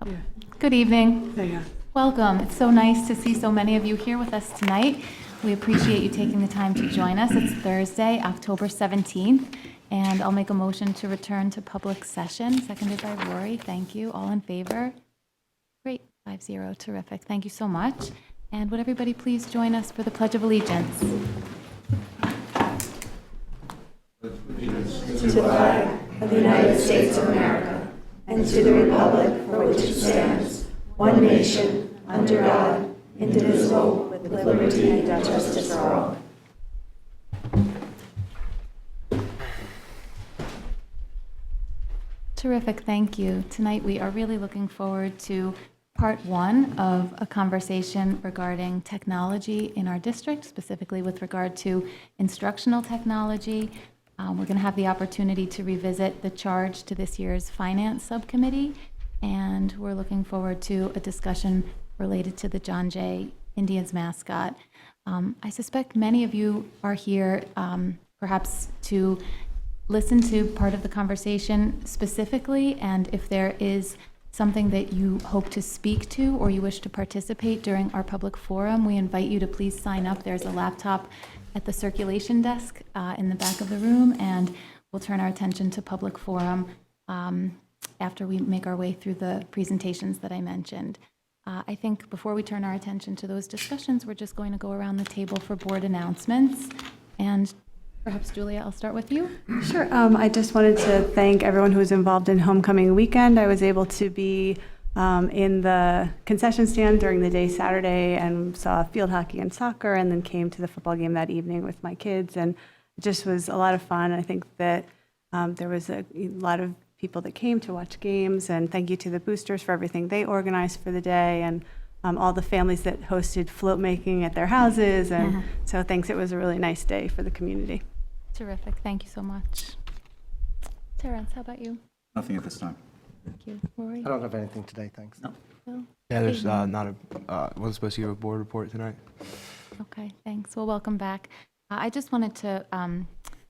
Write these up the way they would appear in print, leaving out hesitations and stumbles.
Yeah. Good evening. There you are. Welcome. It's so nice to see so many of you here with us tonight. We appreciate you taking the time to join us. It's Thursday, October 17th, and I'll make a motion to return to public session, seconded by Rory. Thank you. All in favor? Great. 5-0. Terrific. Thank you so much. And would everybody please join us for the Pledge of Allegiance? To the flag of the United States of America and to the republic for which it stands, one nation, under God, indivisible, with liberty and justice for all. Terrific, thank you. Tonight we are really looking forward to part one of a conversation regarding technology in our district, specifically with regard to instructional technology. We're going to have the opportunity to revisit the charge to this year's Finance Subcommittee, and we're looking forward to a discussion related to the John Jay Indians mascot. I suspect many of you are here perhaps to listen to part of the conversation specifically, and if there is something that you hope to speak to or you wish to participate during our public forum, we invite you to please sign up. There's a laptop at the circulation desk in the back of the room, and we'll turn our attention to public forum after we make our way through the presentations that I mentioned. I think before we turn our attention to those discussions, we're just going to go around the table for board announcements. And perhaps, Julia, I'll start with you. Sure. I just wanted to thank everyone who was involved in homecoming weekend. I was able to be in the concession stand during the day Saturday and saw field hockey and soccer, and then came to the football game that evening with my kids, and it just was a lot of fun. I think that there was a lot of people that came to watch games, and thank you to the boosters for everything they organized for the day, and all the families that hosted float making at their houses, and so thanks. It was a really nice day for the community. Terrific. Thank you so much. Terrence, how about you? Nothing at this time. Thank you. Rory? I don't have anything today, thanks. No. Phil? Yeah, there's not a, wasn't supposed to give a board report tonight. Okay, thanks. Well, welcome back. I just wanted to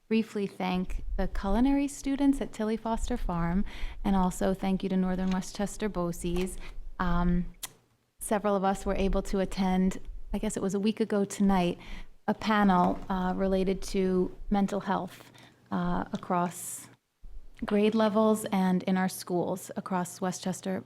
briefly thank the culinary students at Tilly Foster Farm, and also thank you to Northern Westchester BOCES. Several of us were able to attend, I guess it was a week ago tonight, a panel related to mental health across grade levels and in our schools across Westchester,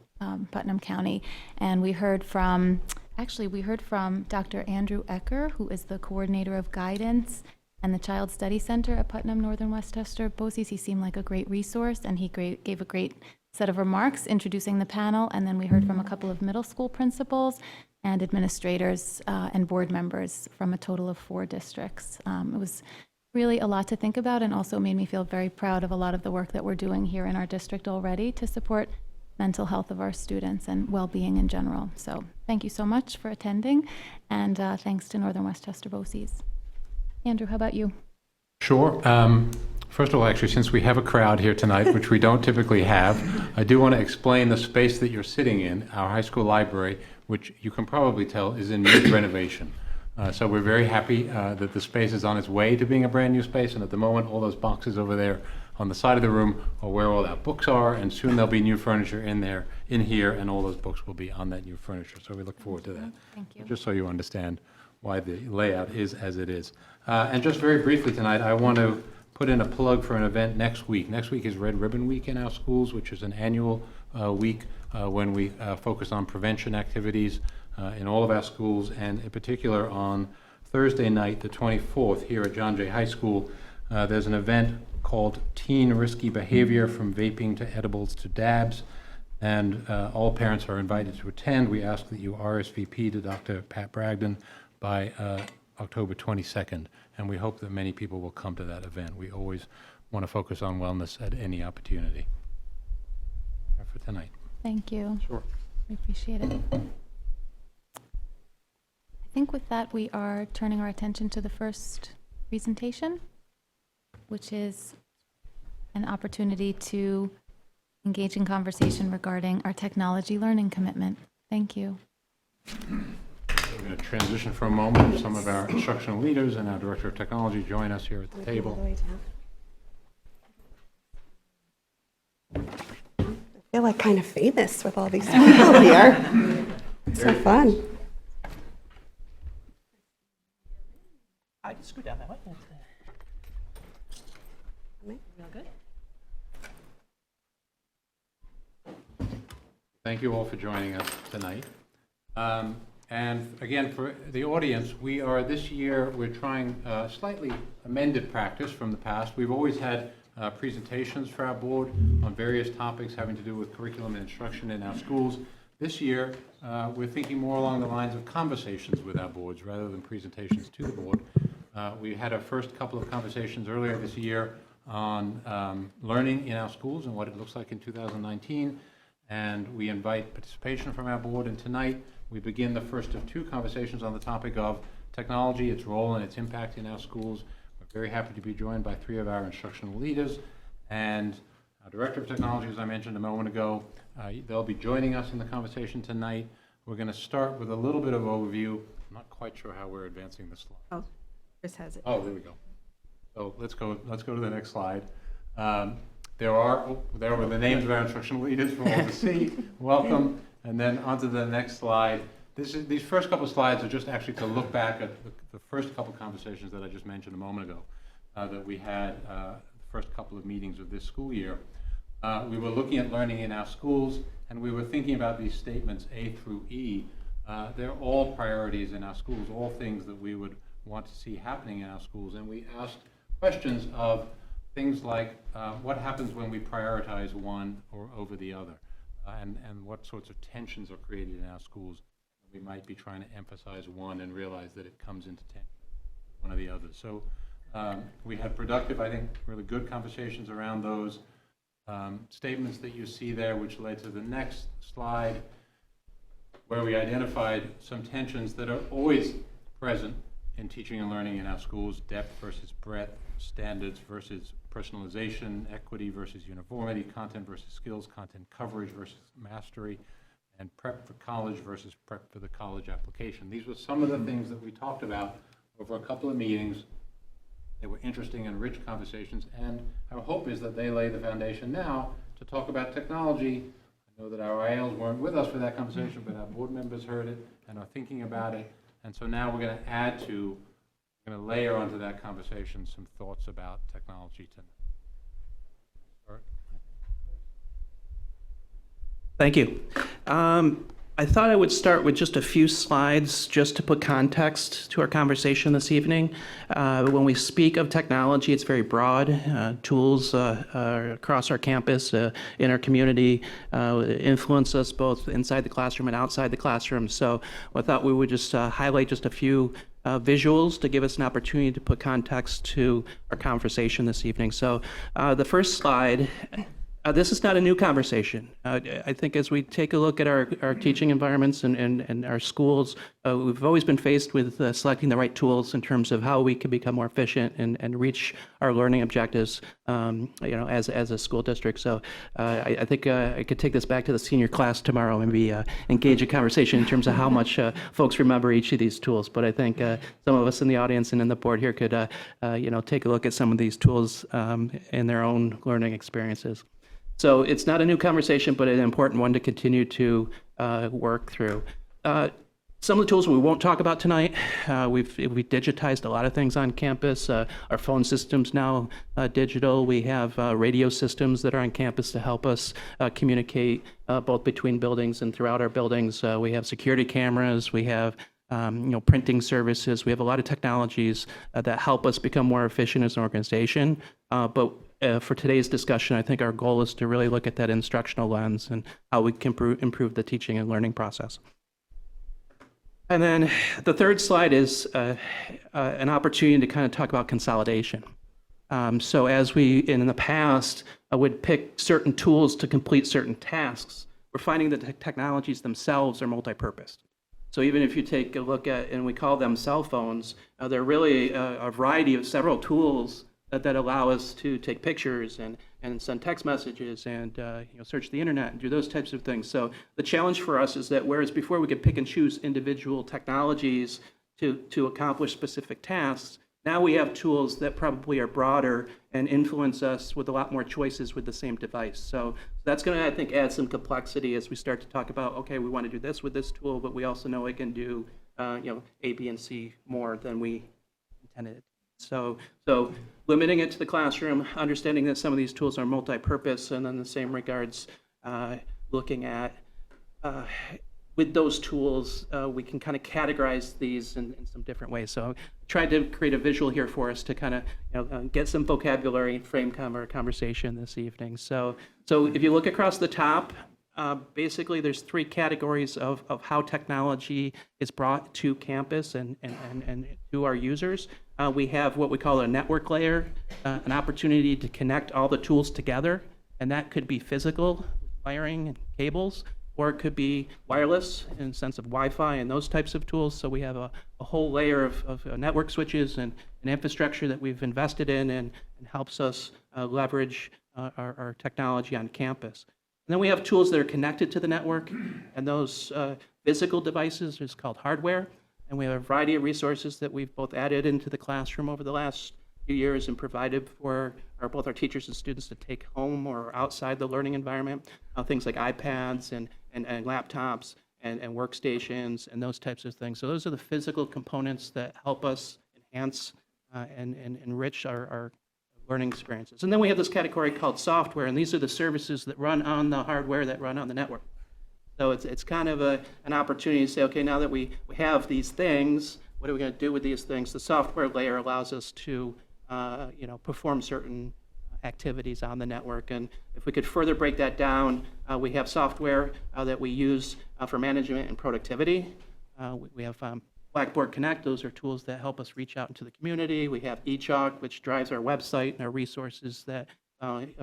Putnam County. And we heard from Dr. Andrew Ecker, who is the coordinator of guidance and the Child Study Center at Putnam Northern Westchester BOCES. He seemed like a great resource, and he gave a great set of remarks introducing the panel. And then we heard from a couple of middle school principals and administrators and board members from a total of 4 districts. It was really a lot to think about, and also made me feel very proud of a lot of the work that we're doing here in our district already to support mental health of our students and well-being in general. So thank you so much for attending, and thanks to Northern Westchester BOCES. Andrew, how about you? Sure. First of all, actually, since we have a crowd here tonight, which we don't typically have, I do want to explain the space that you're sitting in, our high school library, which you can probably tell is in mid-renovation. So we're very happy that the space is on its way to being a brand new space, and at the moment all those boxes over there on the side of the room are where all our books are, and soon there'll be new furniture in here, and all those books will be on that new furniture. So we look forward to that. Thank you. Just so you understand why the layout is as it is. And just very briefly tonight, I want to put in a plug for an event next week. Next week is Red Ribbon Week in our schools, which is an annual week when we focus on prevention activities in all of our schools, and in particular on Thursday night, the 24th, here at John Jay High School, there's an event called Teen Risky Behavior, from Vaping to Edibles to Dabs, and all parents are invited to attend. We ask that you RSVP to Dr. Pat Bragdon by October 22nd, and we hope that many people will come to that event. We always want to focus on wellness at any opportunity. For tonight. Thank you. Sure. We appreciate it. I think with that, we are turning our attention to the first presentation, which is an opportunity to engage in conversation regarding our technology learning commitment. Thank you. We're going to transition for a moment. Some of our instructional leaders and our Director of Technology join us here at the table. feel like kind of famous with all these people here. So fun. I just screw down that way. Me? Real good. Thank you all for joining us tonight. And again, for the audience, this year, we're trying slightly amended practice from the past. We've always had presentations for our board on various topics having to do with curriculum and instruction in our schools. This year, we're thinking more along the lines of conversations with our boards rather than presentations to the board. We had our first couple of conversations earlier this year on learning in our schools and what it looks like in 2019, and we invite participation from our board. And tonight, we begin the first of two conversations on the topic of technology, its role and its impact in our schools. We're very happy to be joined by three of our instructional leaders and our Director of Technology, as I mentioned a moment ago. They'll be joining us in the conversation tonight. We're going to start with a little bit of overview. I'm not quite sure how we're advancing the slide. Oh, Chris has it. Oh, there we go. So let's go to the next slide. There were the names of our instructional leaders for all to see. Welcome. And then onto the next slide. These first couple of slides are just actually to look back at the first couple of conversations that I just mentioned a moment ago that we had the first couple of meetings of this school year. We were looking at learning in our schools, and we were thinking about these statements A through E. They're all priorities in our schools, all things that we would want to see happening in our schools. And we asked questions of things like what happens when we prioritize one or over the other, and what sorts of tensions are created in our schools. We might be trying to emphasize one and realize that it comes into tension with one or the other. So we had productive, I think, really good conversations around those statements that you see there, which led to the next slide, where we identified some tensions that are always present in teaching and learning in our schools: depth versus breadth, standards versus personalization, equity versus uniformity, content versus skills, content coverage versus mastery, and prep for college versus prep for the college application. These were some of the things that we talked about over a couple of meetings. They were interesting and rich conversations, and our hope is that they lay the foundation now to talk about technology. I know that our ILs weren't with us for that conversation, but our board members heard it and are thinking about it. And so now we're going to layer onto that conversation some thoughts about technology tonight. Thank you. I thought I would start with just a few slides just to put context to our conversation this evening. When we speak of technology, it's very broad. Tools across our campus, in our community, influence us both inside the classroom and outside the classroom. So I thought we would just highlight just a few visuals to give us an opportunity to put context to our conversation this evening. So the first slide, this is not a new conversation. I think as we take a look at our teaching environments and our schools, we've always been faced with selecting the right tools in terms of how we can become more efficient and reach our learning objectives, as a school district. So I think I could take this back to the senior class tomorrow and maybe engage a conversation in terms of how much folks remember each of these tools. But I think some of us in the audience and in the board here could take a look at some of these tools in their own learning experiences. So it's not a new conversation, but an important one to continue to work through. Some of the tools we won't talk about tonight, we've digitized a lot of things on campus. Our phone system's now digital. We have radio systems that are on campus to help us communicate both between buildings and throughout our buildings. We have security cameras. We have printing services. We have a lot of technologies that help us become more efficient as an organization. But for today's discussion, I think our goal is to really look at that instructional lens and how we can improve the teaching and learning process. And then the third slide is an opportunity to kind of talk about consolidation. So as we, in the past, would pick certain tools to complete certain tasks, we're finding that the technologies themselves are multi-purposed. So even if you take a look at, and we call them cell phones, they're really a variety of several tools that allow us to take pictures and send text messages and search the internet and do those types of things. So the challenge for us is that whereas before we could pick and choose individual technologies to accomplish specific tasks, Now we have tools that probably are broader and influence us with a lot more choices with the same device. So that's going to, I think, add some complexity as we start to talk about, okay, we want to do this with this tool, but we also know it can do, A, B, and C more than we intended. So limiting it to the classroom, understanding that some of these tools are multi-purpose, and in the same regards, looking at with those tools, we can kind of categorize these in some different ways. So I tried to create a visual here for us to kind of get some vocabulary and frame our conversation this evening. So if you look across the top, basically there's three categories of how technology is brought to campus and to our users. We have what we call a network layer, an opportunity to connect all the tools together, and that could be physical, wiring and cables, or it could be wireless in the sense of Wi-Fi and those types of tools. So we have a whole layer of network switches and infrastructure that we've invested in and helps us leverage our technology on campus. And then we have tools that are connected to the network, and those physical devices is called hardware. And we have a variety of resources that we've both added into the classroom over the last few years and provided for both our teachers and students to take home or outside the learning environment. Things like iPads and laptops and workstations and those types of things. So those are the physical components that help us enhance and enrich our learning experiences. And then we have this category called software, and these are the services that run on the hardware that run on the network. So it's kind of an opportunity to say, okay, now that we have these things, what are we going to do with these things? The software layer allows us to perform certain activities on the network. And if we could further break that down, we have software that we use for management and productivity. We have Blackboard Connect. Those are tools that help us reach out into the community. We have eChalk, which drives our website and our resources that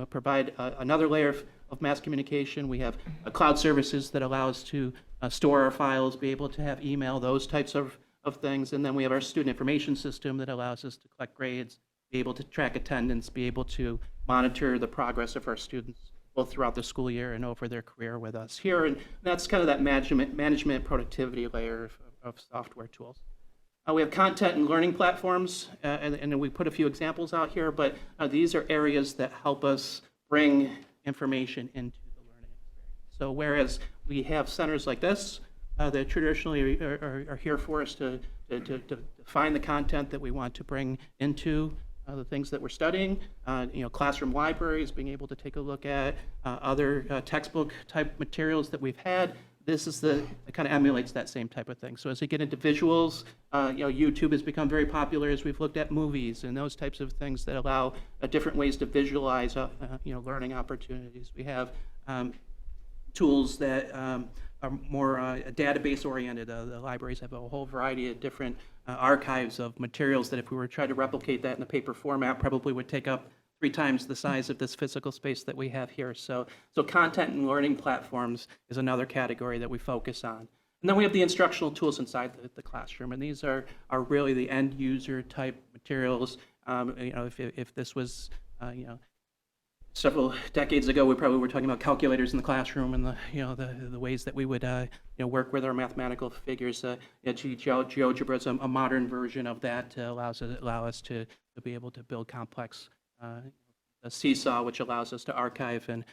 provide another layer of mass communication. We have cloud services that allow us to store our files, be able to have email, those types of things. And then we have our student information system that allows us to collect grades, be able to track attendance, be able to monitor the progress of our students both throughout the school year and over their career with us here. And that's kind of that management productivity layer of software tools. We have content and learning platforms, and we put a few examples out here, but these are areas that help us bring information into the learning experience. So whereas we have centers like this that traditionally are here for us to find the content that we want to bring into the things that we're studying, classroom libraries, being able to take a look at other textbook type materials that we've had. This is it kind of emulates that same type of thing. So as we get into visuals, YouTube has become very popular as we've looked at movies and those types of things that allow different ways to visualize, learning opportunities. We have tools that are more database oriented. The libraries have a whole variety of different archives of materials that if we were to try to replicate that in a paper format probably would take up 3 times the size of this physical space that we have here. So content and learning platforms is another category that we focus on. And then we have the instructional tools inside the classroom, and these are really the end user type materials. If this was, several decades ago, we probably were talking about calculators in the classroom and the ways that we would work with our mathematical figures. GeoGebra is a modern version of that to allow us to be able to build complex a Seesaw, which allows us to archive and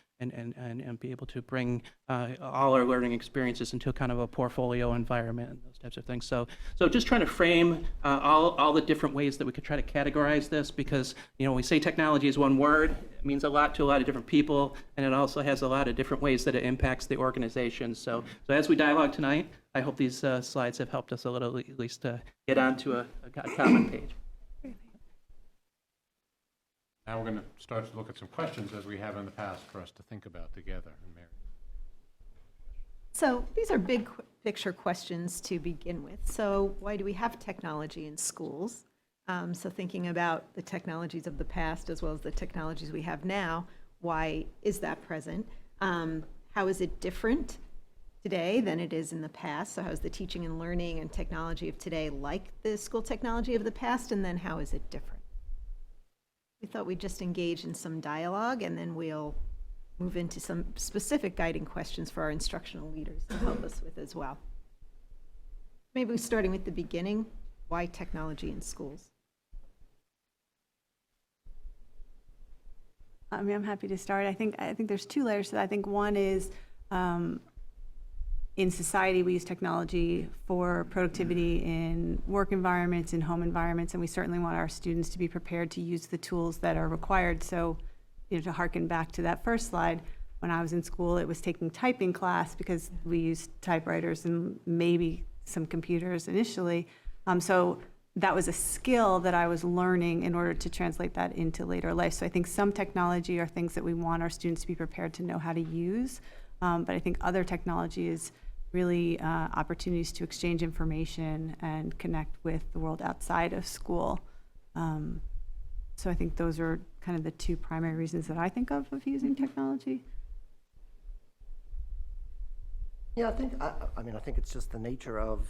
be able to bring all our learning experiences into a kind of a portfolio environment and those types of things. So just trying to frame all the different ways that we could try to categorize this, because we say technology is one word, it means a lot to a lot of different people, and it also has a lot of different ways that it impacts the organization. So as we dialogue tonight, I hope these slides have helped us a little, at least get onto a common page. Now we're going to start to look at some questions as we have in the past for us to think about together. And Mary. So these are big picture questions to begin with. So why do we have technology in schools? So thinking about the technologies of the past as well as the technologies we have now, why is that present? How is it different today than it is in the past? So how is the teaching and learning and technology of today like the school technology of the past? And then how is it different? We thought we'd just engage in some dialogue, and then we'll move into some specific guiding questions for our instructional leaders to help us with as well. Maybe starting with the beginning, why technology in schools? I mean, I'm happy to start. I think there's two layers to that. I think one is in society, we use technology for productivity in work environments, in home environments, and we certainly want our students to be prepared to use the tools that are required. So, to harken back to that first slide, when I was in school, it was taking typing class because we used typewriters and maybe some computers initially. So that was a skill that I was learning in order to translate that into later life. So I think some technology are things that we want our students to be prepared to know how to use. But I think other technology is really opportunities to exchange information and connect with the world outside of school. So I think those are kind of the two primary reasons that I think of using technology. Yeah, I mean, I think it's just the nature of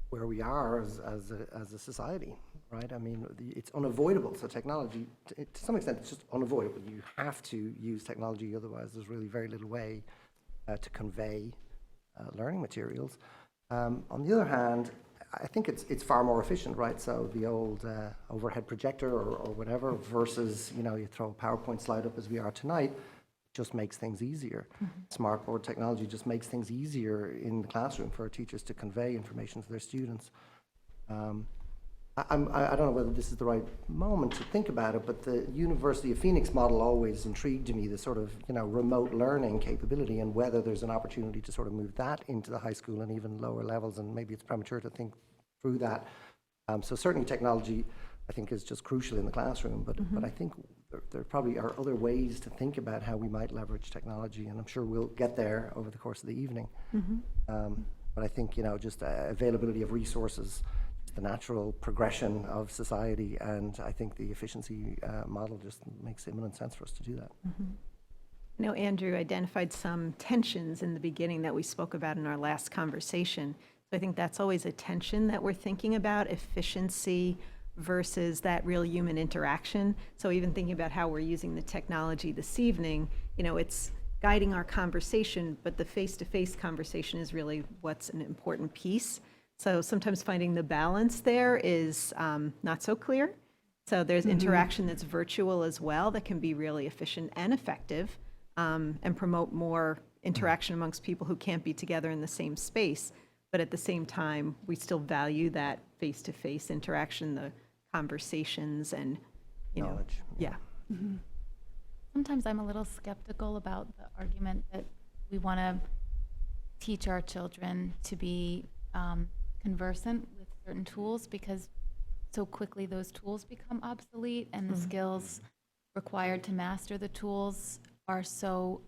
where we are as a society, right? I mean, it's unavoidable. So technology, to some extent, it's just unavoidable. You have to use technology, otherwise there's really very little way to convey learning materials. On the other hand, I think it's far more efficient, right? So the old overhead projector or whatever versus, you throw a PowerPoint slide up as we are tonight, just makes things easier. Smartboard technology just makes things easier in the classroom for teachers to convey information to their students. I don't know whether this is the right moment to think about it, but the University of Phoenix model always intrigued me, the sort of, remote learning capability, and whether there's an opportunity to sort of move that into the high school and even lower levels, and maybe it's premature to think through that. So certainly technology, I think, is just crucial in the classroom, but I think there probably are other ways to think about how we might leverage technology, and I'm sure we'll get there over the course of the evening. But I think, just availability of resources, the natural progression of society, and I think the efficiency model just makes imminent sense for us to do that. Andrew identified some tensions in the beginning that we spoke about in our last conversation. So I think that's always a tension that we're thinking about, efficiency versus that real human interaction. So even thinking about how we're using the technology this evening, it's guiding our conversation, but the face-to-face conversation is really what's an important piece. So sometimes finding the balance there is not so clear. So there's interaction that's virtual as well that can be really efficient and effective, and promote more interaction amongst people who can't be together in the same space. But at the same time, we still value that face-to-face interaction, the conversations and, Knowledge. Yeah. Sometimes I'm a little skeptical about the argument that we want to teach our children to be conversant with certain tools, because so quickly those tools become obsolete, and the skills required to master the tools are so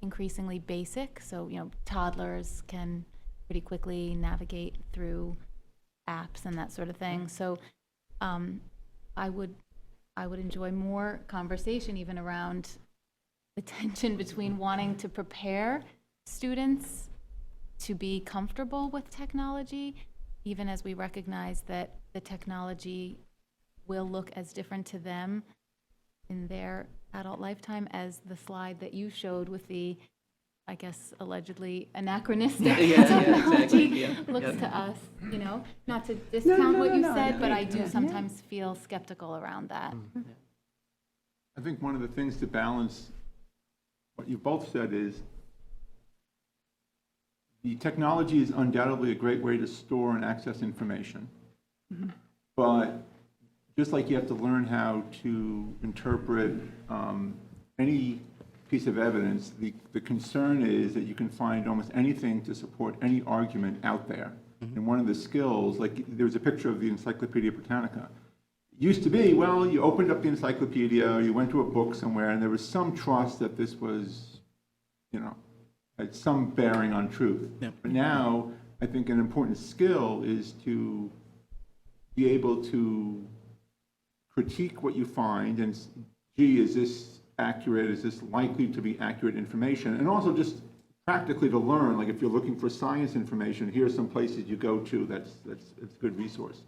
increasingly basic. So, toddlers can pretty quickly navigate through apps and that sort of thing. So I would enjoy more conversation even around the tension between wanting to prepare students to be comfortable with technology, even as we recognize that the technology will look as different to them in their adult lifetime as the slide that you showed with the, I guess, allegedly anachronistic technology looks to us, not to discount what you said, but I do sometimes feel skeptical around that. I think one of the things to balance what you both said is the technology is undoubtedly a great way to store and access information. But just like you have to learn how to interpret any piece of evidence, the concern is that you can find almost anything to support any argument out there. And one of the skills, like there was a picture of the Encyclopedia Britannica. It used to be, well, you opened up the encyclopedia, you went to a book somewhere, and there was some trust that this was, had some bearing on truth. But now, I think an important skill is to be able to critique what you find and, gee, is this accurate? Is this likely to be accurate information? And also just practically to learn, like if you're looking for science information, here's some places you go to that's a good resource.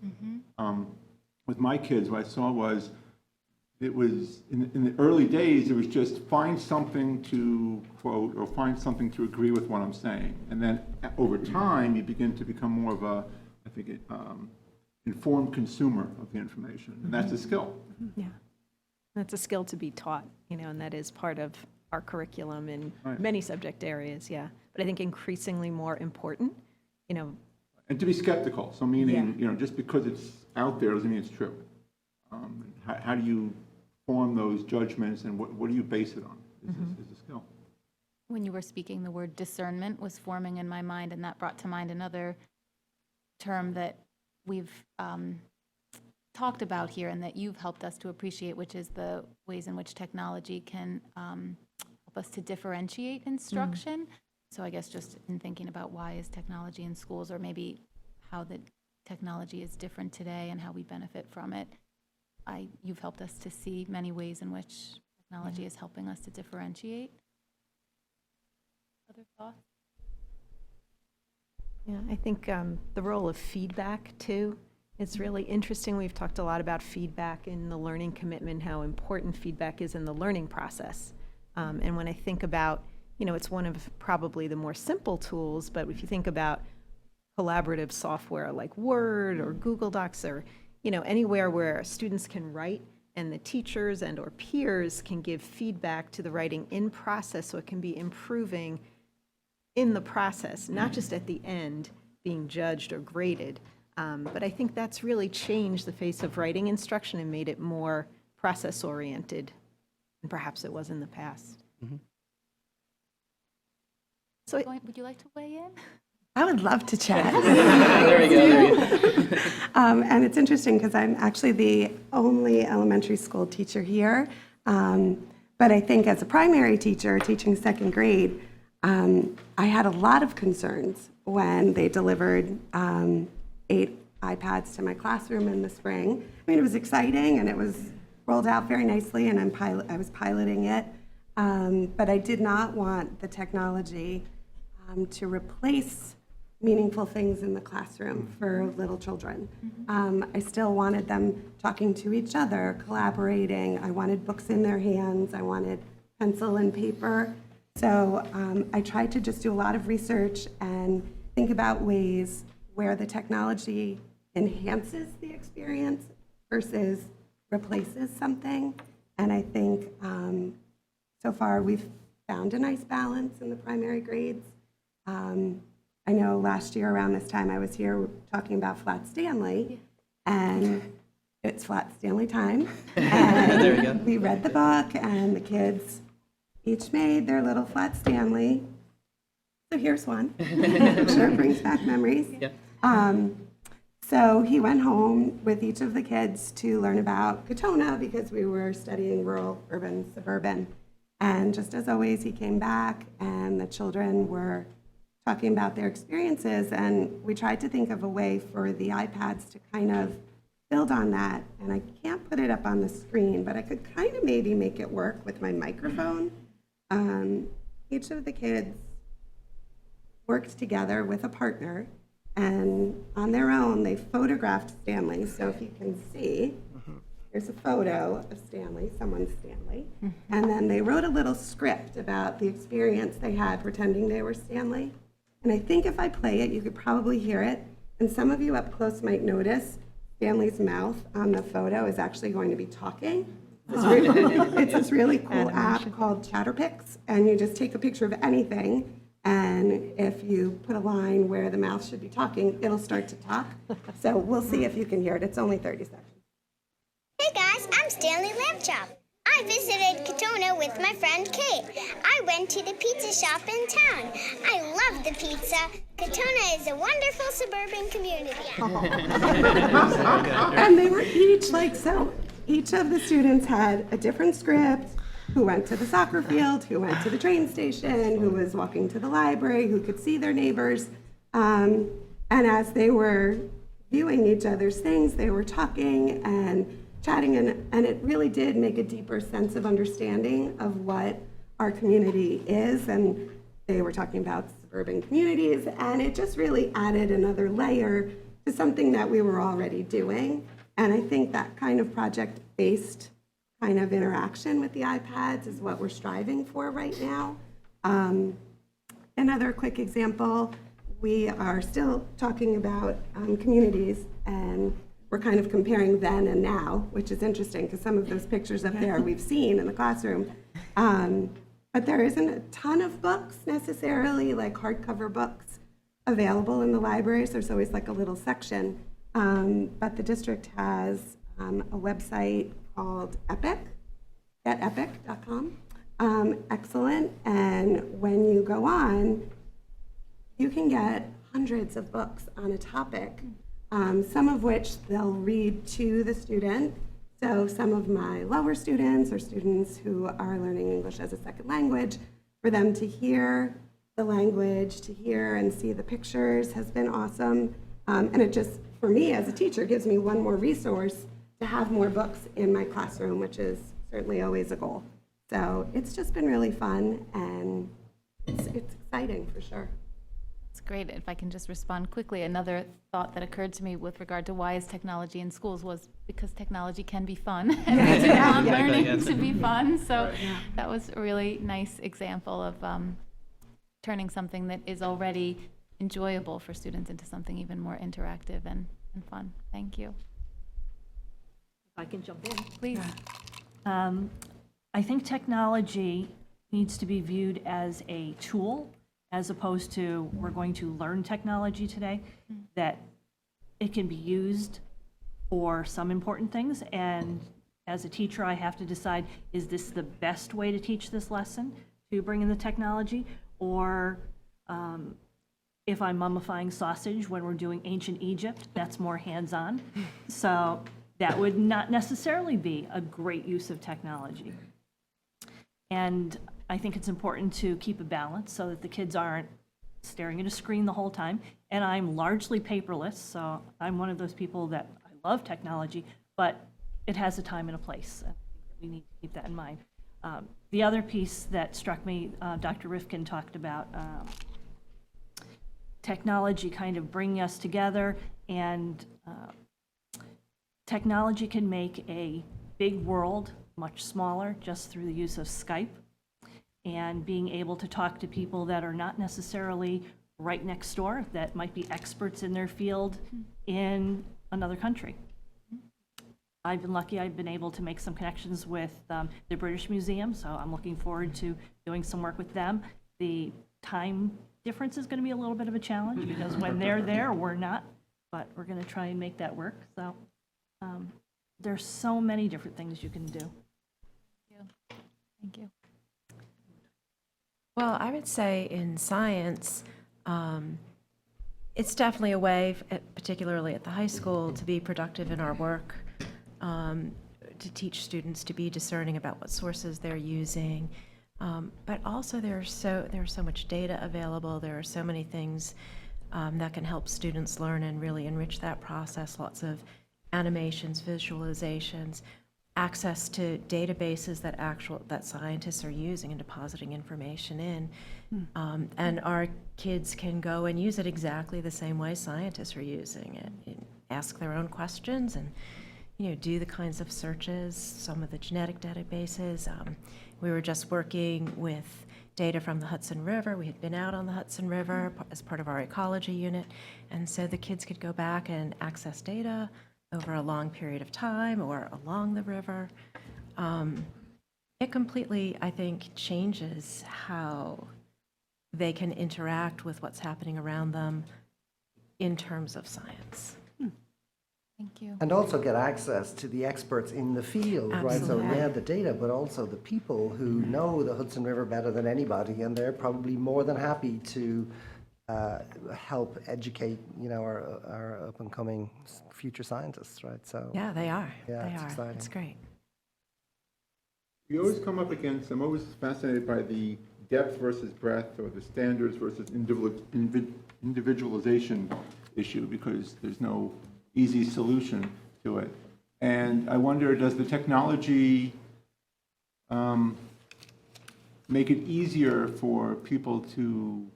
With my kids, what I saw was, it was, in the early days, it was just find something to quote or find something to agree with what I'm saying. And then over time, you begin to become more of a, I think, informed consumer of the information. And that's a skill. Yeah. That's a skill to be taught, and that is part of our curriculum in Right. many subject areas, yeah. But I think increasingly more important, And to be skeptical, so meaning, just because it's out there doesn't mean it's true. How do you form those judgments, and what do you base it on? Is a skill. When you were speaking, the word discernment was forming in my mind, and that brought to mind another term that we've talked about here and that you've helped us to appreciate, which is the ways in which technology can help us to differentiate instruction. So I guess just in thinking about why is technology in schools, or maybe how the technology is different today and how we benefit from it, you've helped us to see many ways in which technology is helping us to differentiate. Other thoughts? Yeah, I think the role of feedback, too, is really interesting. We've talked a lot about feedback in the learning commitment, how important feedback is in the learning process. And when I think about, it's one of probably the more simple tools, but if you think about collaborative software like Word or Google Docs or, anywhere where students can write and the teachers and or peers can give feedback to the writing in process so it can be improving in the process, not just at the end being judged or graded. But I think that's really changed the face of writing instruction and made it more process-oriented than perhaps it was in the past. So Would you like to weigh in? I would love to chat. There we go. And it's interesting because I'm actually the only elementary school teacher here. But I think as a primary teacher teaching second grade, I had a lot of concerns when they delivered 8 iPads to my classroom in the spring. I mean, it was exciting and it was rolled out very nicely, and I was piloting it. But I did not want the technology to replace meaningful things in the classroom for little children. I still wanted them talking to each other, collaborating. I wanted books in their hands. I wanted pencil and paper. So I tried to just do a lot of research and think about ways where the technology enhances the experience versus replaces something. And I think so far we've found a nice balance in the primary grades. I know last year around this time I was here talking about Flat Stanley, and it's Flat Stanley time. And There we go. we read the book, and the kids each made their little Flat Stanley. So here's one. I'm sure it brings back memories. Yeah. So he went home with each of the kids to learn about Katona because we were studying rural, urban, suburban. And just as always, he came back and the children were talking about their experiences, and we tried to think of a way for the iPads to kind of build on that. And I can't put it up on the screen, but I could kind of maybe make it work with my microphone. Each of the kids worked together with a partner, and on their own, they photographed Stanley. So if you can see, here's a photo of Stanley, someone's Stanley. And then they wrote a little script about the experience they had pretending they were Stanley. And I think if I play it, you could probably hear it. And some of you up close might notice Stanley's mouth on the photo is actually going to be talking. It's this really cool app called Chatterpix, and you just take a picture of anything, and if you put a line where the mouth should be talking, it'll start to talk. So we'll see if you can hear it. It's only 30 seconds. Hey guys, I'm Stanley Lambchop. I visited Katona with my friend Kate. I went to the pizza shop in town. I love the pizza. Katona is a wonderful suburban community. And they were each so each of the students had a different script, who went to the soccer field, who went to the train station, who was walking to the library, who could see their neighbors. And as they were viewing each other's things, they were talking and chatting, and it really did make a deeper sense of understanding of what our community is. And they were talking about suburban communities, and it just really added another layer to something that we were already doing. And I think that kind of project-based kind of interaction with the iPads is what we're striving for right now. Another quick example, we are still talking about communities, and we're kind of comparing then and now, which is interesting because some of those pictures up there we've seen in the classroom. But there isn't a ton of books necessarily, like hardcover books, available in the libraries. There's always like a little section. But the district has a website called Epic, getepic.com. Excellent. And when you go on, you can get hundreds of books on a topic, some of which they'll read to the student. So some of my lower students or students who are learning English as a second language, for them to hear the language, to hear and see the pictures has been awesome. And it just, for me as a teacher, gives me one more resource to have more books in my classroom, which is certainly always a goal. So it's just been really fun, and it's exciting for sure. It's great. If I can just respond quickly, another thought that occurred to me with regard to why is technology in schools was because technology can be fun and we do want learning to be fun. So that was a really nice example of turning something that is already enjoyable for students into something even more interactive and fun. Thank you. If I can jump in. Please. I think technology needs to be viewed as a tool as opposed to we're going to learn technology today, that it can be used for some important things. And as a teacher, I have to decide, is this the best way to teach this lesson, to bring in the technology? Or if I'm mummifying sausage when we're doing ancient Egypt, that's more hands-on. So that would not necessarily be a great use of technology. And I think it's important to keep a balance so that the kids aren't staring at a screen the whole time. And I'm largely paperless, so I'm one of those people that I love technology, but it has a time and a place. And I think that we need to keep that in mind. The other piece that struck me, Dr. Rifkin talked about technology kind of bringing us together, and technology can make a big world much smaller just through the use of Skype and being able to talk to people that are not necessarily right next door, that might be experts in their field in another country. I've been lucky, I've been able to make some connections with the British Museum, so I'm looking forward to doing some work with them. The time difference is going to be a little bit of a challenge because when they're there, we're not, but we're going to try and make that work. So there's so many different things you can do. Thank you. Well, I would say in science, it's definitely a way, particularly at the high school, to be productive in our work, to teach students to be discerning about what sources they're using. But also there's so much data available. There are so many things that can help students learn and really enrich that process. Lots of animations, visualizations, access to databases that scientists are using and depositing information in. And our kids can go and use it exactly the same way scientists are using it, and ask their own questions and do the kinds of searches, some of the genetic databases. We were just working with data from the Hudson River. We had been out on the Hudson River as part of our ecology unit, and so the kids could go back and access data over a long period of time or along the river. It completely, I think, changes how they can interact with what's happening around them in terms of science. Thank you. And also get access to the experts in the field, right? So Absolutely. the data, but also the people who know the Hudson River better than anybody, and they're probably more than happy to help educate, our up and coming future scientists, right? So Yeah, they are. Yeah, They it's are. exciting. It's great. You always come up against, I'm always fascinated by the depth versus breadth, or the standards versus individualization issue, because there's no easy solution to it. And I wonder, does the technology make it easier for people to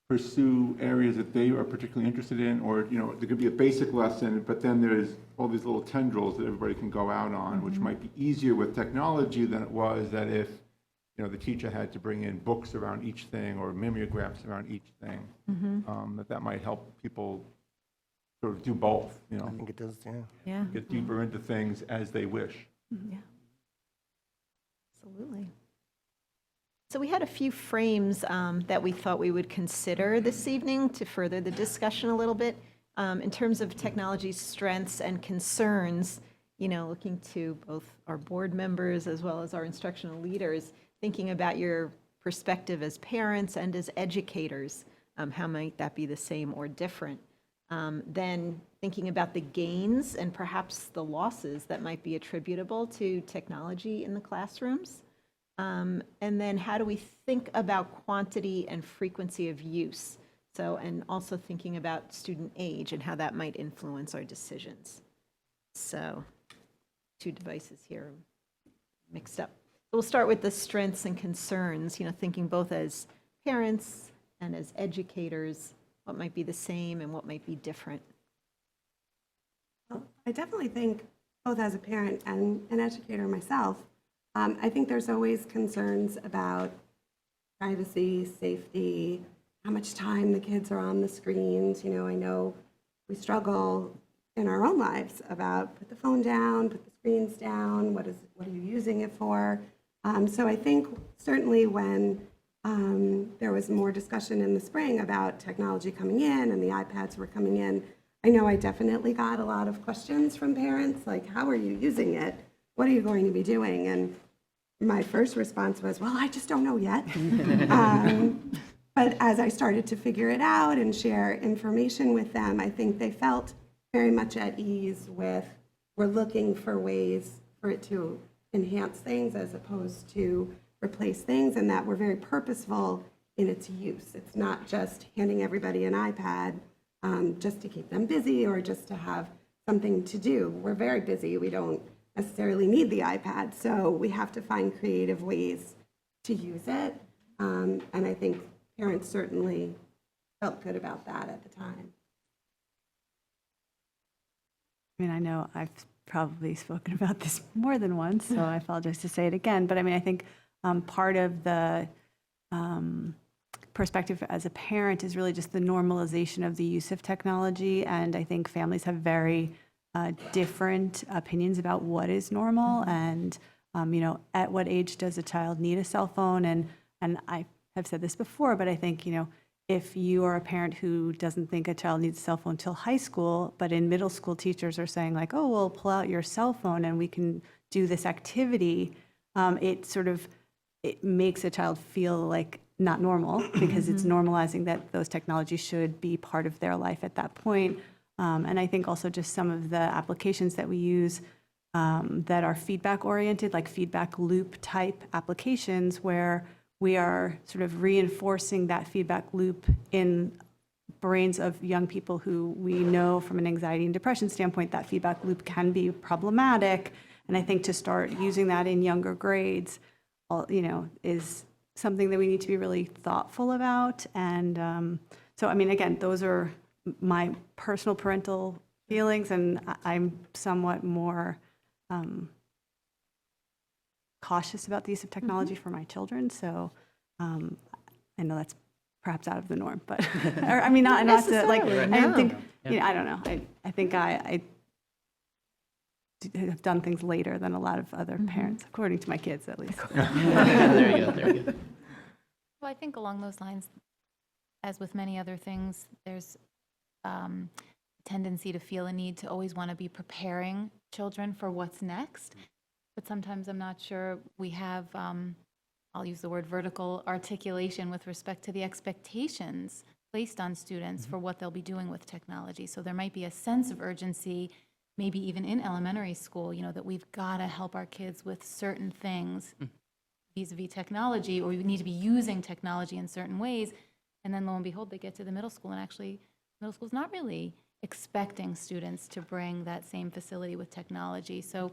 pursue areas that they are particularly interested in? Or, there could be a basic lesson, but then there's all these little tendrils that everybody can go out on, which might be easier with technology than it was that if, the teacher had to bring in books around each thing or mimeographs around each thing, that might help people sort of do both, you I know, think it does, yeah. Yeah. get deeper into things as they wish. Yeah, absolutely. So we had a few frames that we thought we would consider this evening to further the discussion a little bit. In terms of technology's strengths and concerns, you know, looking to both our board members as well as our instructional leaders, thinking about your perspective as parents and as educators, how might that be the same or different? Then thinking about the gains and perhaps the losses that might be attributable to technology in the classrooms. And then how do we think about quantity and frequency of use? So, and also thinking about student age and how that might influence our decisions. So, two devices here mixed up. So we'll start with the strengths and concerns, you know, thinking both as parents and as educators, what might be the same and what might be different. Well, I definitely think, both as a parent and an educator myself, I think there's always concerns about privacy, safety, how much time the kids are on the screens. You know, I know we struggle in our own lives about put the phone down, put the screens down, what are you using it for? So I think certainly when there was more discussion in the spring about technology coming in and the iPads were coming in, I know I definitely got a lot of questions from parents, like, how are you using it? What are you going to be doing? And my first response was, well, I just don't know yet. But as I started to figure it out and share information with them, I think they felt very much at ease with, we're looking for ways for it to enhance things as opposed to replace things, and that we're very purposeful in its use. It's not just handing everybody an iPad just to keep them busy or just to have something to do. We're very busy. We don't necessarily need the iPad, so we have to find creative ways to use it. And I think parents certainly felt good about that at the time. I mean, I know I've probably spoken about this more than once, so I apologize to say it again. But I mean, I think part of the perspective as a parent is really just the normalization of the use of technology. And I think families have very different opinions about what is normal and, you know, at what age does a child need a cell phone? And I have said this before, but I think, you know, if you are a parent who doesn't think a child needs a cell phone till high school, but in middle school teachers are saying like, oh, well, pull out your cell phone and we can do this activity, it makes a child feel like not normal because it's normalizing that those technologies should be part of their life at that point. And I think also just some of the applications that we use that are feedback oriented, like feedback loop type applications where we are sort of reinforcing that feedback loop in brains of young people who we know from an anxiety and depression standpoint, that feedback loop can be problematic. And I think to start using that in younger grades, you know, is something that we need to be really thoughtful about. And so, I mean, again, those are my personal parental feelings, and I'm somewhat more cautious about the use of technology for my children. So I know that's perhaps out of the norm, but or, I mean, not to like. I don't think. You know, I don't know. I think I have done things later than a lot of other parents, according to my kids, at least. There you go, there you go. Well, I think along those lines, as with many other things, there's a tendency to feel a need to always want to be preparing children for what's next. But sometimes I'm not sure we have, I'll use the word vertical articulation with respect to the expectations placed on students for what they'll be doing with technology. So there might be a sense of urgency, maybe even in elementary school, you know, that we've got to help our kids with certain things vis-a-vis technology, or we need to be using technology in certain ways. And then lo and behold, they get to the middle school, and actually middle school's not really expecting students to bring that same facility with technology. So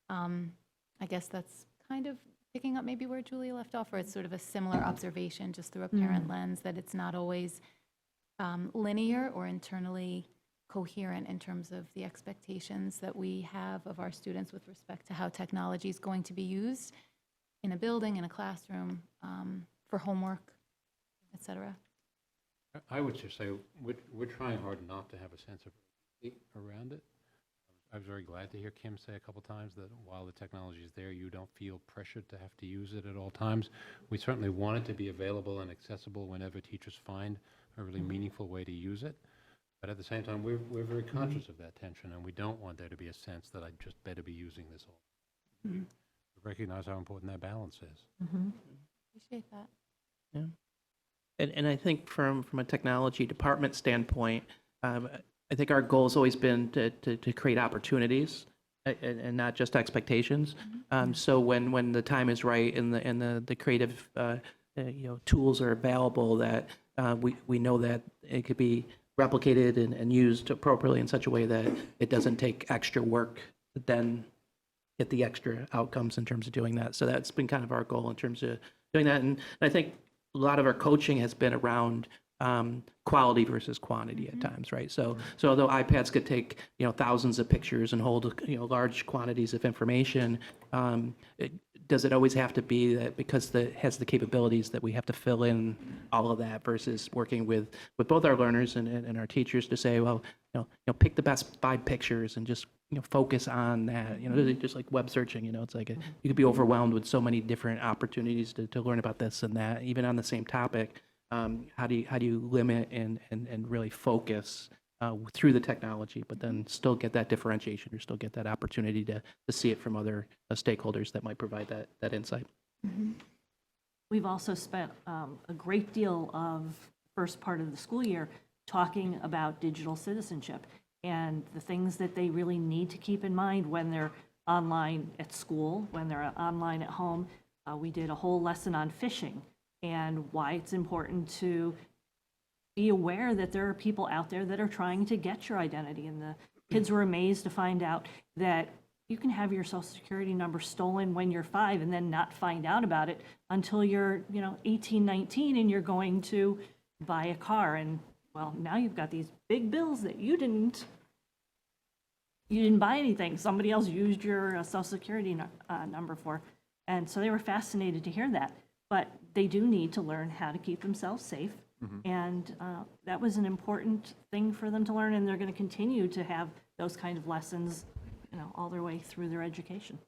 I guess that's kind of picking up maybe where Julia left off, or it's sort of a similar observation just through a parent lens, that it's not always linear or internally coherent in terms of the expectations that we have of our students with respect to how technology is going to be used in a building, in a classroom, for homework, et cetera. I would just say we're trying hard not to have a sense of around it. I was very glad to hear Kim say a couple times that while the technology is there, you don't feel pressured to have to use it at all times. We certainly want it to be available and accessible whenever teachers find a really meaningful way to use it. But at the same time, we're very conscious of that tension, and we don't want there to be a sense that I just better be using this all. We recognize how important that balance is. Appreciate that. Yeah. And I think from a technology department standpoint, I think our goal has always been to create opportunities and not just expectations. So when the time is right and the creative tools are available, that we know that it could be replicated and used appropriately in such a way that it doesn't take extra work to then get the extra outcomes in terms of doing that. So that's been kind of our goal in terms of doing that. And I think a lot of our coaching has been around quality versus quantity at times, right? So although iPads could take thousands of pictures and hold large quantities of information, does it always have to be that because it has the capabilities that we have to fill in all of that versus working with both our learners and our teachers to say, well, pick the best 5 pictures and just focus on that. Just like web searching, it's like you could be overwhelmed with so many different opportunities to learn about this and that, even on the same topic. How do you limit and really focus through the technology, but then still get that differentiation or still get that opportunity to see it from other stakeholders that might provide that insight? We've also spent a great deal of first part of the school year talking about digital citizenship and the things that they really need to keep in mind when they're online at school, when they're online at home. We did a whole lesson on phishing and why it's important to be aware that there are people out there that are trying to get your identity. And the kids were amazed to find out that you can have your social security number stolen when you're 5 and then not find out about it until you're 18, 19 and you're going to buy a car. And well, now you've got these big bills that you didn't buy anything. Somebody else used your social security number for. And so they were fascinated to hear that. But they do need to learn how to keep themselves safe. And that was an important thing for them to learn, and they're going to continue to have those kind of lessons, all their way through their education.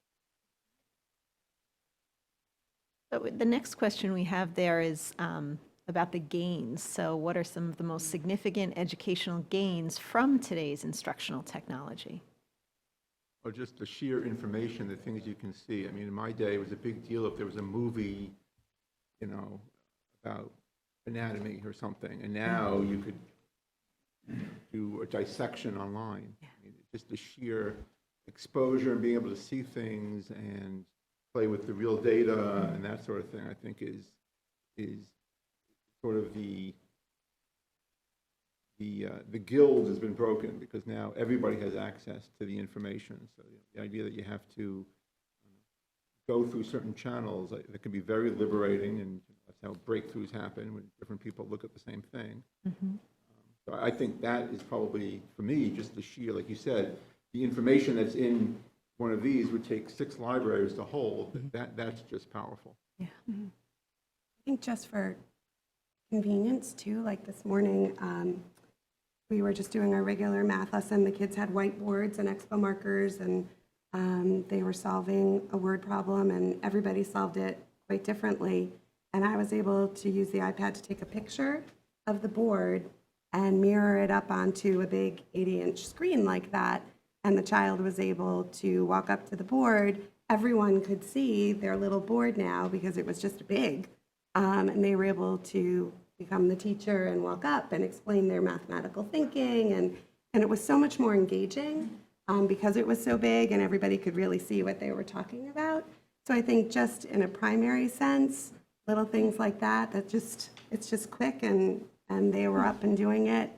So the next question we have there is about the gains. So what are some of the most significant educational gains from today's instructional technology? Or just the sheer information, the things you can see. I mean, in my day, it was a big deal if there was a movie, about anatomy or something, and now you could do a dissection online. I mean, just the sheer exposure and being able to see things and play with the real data and that sort of thing, I think is sort of the guild has been broken because now everybody has access to the information. So the idea that you have to go through certain channels that can be very liberating, and that's how breakthroughs happen when different people look at the same thing. So I think that is probably, for me, just the sheer, like you said, the information that's in one of these would take 6 libraries to hold. That's just powerful. I think just for convenience too, like this morning, we were just doing our regular math lesson. The kids had whiteboards and expo markers, and they were solving a word problem, and everybody solved it quite differently. And I was able to use the iPad to take a picture of the board and mirror it up onto a big 80-inch screen like that. And the child was able to walk up to the board. Everyone could see their little board now because it was just big. And they were able to become the teacher and walk up and explain their mathematical thinking. And it was so much more engaging because it was so big and everybody could really see what they were talking about. So I think just in a primary sense, little things like that, it's just quick and they were up and doing it,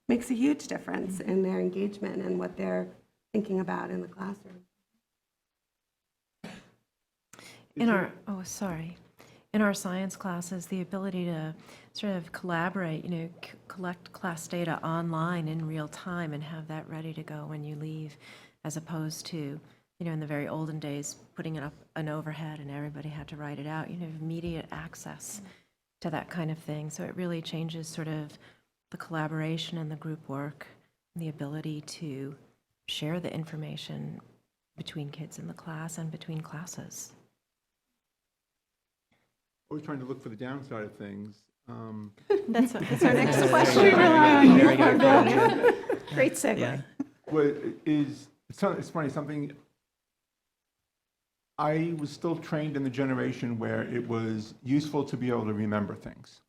makes a huge difference in their engagement and what they're thinking about in the classroom. In our science classes, the ability to sort of collaborate, collect class data online in real time and have that ready to go when you leave, as opposed to, in the very olden days, putting it up an overhead and everybody had to write it out, immediate access to that kind of thing. So it really changes sort of the collaboration and the group work the ability to share the information between kids in the class and between classes. Always trying to look for the downside of things. That's our next question. We rely on you Very for good. that. Great segue. Yeah. Well, it's funny, something, I was still trained in the generation where it was useful to be able to remember things.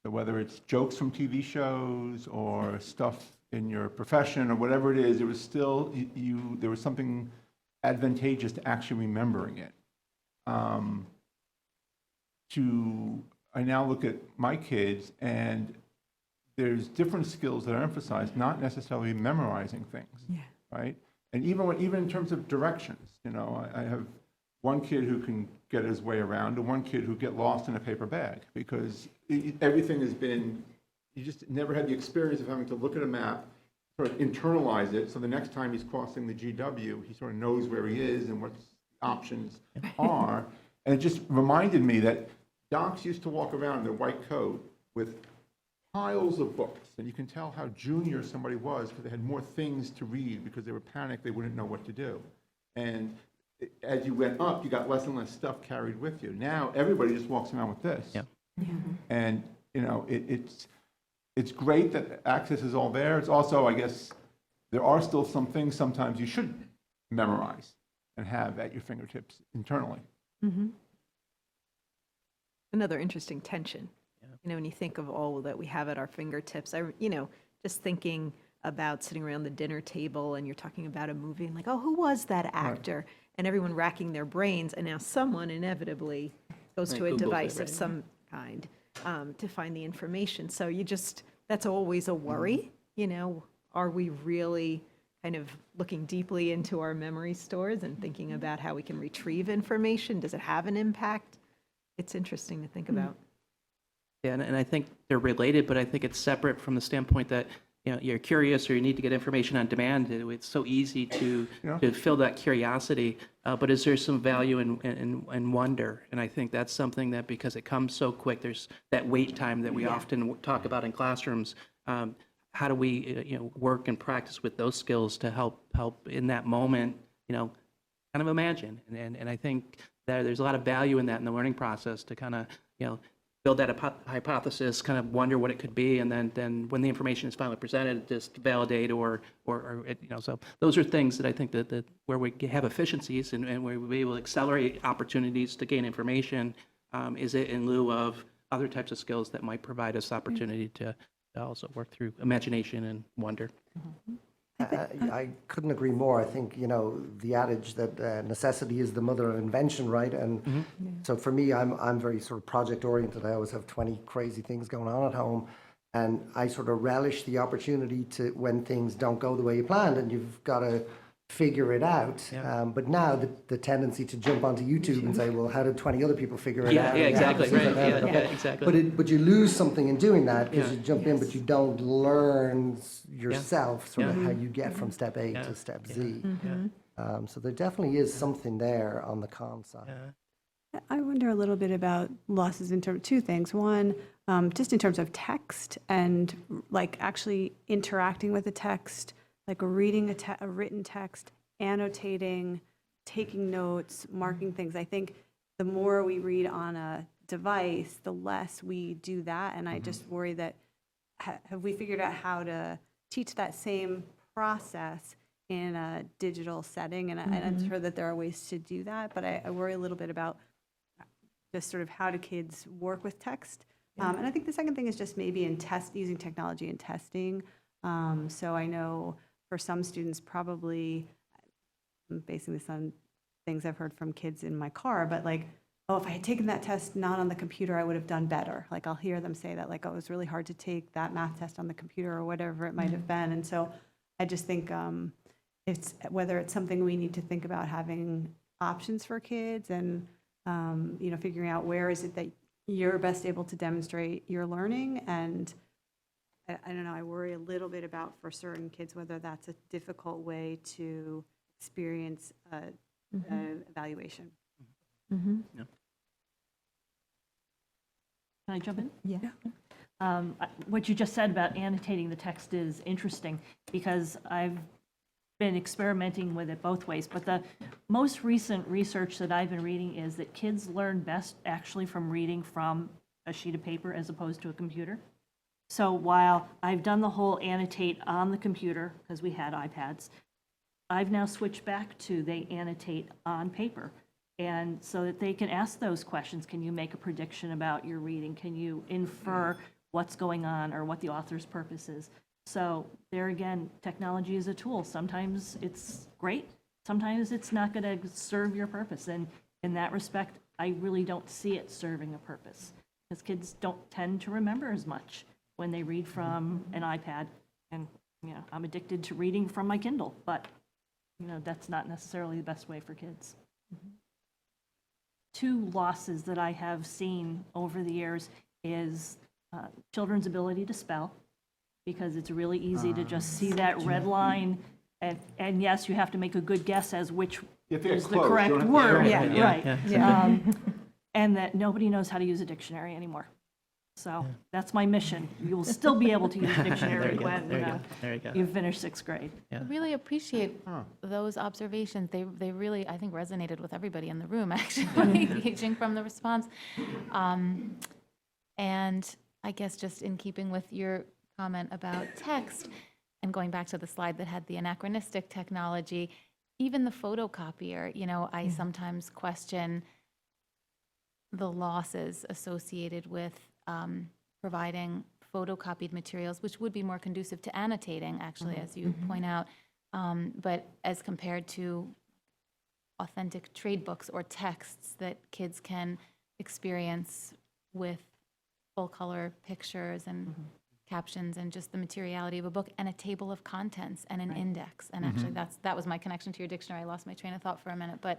So whether it's jokes from TV shows or stuff in your profession or whatever it is, it was still, there was something advantageous to actually remembering it. I now look at my kids, and there's different skills that are emphasized, not necessarily memorizing things, right? And even in terms of directions, I have one kid who can get his way around and one kid who get lost in a paper bag because everything has been, you just never had the experience of having to look at a map, sort of internalize it, so the next time he's crossing the GW, he sort of knows where he is and what the options are. And it just reminded me that docs used to walk around in their white coat with piles of books, and you can tell how junior somebody was because they had more things to read because they were panicked, they wouldn't know what to do. And as you went up, you got less and less stuff carried with you. Now, everybody just walks around with this. Yeah. And, it's great that access is all there. It's also, I guess, there are still some things sometimes you should memorize and have at your fingertips internally. Another interesting tension. When you think of all that we have at our fingertips, just thinking about sitting around the dinner table and you're talking about a movie and like, oh, who was that actor? And everyone racking their brains, and now someone inevitably goes to a Googles it, device of right? some kind to find the information. So that's always a worry, are we really kind of looking deeply into our memory stores and thinking about how we can retrieve information? Does it have an impact? It's interesting to think about. Yeah, and I think they're related, but I think it's separate from the standpoint that, you're curious or you need to get information on demand. It's so easy to fill that curiosity, but is there some value in wonder? And I think that's something that, because it comes so quick, there's that wait time that we often talk about in classrooms. How do we, work and practice with those skills to help in that moment, kind of imagine? And I think that there's a lot of value in that in the learning process to kind of, build that hypothesis, kind of wonder what it could be, and then when the information is finally presented, just validate or so those are things that I think that where we have efficiencies and where we'll be able to accelerate opportunities to gain information, is it in lieu of other types of skills that might provide us opportunity to also work through imagination and wonder. I couldn't agree more. I think, the adage that necessity is the mother of invention, right? And so for me, I'm very sort of project oriented. I always have 20 crazy things going on at home. And I sort of relish the opportunity to, when things don't go the way you planned and you've got to figure it out. Yeah. But now the tendency to jump onto YouTube and say, well, how did 20 other people figure it out? Yeah, And you have to exactly, figure right. that out. Yeah, exactly. But you lose something in doing that because Yeah. you jump in, but you don't learn yourself sort of Yeah. how you get from step A to step Z. Yeah. So there definitely is something there on the con side. Yeah. I wonder a little bit about losses in terms of two things. One, just in terms of text and like actually interacting with the text, like reading a written text, annotating, taking notes, marking things. I think the more we read on a device, the less we do that. And I just worry that have we figured out how to teach that same process in a digital setting? And I'm sure that there are ways to do that, but I worry a little bit about just sort of how do kids work with text. And I think the second thing is just maybe using technology in testing. So I know for some students, probably, I'm basing this on things I've heard from kids in my car, but like, oh, if I had taken that test not on the computer, I would have done better. Like I'll hear them say that, like, oh, it was really hard to take that math test on the computer or whatever it might have been. And so I just think it's whether it's something we need to think about having options for kids and, figuring out where is it that you're best able to demonstrate your learning. And I don't know, I worry a little bit about for certain kids, whether that's a difficult way to experience evaluation. Can I jump in? Yeah. What you just said about annotating the text is interesting, because I've been experimenting with it both ways. But the most recent research that I've been reading is that kids learn best actually from reading from a sheet of paper as opposed to a computer. So while I've done the whole annotate on the computer, because we had iPads, I've now switched back to they annotate on paper. And so that they can ask those questions. Can you make a prediction about your reading? Can you infer what's going on or what the author's purpose is? So there again, technology is a tool. Sometimes it's great. Sometimes it's not going to serve your purpose. And in that respect, I really don't see it serving a purpose, because kids don't tend to remember as much when they read from an iPad. And, I'm addicted to reading from my Kindle, but, that's not necessarily the best way for kids. Two losses that I have seen over the years is children's ability to spell, because it's really easy to just see that red line, and yes, you have to make a good guess as which If they're is the close, correct don't have to word. arrow it. Right. And that nobody knows how to use a dictionary anymore. So that's my mission. You will still be able to use a dictionary when There you go. you finish 6th grade. I really appreciate those observations. They really, I think, resonated with everybody in the room, actually, gauging from the response. And I guess just in keeping with your comment about text, and going back to the slide that had the anachronistic technology, even the photocopier, I sometimes question the losses associated with providing photocopied materials, which would be more conducive to annotating, actually, as you point out, but as compared to authentic trade books or texts that kids can experience with full-color pictures and captions and just the materiality of a book and a table of contents and an index. And actually, that was my connection to your dictionary. I lost my train of thought for a minute, but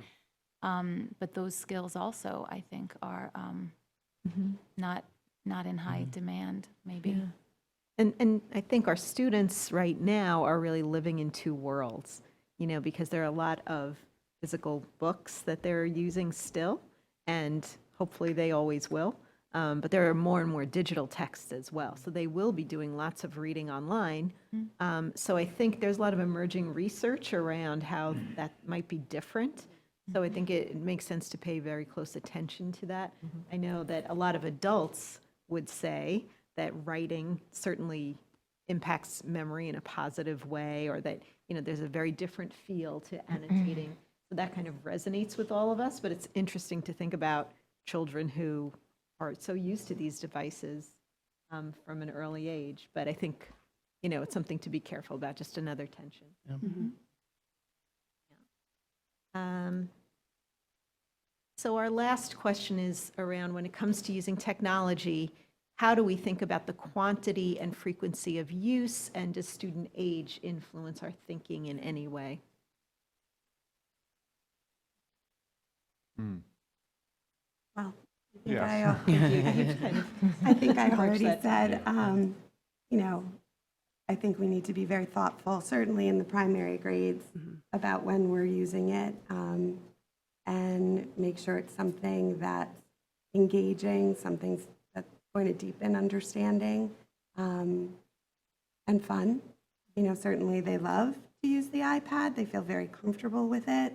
those skills also, I think, are not in high demand, maybe. And I think our students right now are really living in two worlds, because there are a lot of physical books that they're using still, and hopefully they always will. But there are more and more digital texts as well. So they will be doing lots of reading online. So I think there's a lot of emerging research around how that might be different. So I think it makes sense to pay very close attention to that. I know that a lot of adults would say that writing certainly impacts memory in a positive way, or that, there's a very different feel to annotating. So that kind of resonates with all of us, but it's interesting to think about children who are so used to these devices from an early age. But I think, it's something to be careful about, just another tension. So our last question is around, when it comes to using technology, how do we think about the quantity and frequency of use, and does student age influence our thinking in any way? Well, Yes. I think I already that. said, I think we need to be very thoughtful, certainly in the primary grades, about when we're using it, and make sure it's something that's engaging, something that's going to deepen understanding, and fun. Certainly they love to use the iPad. They feel very comfortable with it.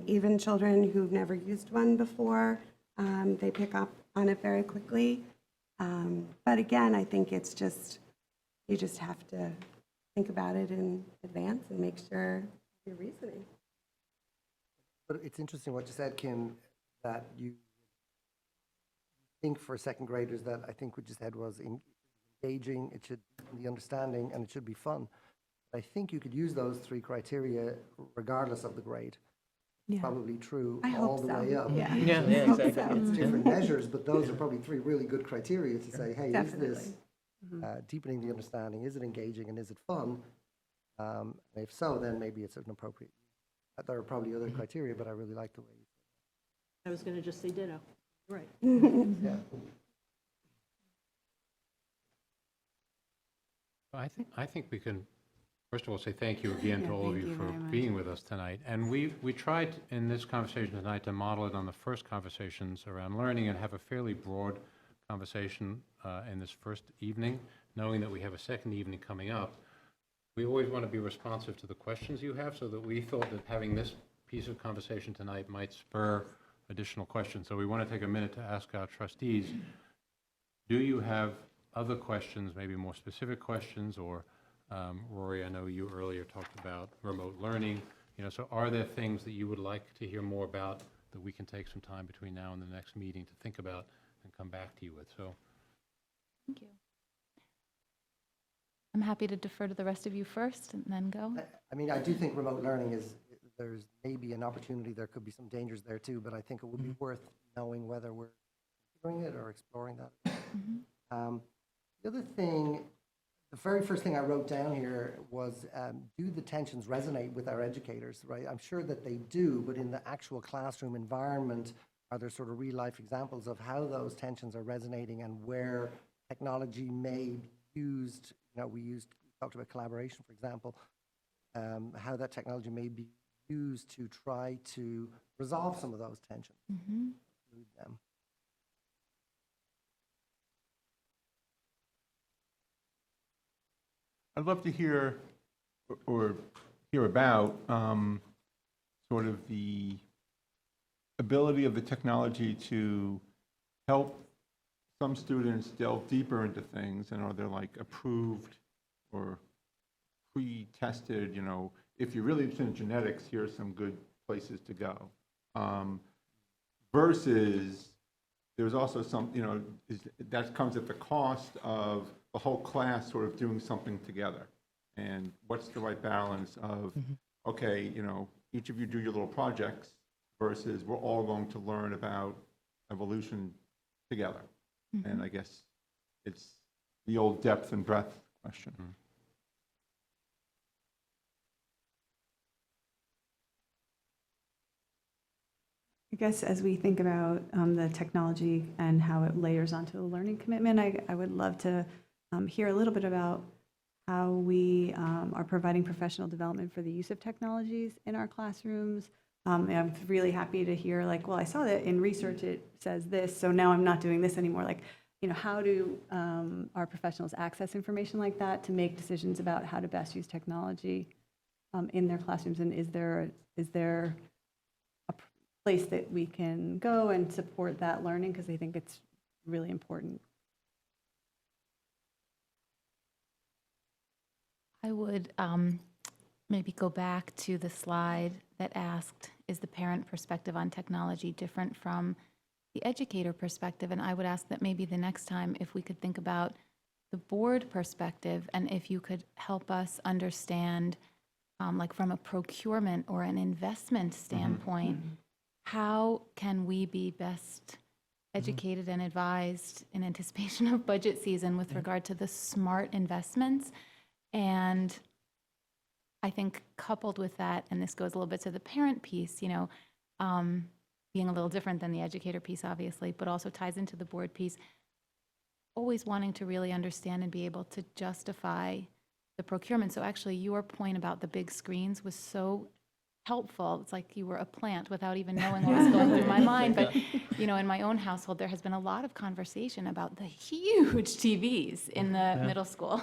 Even children who've never used one before, they pick up on it very quickly. But again, I think it's just, you just have to think about it in advance and make sure you're reasoning. But it's interesting what you said, Kim, that you think for second graders that I think what you said was engaging, it should be understanding, and it should be fun. I think you could use those 3 criteria regardless of the grade. Yeah. Probably true I all hope the so. way up. Yeah. exactly. It's different measures, but those are probably 3 really good criteria to say, hey, Definitely. is this deepening the understanding? Is it engaging, and is it fun? If so, then maybe it's an appropriate. There are probably other criteria, but I really like the way you I was going to just say ditto. Right. yeah. I think we can, first of all, say thank you again to all of you for being with us tonight. And we tried in this conversation tonight to model it on the first conversations around learning and have a fairly broad conversation in this first evening, knowing that we have a second evening coming up. We always want to be responsive to the questions you have, so that we thought that having this piece of conversation tonight might spur additional questions. So we want to take a minute to ask our trustees, do you have other questions, maybe more specific questions, or Rory, I know you earlier talked about remote learning, so are there things that you would like to hear more about that we can take some time between now and the next meeting to think about and come back to you with? So, Thank you. I'm happy to defer to the rest of you first and then go. I mean, I do think remote learning there's maybe an opportunity, there could be some dangers there too, but I think it would be worth knowing whether we're doing it or exploring that. The other thing, the very first thing I wrote down here was, do the tensions resonate with our educators, right? I'm sure that they do, but in the actual classroom environment, are there sort of real-life examples of how those tensions are resonating and where technology may be used? We talked about collaboration, for example, how that technology may be used to try to resolve some of those tensions. Include them. I'd love to hear about sort of the ability of the technology to help some students delve deeper into things, and are there like approved or pre-tested, if you're really interested in genetics, here's some good places to go. Versus there's also some, that comes at the cost of the whole class sort of doing something together. And what's the right balance of, okay, each of you do your little projects versus we're all going to learn about evolution together. And I guess it's the old depth and breadth question. I guess as we think about the technology and how it layers onto the learning commitment, I would love to hear a little bit about how we are providing professional development for the use of technologies in our classrooms. I'm really happy to hear, like, well, I saw that in research it says this, so now I'm not doing this anymore. Like, how do our professionals access information like that to make decisions about how to best use technology in their classrooms? And is there a place that we can go and support that learning? Because I think it's really important. I would maybe go back to the slide that asked, is the parent perspective on technology different from the educator perspective? And I would ask that maybe the next time, if we could think about the board perspective, and if you could help us understand, like from a procurement or an investment standpoint, how can we be best educated and advised in anticipation of budget season with regard to the smart investments? And I think coupled with that, and this goes a little bit to the parent piece, being a little different than the educator piece, obviously, but also ties into the board piece, always wanting to really understand and be able to justify the procurement. So actually, your point about the big screens was so helpful. It's like you were a plant without even knowing what was going through my mind. But, in my own household, there has been a lot of conversation about the huge TVs in the middle school.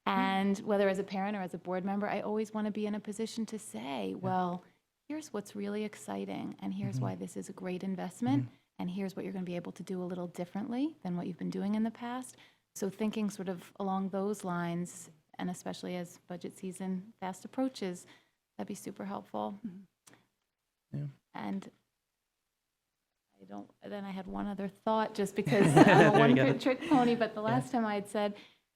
And whether as a parent or as a board member, I always want to be in a position to say, well, here's what's really exciting, and here's why this is a great investment, and here's what you're going to be able to do a little differently than what you've been doing in the past. So thinking sort of along those lines, and especially as budget season fast approaches, that'd be super helpful. And then I had one other thought, just because I'm a one-trick pony, but the last time I had said,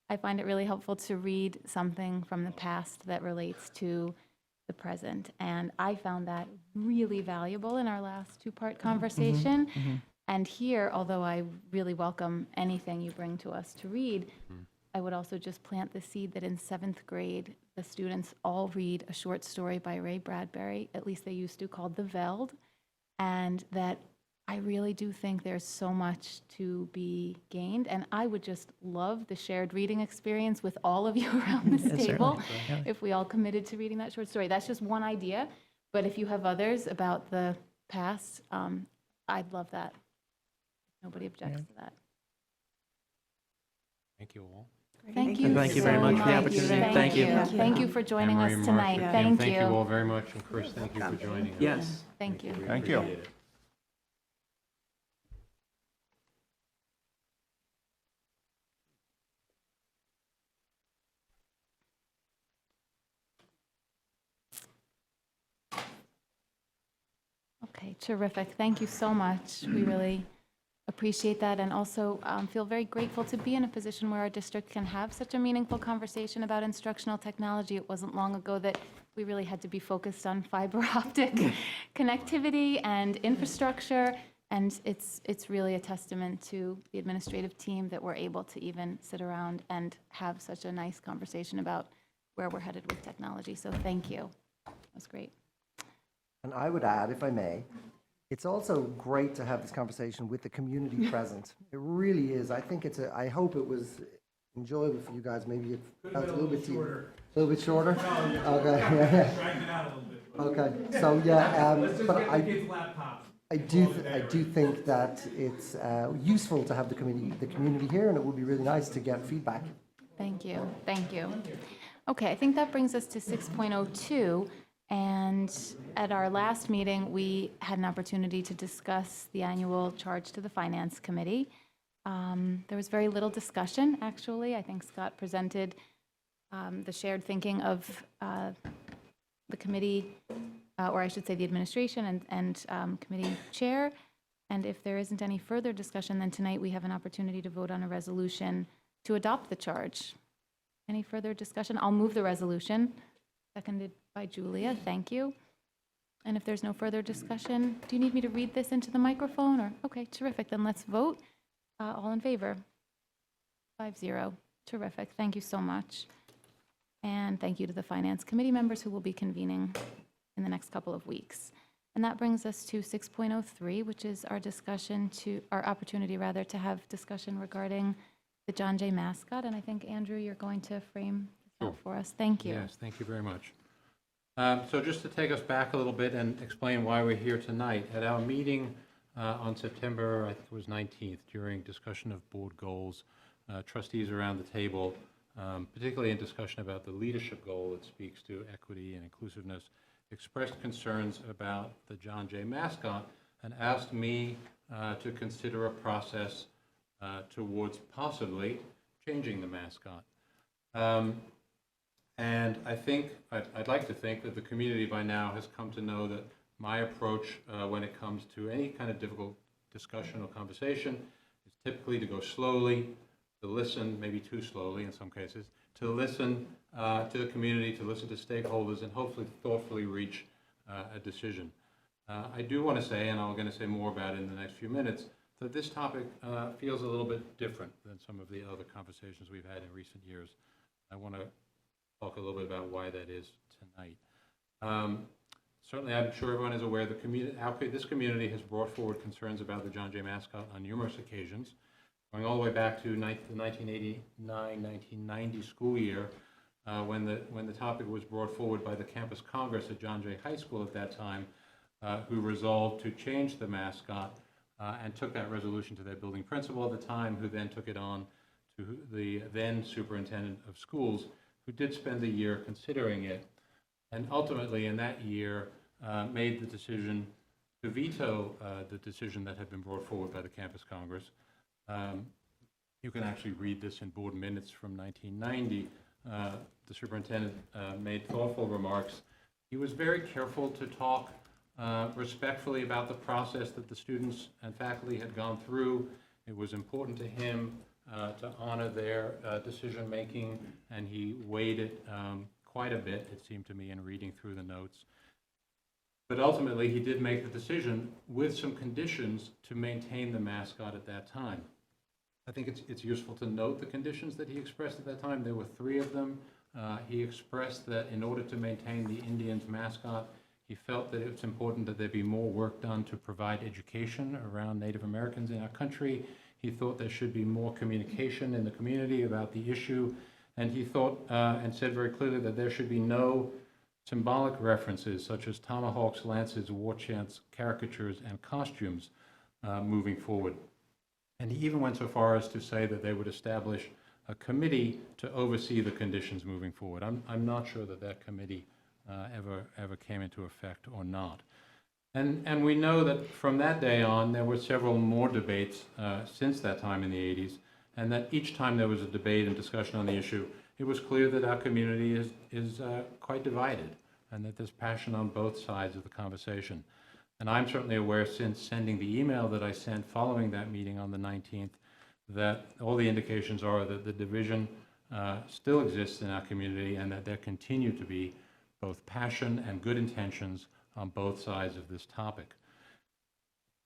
I find it really helpful to read something from the past that relates to the present. And I found that really valuable in our last two-part conversation. And here, although I really welcome anything you bring to us to read, I would also just plant the seed that in 7th grade, the students all read a short story by Ray Bradbury, at least they used to, called The Veld, and that I really do think there's so much to be gained, and I would just love the shared reading experience with all of you around this table if we all committed to reading that short story. That's just one idea, but if you have others about the past, I'd love that. Nobody objects to that. Thank you all. Thank you And thank you very so much for the opportunity. Thank you. Thank you for joining Anne Marie, us Mark, tonight. and Kim, Thank Thank you all you. very much, and Chris, thank you for joining us. Yes. Thank you. We Thank you. appreciate it. Okay, terrific. Thank you so much. We really appreciate that, and also feel very grateful to be in a position where our district can have such a meaningful conversation about instructional technology. It wasn't long ago that we really had to be focused on fiber optic connectivity and infrastructure, and it's really a testament to the administrative team that we're able to even sit around and have such a nice conversation about where we're headed with technology. So thank you. That was great. And I would add, if I may, it's also great to have this conversation with the community present. It really is. I think I hope it was enjoyable for you guys. Maybe it felt a little bit shorter. A little bit shorter? Okay. Okay. So, yeah, but I do think that it's useful to have the community here, and it would be really nice to get feedback. Thank you. Thank you. Okay, I think that brings us to 6.02. And at our last meeting, we had an opportunity to discuss the annual charge to the Finance Committee. There was very little discussion, actually. I think Scott presented the shared thinking of the committee, or I should say the administration and committee chair. And if there isn't any further discussion, then tonight we have an opportunity to vote on a resolution to adopt the charge. Any further discussion? I'll move the resolution. Seconded by Julia, thank you. And if there's no further discussion, do you need me to read this into the microphone, or? Okay, terrific, then let's vote. All in favor? 5-0, terrific, thank you so much. And thank you to the Finance Committee members who will be convening in the next couple of weeks. And that brings us to 6.03, which is our opportunity to have discussion regarding the John Jay mascot. And I think, Andrew, you're going to frame this out for us. Thank you. Yes, thank you very much. So just to take us back a little bit and explain why we're here tonight, at our meeting on September, I think it was 19th, during discussion of board goals, trustees around the table, particularly in discussion about the leadership goal that speaks to equity and inclusiveness, expressed concerns about the John Jay mascot and asked me to consider a process towards possibly changing the mascot. And I'd like to think that the community by now has come to know that my approach when it comes to any kind of difficult discussion or conversation is typically to go slowly, to listen, maybe too slowly in some cases, to listen to the community, to listen to stakeholders, and hopefully thoughtfully reach a decision. I do want to say, and I'm going to say more about it in the next few minutes, that this topic feels a little bit different than some of the other conversations we've had in recent years. I want to talk a little bit about why that is tonight. Certainly, I'm sure everyone is aware this community has brought forward concerns about the John Jay mascot on numerous occasions, going all the way back to the 1989-1990 school year, when the topic was brought forward by the Campus Congress at John Jay High School at that time, who resolved to change the mascot and took that resolution to their building principal at the time, who then took it on to the then superintendent of schools, who did spend a year considering it, and ultimately in that year made the decision to veto the decision that had been brought forward by the Campus Congress. You can actually read this in board minutes from 1990. The superintendent made thoughtful remarks. He was very careful to talk respectfully about the process that the students and faculty had gone through. It was important to him to honor their decision-making, and he weighed it quite a bit, it seemed to me, in reading through the notes. But ultimately, he did make the decision with some conditions to maintain the mascot at that time. I think it's useful to note the conditions that he expressed at that time. There were 3 of them. He expressed that in order to maintain the Indians mascot, he felt that it's important that there be more work done to provide education around Native Americans in our country. He thought there should be more communication in the community about the issue. And he thought and said very clearly that there should be no symbolic references such as tomahawks, lances, war chants, caricatures, and costumes moving forward. And he even went so far as to say that they would establish a committee to oversee the conditions moving forward. I'm not sure that that committee ever came into effect or not. And we know that from that day on, there were several more debates since that time in the 80s, and that each time there was a debate and discussion on the issue, it was clear that our community is quite divided, and that there's passion on both sides of the conversation. And I'm certainly aware, since sending the email that I sent following that meeting on the 19th, that all the indications are that the division still exists in our community, and that there continue to be both passion and good intentions on both sides of this topic.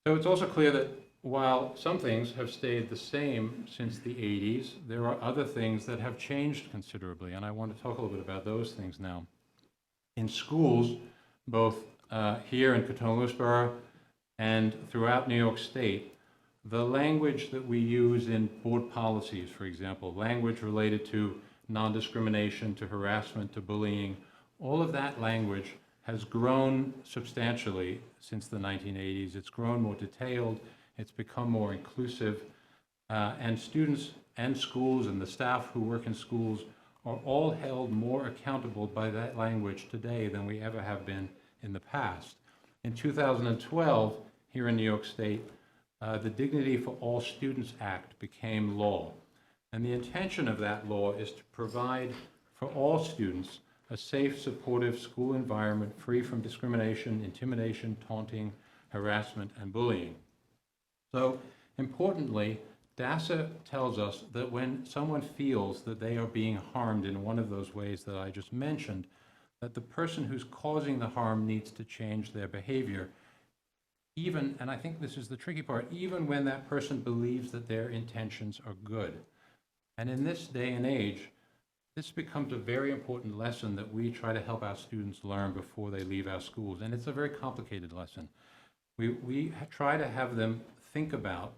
So it's also clear that while some things have stayed the same since the 80s, there are other things that have changed considerably, and I want to talk a little bit about those things now. In schools, both here in Catona-Lewisboro and throughout New York State, the language that we use in board policies, for example, language related to non-discrimination, to harassment, to bullying, all of that language has grown substantially since the 1980s. It's grown more detailed, it's become more inclusive, and students and schools and the staff who work in schools are all held more accountable by that language today than we ever have been in the past. In 2012, here in New York State, the Dignity for All Students Act became law. And the intention of that law is to provide for all students a safe, supportive school environment free from discrimination, intimidation, taunting, harassment, and bullying. So, importantly, DASA tells us that when someone feels that they are being harmed in one of those ways that I just mentioned, that the person who's causing the harm needs to change their behavior, even, and I think this is the tricky part, even when that person believes that their intentions are good. And in this day and age, this becomes a very important lesson that we try to help our students learn before they leave our schools. And it's a very complicated lesson. We try to have them think about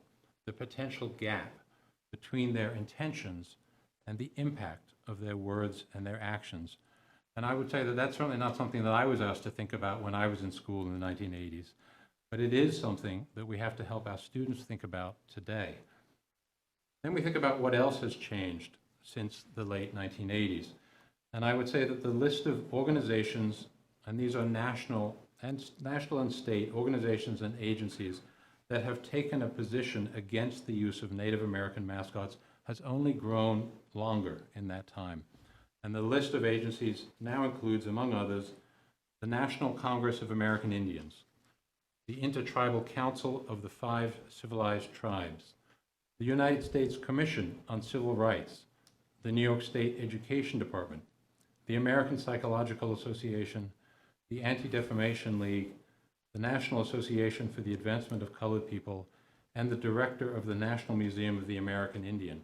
the potential gap between their intentions and the impact of their words and their actions. And I would say that that's certainly not something that I was asked to think about when I was in school in the 1980s. But it is something that we have to help our students think about today. Then we think about what else has changed since the late 1980s. And I would say that the list of organizations, and these are national and state organizations and agencies that have taken a position against the use of Native American mascots, has only grown longer in that time. And the list of agencies now includes, among others, the National Congress of American Indians, the Intertribal Council of the 5 Civilized Tribes, the United States Commission on Civil Rights, the New York State Education Department, the American Psychological Association, the Anti-Defamation League, the National Association for the Advancement of Colored People, and the director of the National Museum of the American Indian.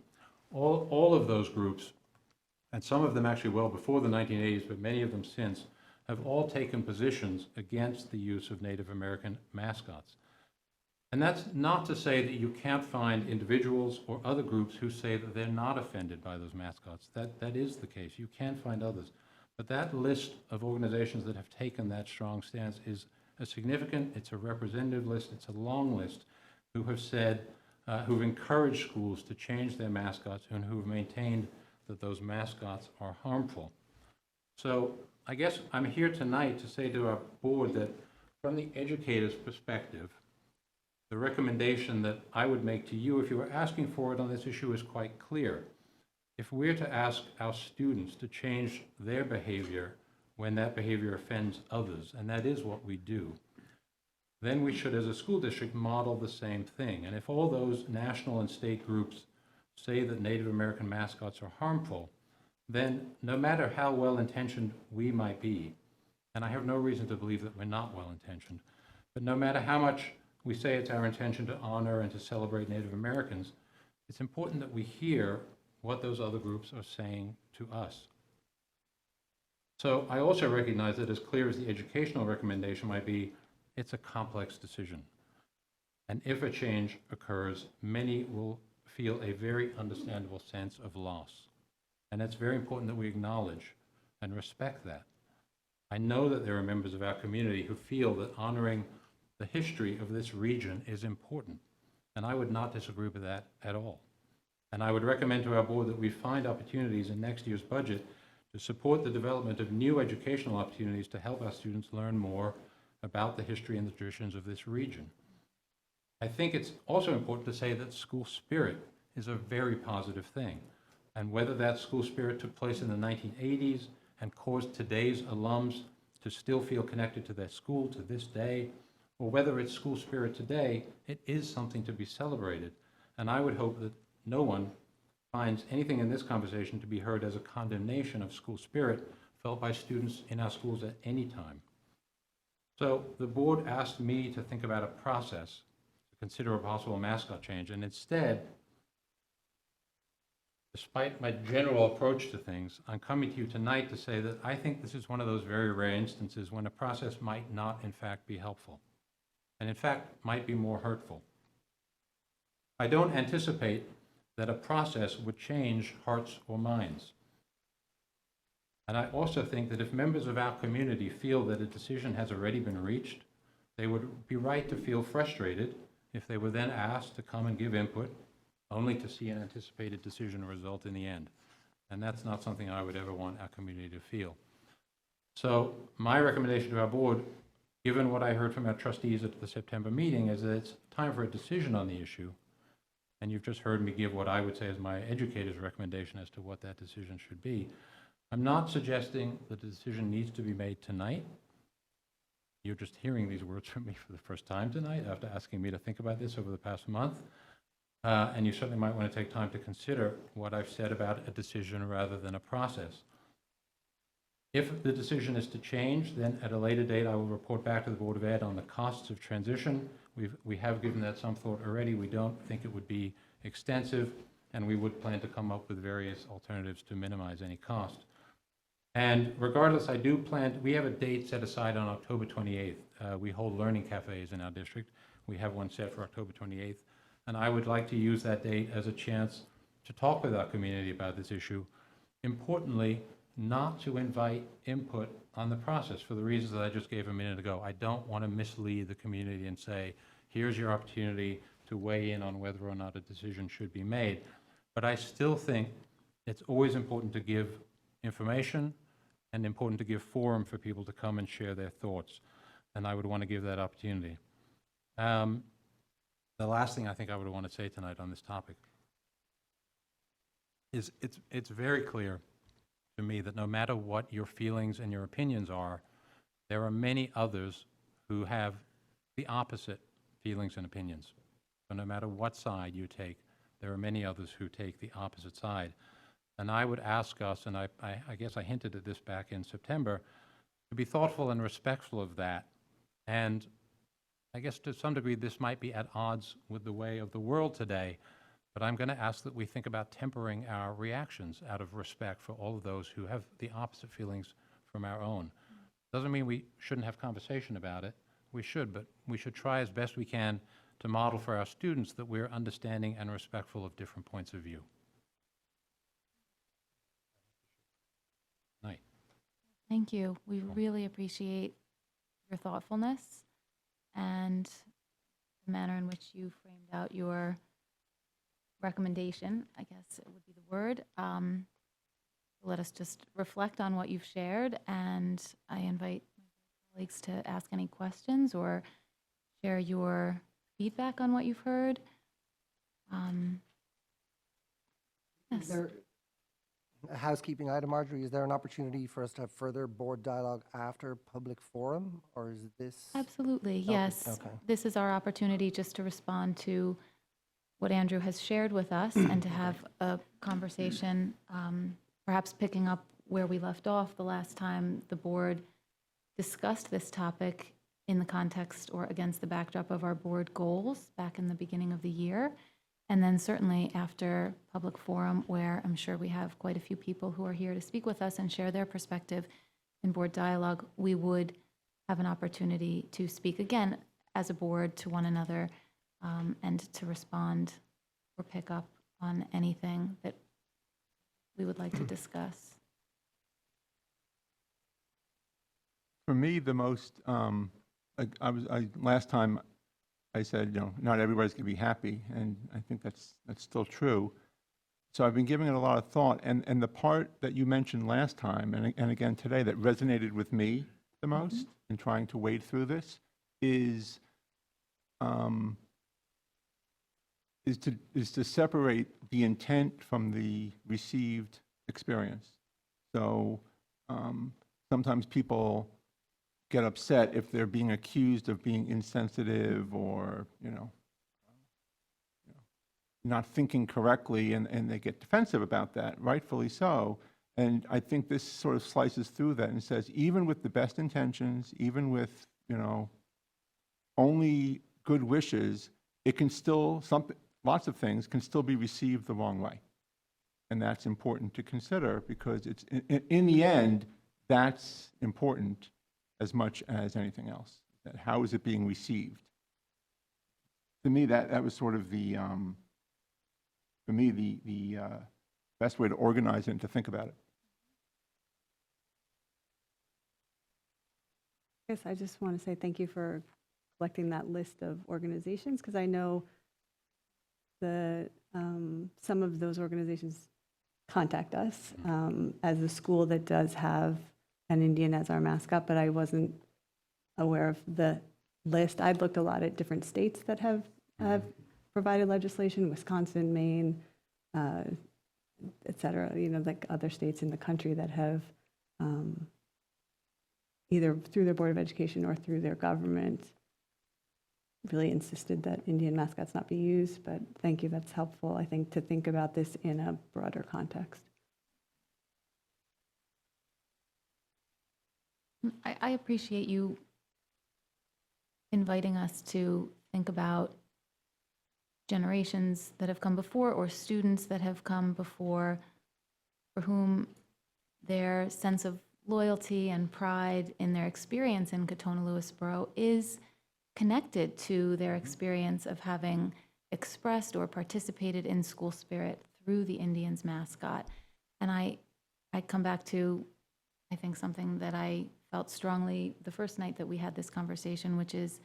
All of those groups, and some of them actually well before the 1980s, but many of them since, have all taken positions against the use of Native American mascots. And that's not to say that you can't find individuals or other groups who say that they're not offended by those mascots. That is the case. You can find others. But that list of organizations that have taken that strong stance is a significant, it's a representative list, it's a long list, who have said, who've encouraged schools to change their mascots and who've maintained that those mascots are harmful. So I guess I'm here tonight to say to our board that from the educator's perspective, the recommendation that I would make to you if you were asking for it on this issue is quite clear. If we're to ask our students to change their behavior when that behavior offends others, and that is what we do, then we should, as a school district, model the same thing. And if all those national and state groups say that Native American mascots are harmful, then no matter how well-intentioned we might be, and I have no reason to believe that we're not well-intentioned, but no matter how much we say it's our intention to honor and to celebrate Native Americans, it's important that we hear what those other groups are saying to us. So I also recognize that as clear as the educational recommendation might be, it's a complex decision. And if a change occurs, many will feel a very understandable sense of loss. And it's very important that we acknowledge and respect that. I know that there are members of our community who feel that honoring the history of this region is important. And I would not disagree with that at all. And I would recommend to our board that we find opportunities in next year's budget to support the development of new educational opportunities to help our students learn more about the history and the traditions of this region. I think it's also important to say that school spirit is a very positive thing. And whether that school spirit took place in the 1980s and caused today's alums to still feel connected to their school to this day, or whether it's school spirit today, it is something to be celebrated. And I would hope that no one finds anything in this conversation to be heard as a condemnation of school spirit felt by students in our schools at any time. So the board asked me to think about a process to consider a possible mascot change, and instead, despite my general approach to things, I'm coming to you tonight to say that I think this is one of those very rare instances when a process might not in fact be helpful, and in fact might be more hurtful. I don't anticipate that a process would change hearts or minds. And I also think that if members of our community feel that a decision has already been reached, they would be right to feel frustrated if they were then asked to come and give input, only to see an anticipated decision result in the end. And that's not something I would ever want our community to feel. So my recommendation to our board, given what I heard from our trustees at the September meeting, is that it's time for a decision on the issue. And you've just heard me give what I would say is my educator's recommendation as to what that decision should be. I'm not suggesting that the decision needs to be made tonight. You're just hearing these words from me for the first time tonight after asking me to think about this over the past month. And you certainly might want to take time to consider what I've said about a decision rather than a process. If the decision is to change, then at a later date, I will report back to the Board of Ed on the costs of transition. We have given that some thought already. We don't think it would be extensive, and we would plan to come up with various alternatives to minimize any cost. And regardless, I do plan, we have a date set aside on October 28th. We hold learning cafes in our district. We have one set for October 28th. And I would like to use that date as a chance to talk with our community about this issue. Importantly, not to invite input on the process for the reasons that I just gave a minute ago. I don't want to mislead the community and say, here's your opportunity to weigh in on whether or not a decision should be made. But I still think it's always important to give information and important to give forum for people to come and share their thoughts. And I would want to give that opportunity. The last thing I think I would want to say tonight on this topic is it's very clear to me that no matter what your feelings and your opinions are, there are many others who have the opposite feelings and opinions. So no matter what side you take, there are many others who take the opposite side. And I would ask us, and I guess I hinted at this back in September, to be thoughtful and respectful of that. And I guess to some degree this might be at odds with the way of the world today, but I'm going to ask that we think about tempering our reactions out of respect for all of those who have the opposite feelings from our own. Doesn't mean we shouldn't have conversation about it. We should, but we should try as best we can to model for our students that we're understanding and respectful of different points of view. Night. Thank you. We really appreciate your thoughtfulness and the manner in which you framed out your recommendation, I guess it would be the word. Let us just reflect on what you've shared, and I invite my colleagues to ask any questions or share your feedback on what you've heard. Yes. Is there a housekeeping item, Marjorie? Is there an opportunity for us to have further board dialogue after public forum, or is this? Absolutely, yes. Okay. This is our opportunity just to respond to what Andrew has shared with us and to have a conversation, perhaps picking up where we left off the last time the board discussed this topic in the context or against the backdrop of our board goals back in the beginning of the year. And then certainly after public forum, where I'm sure we have quite a few people who are here to speak with us and share their perspective in board dialogue, we would have an opportunity to speak again as a board to one another and to respond or pick up on anything that we would like to discuss. For me, the most, last time I said, not everybody's going to be happy, and I think that's still true. So I've been giving it a lot of thought, and the part that you mentioned last time, and again today, that resonated with me the most in trying to wade through this is to separate the intent from the received experience. So sometimes people get upset if they're being accused of being insensitive or, not thinking correctly, and they get defensive about that, rightfully so. And I think this sort of slices through that and says, even with the best intentions, even with, only good wishes, it can still, lots of things can still be received the wrong way. And that's important to consider because it's, in the end, that's important as much as anything else. That how is it being received? To me, that was sort of the, for me, the best way to organize it and to think about it. I guess I just want to say thank you for collecting that list of organizations, because I know some of those organizations contact us as a school that does have an Indian as our mascot, but I wasn't aware of the list. I'd looked a lot at different states that have provided legislation, Wisconsin, Maine, et cetera, like other states in the country that have either through their Board of Education or through their government really insisted that Indian mascots not be used. But thank you, that's helpful, I think, to think about this in a broader context. I appreciate you inviting us to think about generations that have come before or students that have come before for whom their sense of loyalty and pride in their experience in Katona-Lewisboro is connected to their experience of having expressed or participated in school spirit through the Indians mascot. And I come back to, I think, something that I felt strongly the first night that we had this conversation, which is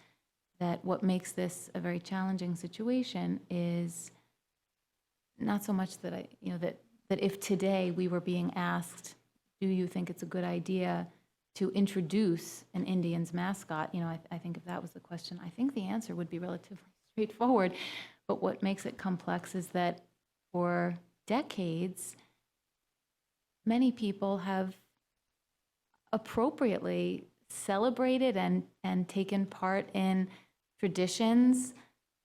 that what makes this a very challenging situation is not so much that that if today we were being asked, do you think it's a good idea to introduce an Indians mascot? I think if that was the question, I think the answer would be relatively straightforward. But what makes it complex is that for decades, many people have appropriately celebrated and taken part in traditions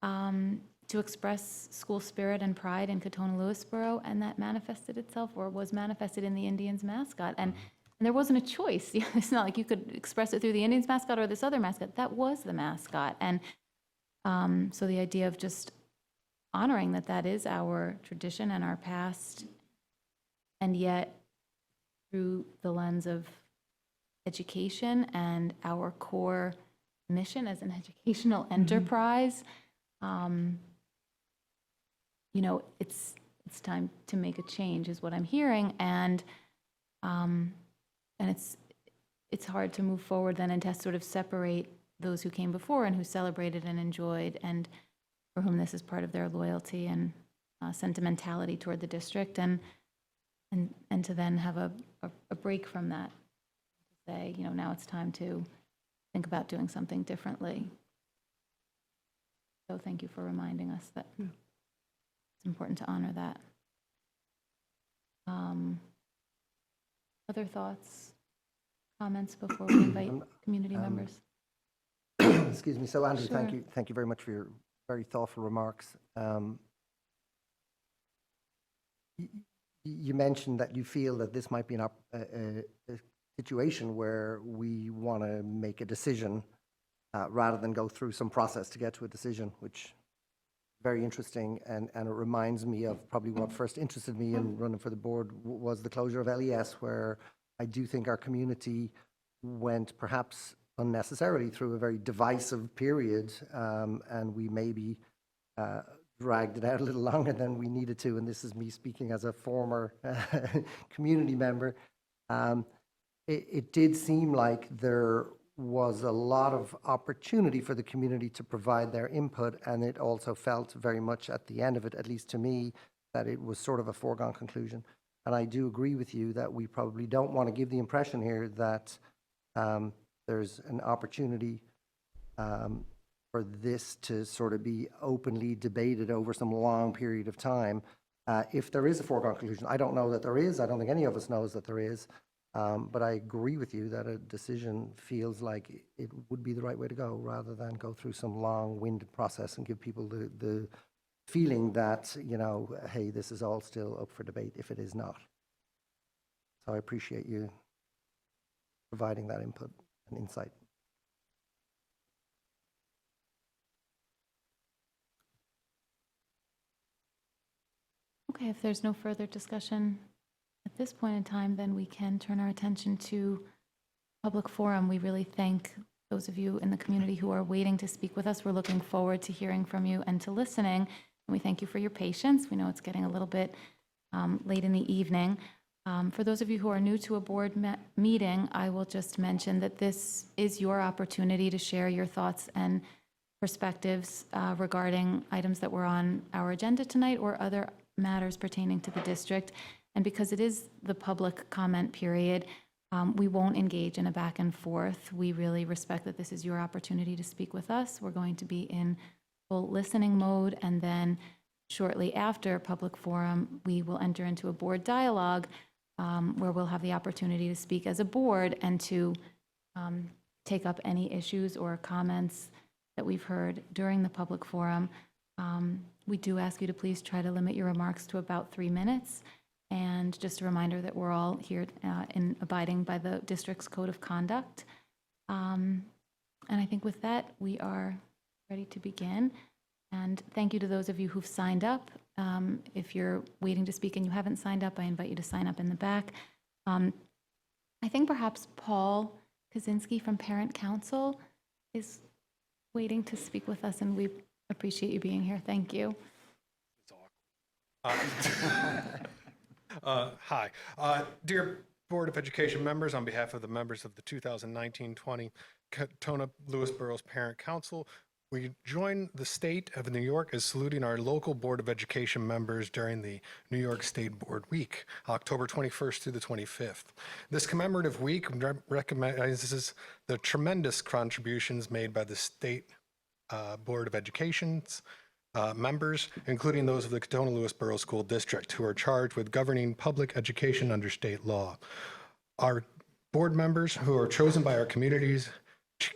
to express school spirit and pride in Katona-Lewisboro, and that manifested itself or was manifested in the Indians mascot. And there wasn't a choice. It's not like you could express it through the Indians mascot or this other mascot. That was the mascot. And so the idea of just honoring that is our tradition and our past, and yet through the lens of education and our core mission as an educational enterprise, it's time to make a change, is what I'm hearing, and it's hard to move forward then and to sort of separate those who came before and who celebrated and enjoyed and for whom this is part of their loyalty and sentimentality toward the district, and to then have a break from that, to say, now it's time to think about doing something differently. So thank you for reminding us that it's important to honor that. Other thoughts, comments before we invite community members? Excuse me. So Andrew, Sure. thank you very much for your very thoughtful remarks. You mentioned that you feel that this might be a situation where we want to make a decision rather than go through some process to get to a decision, which is very interesting, and it reminds me of probably what first interested me in running for the board was the closure of LES, where I do think our community went perhaps unnecessarily through a very divisive period, and we maybe dragged it out a little longer than we needed to, and this is me speaking as a former community member. It did seem like there was a lot of opportunity for the community to provide their input, and it also felt very much at the end of it, at least to me, that it was sort of a foregone conclusion. And I do agree with you that we probably don't want to give the impression here that there's an opportunity for this to sort of be openly debated over some long period of time. If there is a foregone conclusion, I don't know that there is. I don't think any of us knows that there is. But I agree with you that a decision feels like it would be the right way to go, rather than go through some long-winded process and give people the feeling that, you know, hey, this is all still up for debate if it is not. So I appreciate you providing that input and insight. Okay, if there's no further discussion at this point in time, then we can turn our attention to public forum. We really thank those of you in the community who are waiting to speak with us. We're looking forward to hearing from you and to listening. And we thank you for your patience. We know it's getting a little bit late in the evening. For those of you who are new to a board meeting, I will just mention that this is your opportunity to share your thoughts and perspectives regarding items that were on our agenda tonight or other matters pertaining to the district. And because it is the public comment period, we won't engage in a back and forth. We really respect that this is your opportunity to speak with us. We're going to be in full listening mode, and then shortly after public forum, we will enter into a board dialogue where we'll have the opportunity to speak as a board and to take up any issues or comments that we've heard during the public forum. We do ask you to please try to limit your remarks to about 3 minutes. And just a reminder that we're all here in abiding by the district's code of conduct. And I think with that, we are ready to begin. And thank you to those of you who've signed up. If you're waiting to speak and you haven't signed up, I invite you to sign up in the back. I think perhaps Paul Kaczynski from Parent Council is waiting to speak with us, and we appreciate you being here. Thank you. Hi. Dear Board of Education members, on behalf of the members of the 2019-20 Katonah Lewis Boroughs Parent Council, we join the state of New York as saluting our local Board of Education members during the New York State Board Week, October 21st through the 25th. This commemorative week recognizes the tremendous contributions made by the State Board of Education's members, including those of the Katonah Lewis Borough School District, who are charged with governing public education under state law. Our board members, who are chosen by our communities,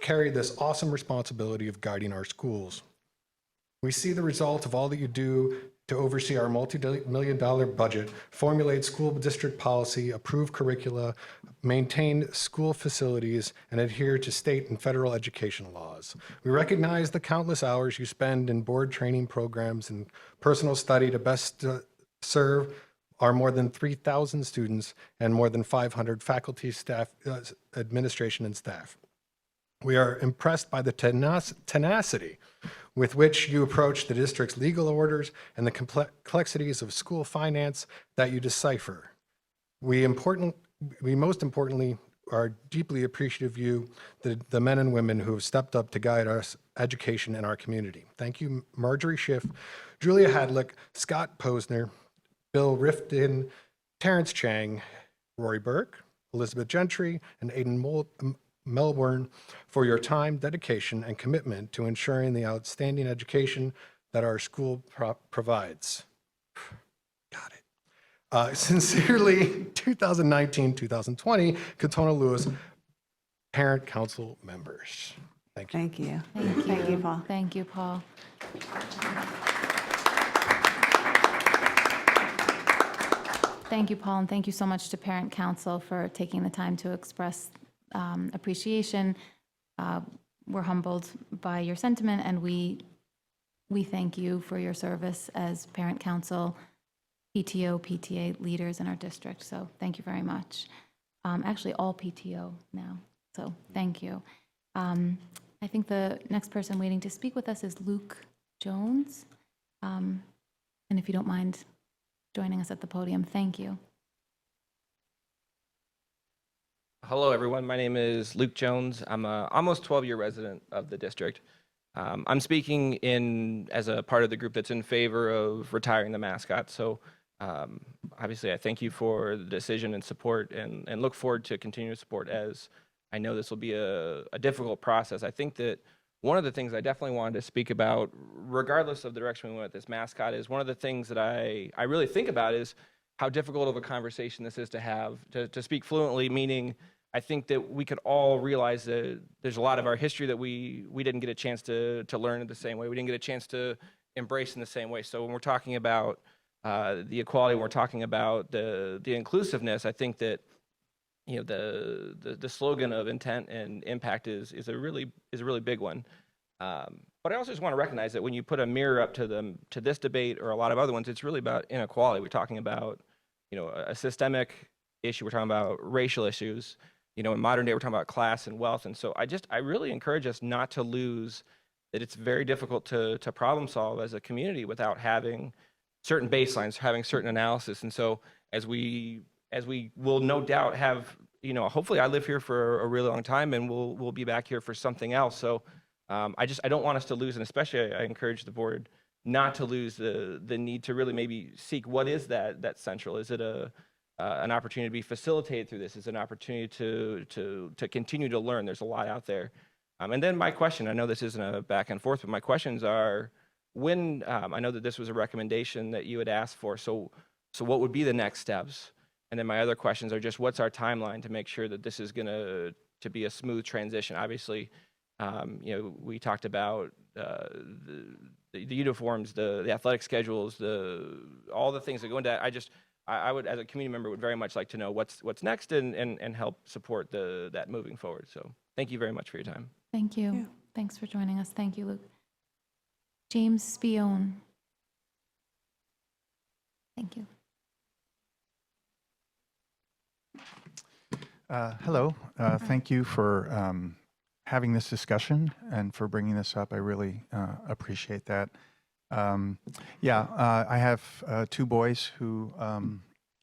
carry this awesome responsibility of guiding our schools. We see the result of all that you do to oversee our multi-million-dollar budget, formulate school district policy, approve curricula, maintain school facilities, and adhere to state and federal education laws. We recognize the countless hours you spend in board training programs and personal study to best serve our more than 3,000 students and more than 500 faculty, staff, administration, and staff. We are impressed by the tenacity with which you approach the district's legal orders and the complexities of school finance that you decipher. We most importantly are deeply appreciative of you, the men and women who have stepped up to guide our education in our community. Thank you, Marjorie Schiff, Julia Hadlick, Scott Posner, Bill Rifton, Terrence Chang, Rory Burke, Elizabeth Gentry, and Aidan Melbourne, for your time, dedication, and commitment to ensuring the outstanding education that our school provides. Got it. Sincerely, 2019-2020 Katonah Lewis Parent Council members. Thank you. Thank you. Thank you. Thank you, Paul. Thank you, Paul. Thank you, Paul, and thank you so much to Parent Council for taking the time to express appreciation. We're humbled by your sentiment, and we thank you for your service as Parent Council, PTO, PTA leaders in our district. So thank you very much. Actually, all PTO now. So thank you. I think the next person waiting to speak with us is Luke Jones. And if you don't mind joining us at the podium, thank you. Hello, everyone. My name is Luke Jones. I'm a almost 12-year resident of the district. I'm speaking as a part of the group that's in favor of retiring the mascot. So obviously, I thank you for the decision and support and look forward to continued support as I know this will be a difficult process. I think that one of the things I definitely wanted to speak about, regardless of the direction we went with this mascot, is one of the things that I really think about is how difficult of a conversation this is to have, to speak fluently, meaning I think that we could all realize that there's a lot of our history that we didn't get a chance to learn in the same way. We didn't get a chance to embrace in the same way. So when we're talking about the equality, when we're talking about the inclusiveness, I think that the slogan of intent and impact is a really big one. But I also just want to recognize that when you put a mirror up to this debate or a lot of other ones, it's really about inequality. We're talking about a systemic issue. We're talking about racial issues. In modern day, we're talking about class and wealth. And so I really encourage us not to lose that it's very difficult to problem solve as a community without having certain baselines, having certain analysis. And so as we will no doubt have, hopefully I live here for a really long time and we'll be back here for something else. So I don't want us to lose, and especially I encourage the board not to lose the need to really maybe seek what is that central. Is it an opportunity to be facilitated through this? Is it an opportunity to continue to learn? There's a lot out there. And then my question, I know this isn't a back and forth, but my questions are, when, I know that this was a recommendation that you had asked for, so what would be the next steps? And then my other questions are just, what's our timeline to make sure that this is going to be a smooth transition? Obviously, we talked about the uniforms, the athletic schedules, all the things that go into that. I would, as a community member, would very much like to know what's next and help support that moving forward. So thank you very much for your time. Thank you. Thanks for joining us. Thank you, Luke. James Spione. Thank you. Hello. Thank you for having this discussion and for bringing this up. I really appreciate that. I have two boys who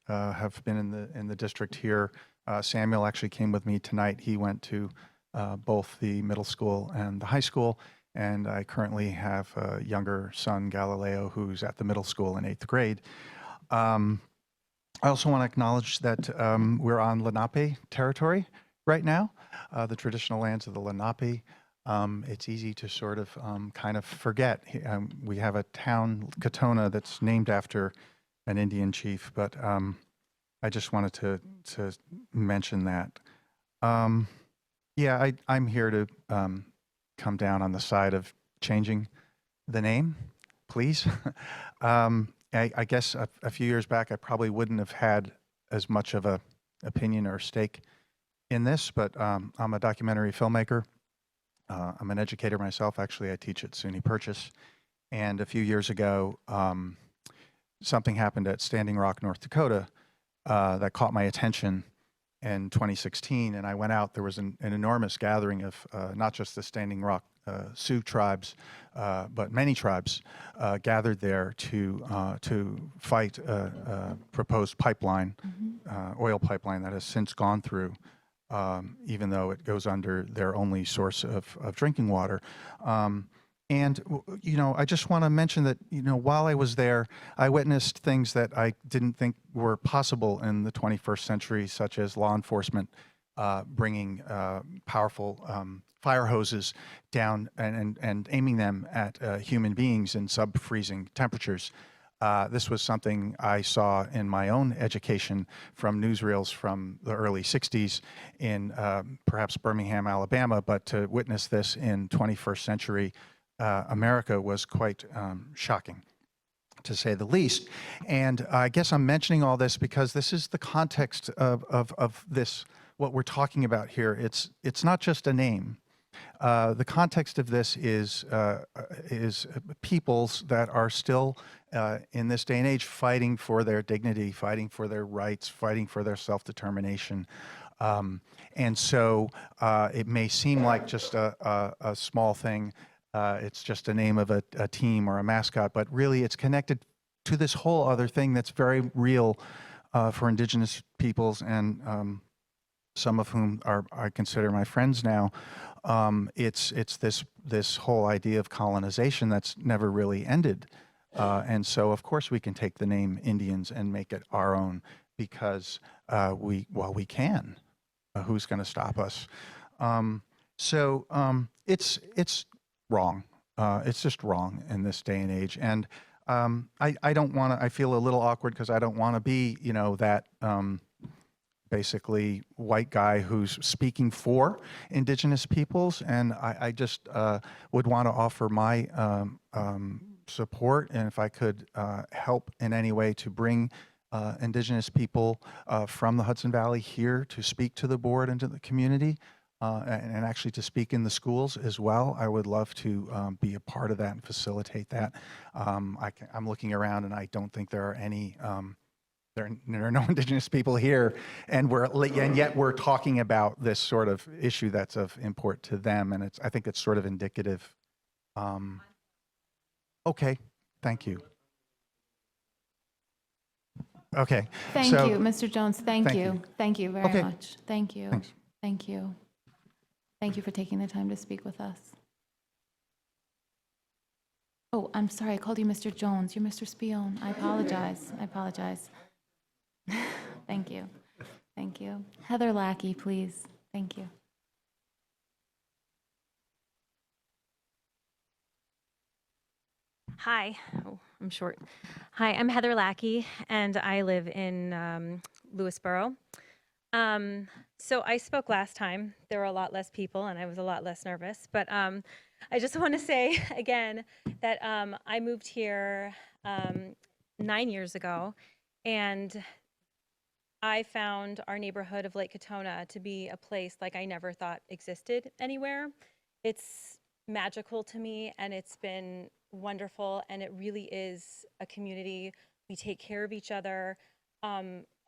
have been in the district here. Samuel actually came with me tonight. He went to both the middle school and the high school, and I currently have a younger son, Galileo, who's at the middle school in 8th grade. I also want to acknowledge that we're on Lenape territory right now, the traditional lands of the Lenape. It's easy to sort of kind of forget. We have a town, Katona, that's named after an Indian chief, but I just wanted to mention that. I'm here to come down on the side of changing the name, please. I guess a few years back, I probably wouldn't have had as much of a opinion or stake in this, but I'm a documentary filmmaker. I'm an educator myself. Actually, I teach at SUNY Purchase. And a few years ago, something happened at Standing Rock, North Dakota, that caught my attention in 2016. And I went out. There was an enormous gathering of not just the Standing Rock Sioux tribes, but many tribes gathered there to fight a proposed pipeline, oil pipeline that has since gone through. Even though it goes under their only source of drinking water. I just want to mention that, while I was there, I witnessed things that I didn't think were possible in the 21st century, such as law enforcement bringing powerful fire hoses down and aiming them at human beings in sub-freezing temperatures. This was something I saw in my own education from newsreels from the early 60s in perhaps Birmingham, Alabama, but to witness this in 21st century America was quite shocking, to say the least. And I guess I'm mentioning all this because this is the context of this, what we're talking about here. It's not just a name. The context of this is peoples that are still in this day and age fighting for their dignity, fighting for their rights, fighting for their self-determination. And so it may seem like just a small thing. It's just a name of a team or a mascot, but really it's connected to this whole other thing that's very real for Indigenous peoples and some of whom I consider my friends now, it's this whole idea of colonization that's never really ended. And so, of course, we can take the name Indians and make it our own because we can. Who's going to stop us? It's wrong. It's just wrong in this day and age. And I don't want to. I feel a little awkward because I don't want to be, that. Basically white guy who's speaking for indigenous peoples, and I just would want to offer my support, and if I could help in any way to bring indigenous people from the Hudson Valley here to speak to the board and to the community, and actually to speak in the schools as well. I would love to be a part of that and facilitate that. I'm looking around and I don't think there are any there are no indigenous people here, and yet we're talking about this sort of issue that's of import to them, and I think it's sort of indicative. Okay, thank you. Okay. Thank you, Mr. Jones. Thank you. Thank you very Okay. much. Thank you. Thanks. Thank you. Thank you for taking the time to speak with us. Oh, I'm sorry. I called you Mr. Jones. You're Mr. Spion. I apologize. I apologize. Thank you. Thank you. Heather Lackey, please. Thank you. Hi. Oh, I'm short. Hi, I'm Heather Lackey, and I live in Lewisboro. So I spoke last time. There were a lot less people, and I was a lot less nervous. But I just want to say again that I moved here 9 years ago, and I found our neighborhood of Lake Katona to be a place like I never thought existed anywhere. It's magical to me, and it's been wonderful, and it really is a community. We take care of each other.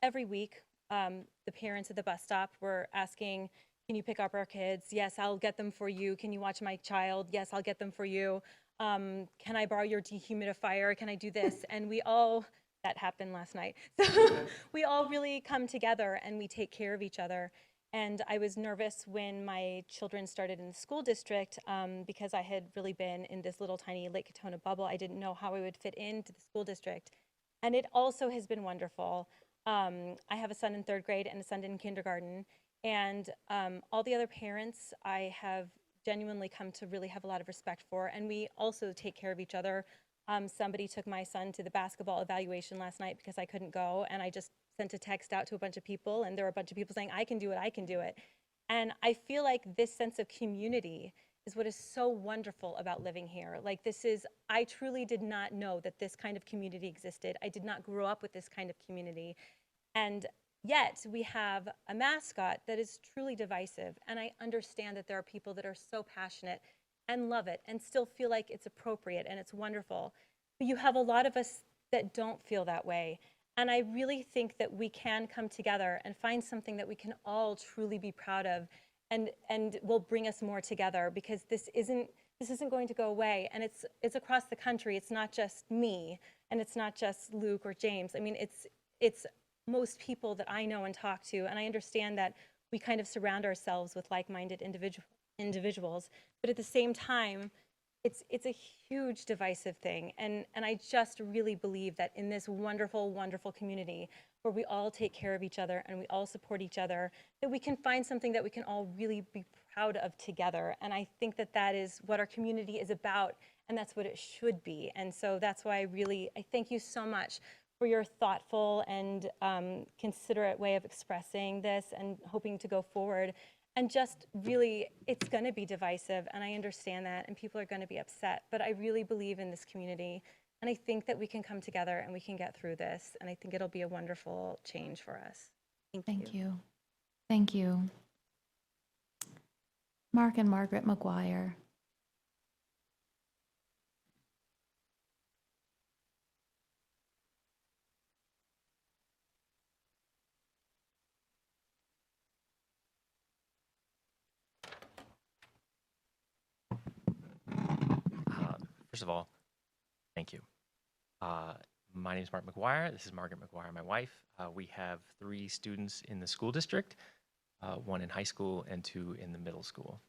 Every week, the parents at the bus stop were asking, can you pick up our kids? Yes, I'll get them for you. Can you watch my child? Yes, I'll get them for you. Can I borrow your dehumidifier? Can I do this? And we all, that happened last night. So we all really come together and we take care of each other. And I was nervous when my children started in the school district because I had really been in this little tiny Lake Katona bubble. I didn't know how I would fit into the school district. And it also has been wonderful. I have a son in 3rd grade and a son in kindergarten. And all the other parents I have genuinely come to really have a lot of respect for. And we also take care of each other. Somebody took my son to the basketball evaluation last night because I couldn't go. And I just sent a text out to a bunch of people, and there were a bunch of people saying, I can do it, I can do it. And I feel like this sense of community is what is so wonderful about living here. Like I truly did not know that this kind of community existed. I did not grow up with this kind of community. And yet we have a mascot that is truly divisive. And I understand that there are people that are so passionate and love it and still feel like it's appropriate and it's wonderful. But you have a lot of us that don't feel that way. And I really think that we can come together and find something that we can all truly be proud of and will bring us more together, because this isn't going to go away. And it's across the country. It's not just me, and it's not just Luke or James. I mean, it's most people that I know and talk to, and I understand that we kind of surround ourselves with like-minded individuals, but at the same time, it's a huge divisive thing. And I just really believe that in this wonderful, wonderful community where we all take care of each other and we all support each other, that we can find something that we can all really be proud of together. And I think that that is what our community is about, and that's what it should be. And so that's why I thank you so much for your thoughtful and considerate way of expressing this and hoping to go forward. And just really, it's going to be divisive, and I understand that, and people are going to be upset, but I really believe in this community, and I think that we can come together and we can get through this, and I think it'll be a wonderful change for us. Thank you. Thank you. Mark and Margaret McGuire. First of all, thank you. My name is Mark McGuire. This is Margaret McGuire, my wife. We have 3 students in the school district. one in high school and 2 in the middle school.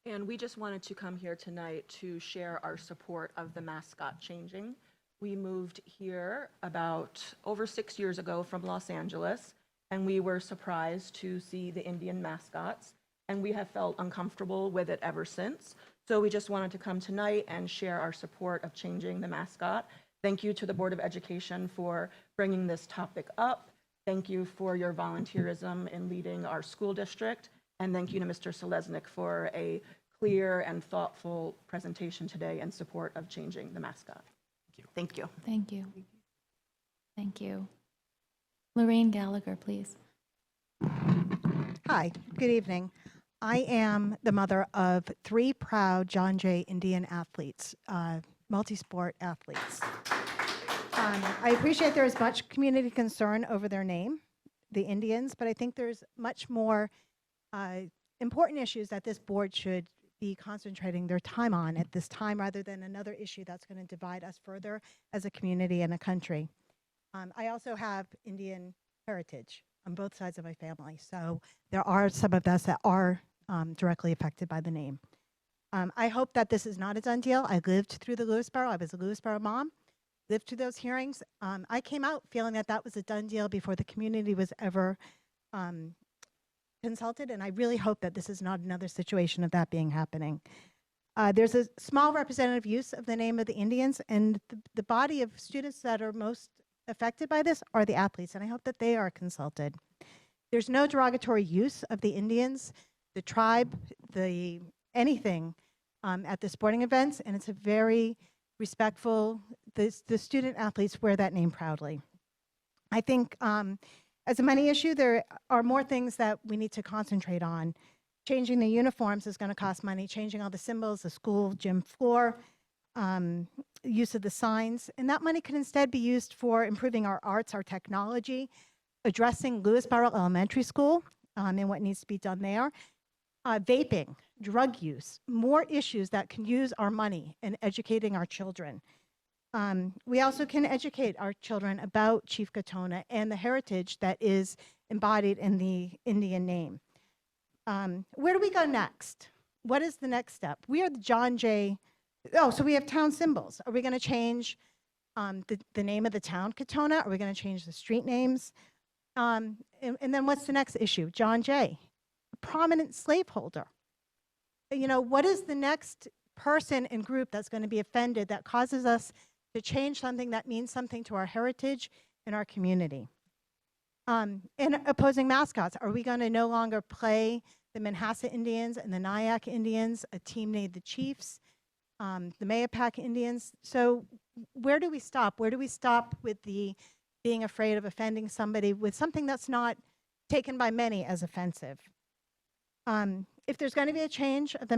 And we just wanted to come here tonight to share our support of the mascot changing. We moved here about over 6 years ago from Los Angeles, and we were surprised to see the Indian mascots, and we have felt uncomfortable with it ever since. So we just wanted to come tonight and share our support of changing the mascot. Thank you to the Board of Education for bringing this topic up. Thank you for your volunteerism in leading our school district. And thank you to Mr. Selesnik for a clear and thoughtful presentation today in support of changing the mascot. Thank you. Thank you. Thank you. Lorraine Gallagher, please. Hi, good evening. I am the mother of 3 proud John Jay Indian athletes, multi-sport athletes. I appreciate there is much community concern over their name, the Indians, but I think there's much more important issues that this board should be concentrating their time on at this time rather than another issue that's going to divide us further as a community and a country. I also have Indian heritage on both sides of my family, so there are some of us that are directly affected by the name. I hope that this is not a done deal. I lived through the Lewisboro. I was a Lewisboro mom, lived through those hearings. I came out feeling that that was a done deal before the community was ever consulted, and I really hope that this is not another situation of that being happening. There's a small representative use of the name of the Indians, and the body of students that are most affected by this are the athletes, and I hope that they are consulted. There's no derogatory use of the Indians, the tribe, anything at the sporting events, and it's a very respectful, the student athletes wear that name proudly. I think as a money issue, there are more things that we need to concentrate on. Changing the uniforms is going to cost money, changing all the symbols, the school gym floor, use of the signs, and that money can instead be used for improving our arts, our technology, addressing Lewisboro Elementary School and what needs to be done there, vaping, drug use, more issues that can use our money in educating our children. We also can educate our children about Chief Katona and the heritage that is embodied in the Indian name. Where do we go next? What is the next step? We are the John Jay. Oh, so we have town symbols. Are we going to change the name of the town, Katona? Are we going to change the street names? And then what's the next issue? John Jay, a prominent slaveholder. You know, what is the next person and group that's going to be offended that causes us to change something that means something to our heritage and our community? And opposing mascots, are we going to no longer play the Manhasset Indians and the Nyack Indians, a team named the Chiefs, the Mayapack Indians? So where do we stop? Where do we stop with the being afraid of offending somebody with something that's not taken by many as offensive? If there's going to be a change of the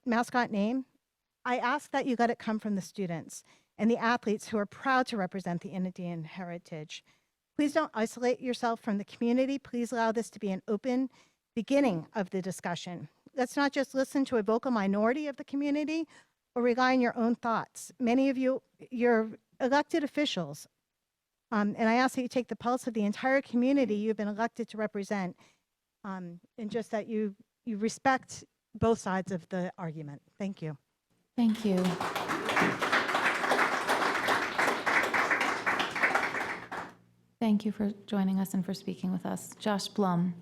mascot name, I ask that you let it come from the students and the athletes who are proud to represent the Indian heritage. Please don't isolate yourself from the community. Please allow this to be an open beginning of the discussion. Let's not just listen to a vocal minority of the community or rely on your own thoughts. Many of you, you're elected officials, and I ask that you take the pulse of the entire community you've been elected to represent, and just that you respect both sides of the argument. Thank you. Thank you. Thank you for joining us and for speaking with us. Josh Blum.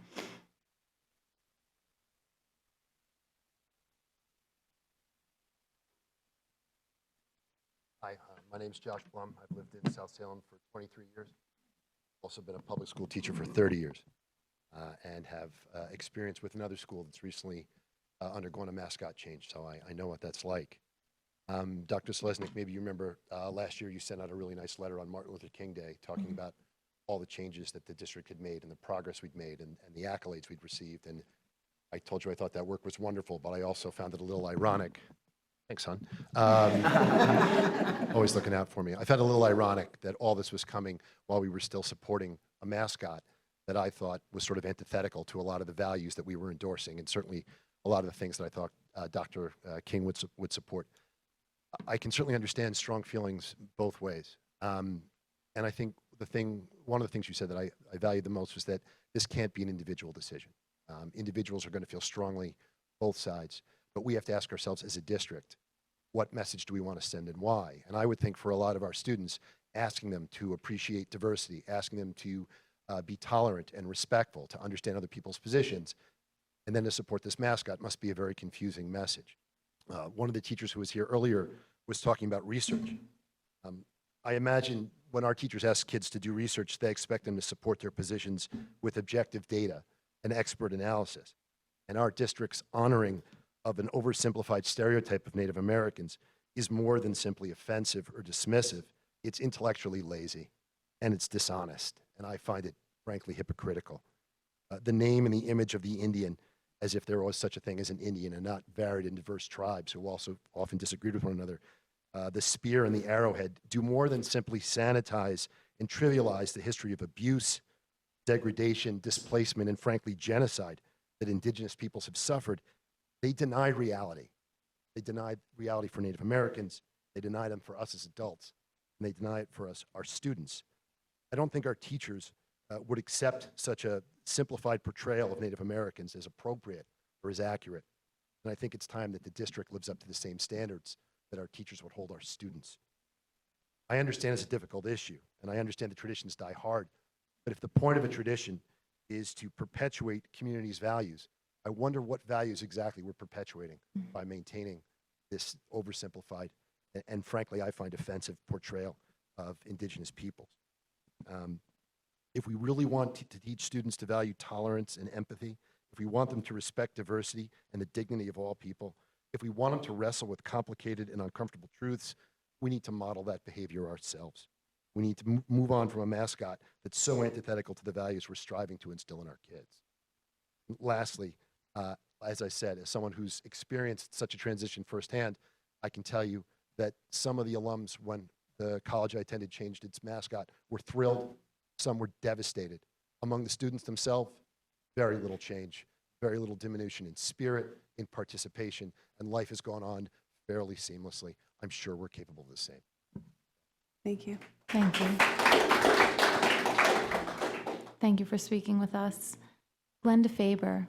Hi, my name's Josh Blum. I've lived in South Salem for 23 years. Also been a public school teacher for 30 years and have experience with another school that's recently undergone a mascot change, so I know what that's like. Dr. Selesnik, maybe you remember last year you sent out a really nice letter on Martin Luther King Day talking about all the changes that the district had made and the progress we'd made and the accolades we'd received. And I told you I thought that work was wonderful, but I also found it a little ironic. Thanks, son. Always looking out for me. I found it a little ironic that all this was coming while we were still supporting a mascot that I thought was sort of antithetical to a lot of the values that we were endorsing, and certainly a lot of the things that I thought Dr. King would support. I can certainly understand strong feelings both ways. And I think one of the things you said that I valued the most was that this can't be an individual decision. Individuals are going to feel strongly both sides, but we have to ask ourselves as a district, what message do we want to send and why? And I would think for a lot of our students, asking them to appreciate diversity, asking them to be tolerant and respectful, to understand other people's positions, and then to support this mascot must be a very confusing message. One of the teachers who was here earlier was talking about research. I imagine when our teachers ask kids to do research, they expect them to support their positions with objective data and expert analysis. And our district's honoring of an oversimplified stereotype of Native Americans is more than simply offensive or dismissive. It's intellectually lazy, and it's dishonest, and I find it, frankly, hypocritical. The name and the image of the Indian, as if there was such a thing as an Indian and not varied and diverse tribes who also often disagreed with one another. The spear and the arrowhead do more than simply sanitize and trivialize the history of abuse, degradation, displacement, and frankly, genocide that Indigenous peoples have suffered. They denied reality. They denied reality for Native Americans. They deny them for us as adults, and they deny it for us, our students. I don't think our teachers would accept such a simplified portrayal of Native Americans as appropriate or as accurate. And I think it's time that the district lives up to the same standards that our teachers would hold our students. I understand it's a difficult issue, and I understand the traditions die hard, but if the point of a tradition is to perpetuate communities' values, I wonder what values exactly we're perpetuating by maintaining this oversimplified and frankly, I find offensive portrayal of Indigenous peoples. If we really want to teach students to value tolerance and empathy, if we want them to respect diversity and the dignity of all people, if we want them to wrestle with complicated and uncomfortable truths, we need to model that behavior ourselves. We need to move on from a mascot that's so antithetical to the values we're striving to instill in our kids. Lastly, as I said, as someone who's experienced such a transition firsthand, I can tell you that some of the alums, when the college I attended changed its mascot, were thrilled. Some were devastated. Among the students themselves, very little change, very little diminution in spirit, in participation, and life has gone on fairly seamlessly. I'm sure we're capable of the same. Thank you. Thank you. Thank you for speaking with us. Glenda Faber.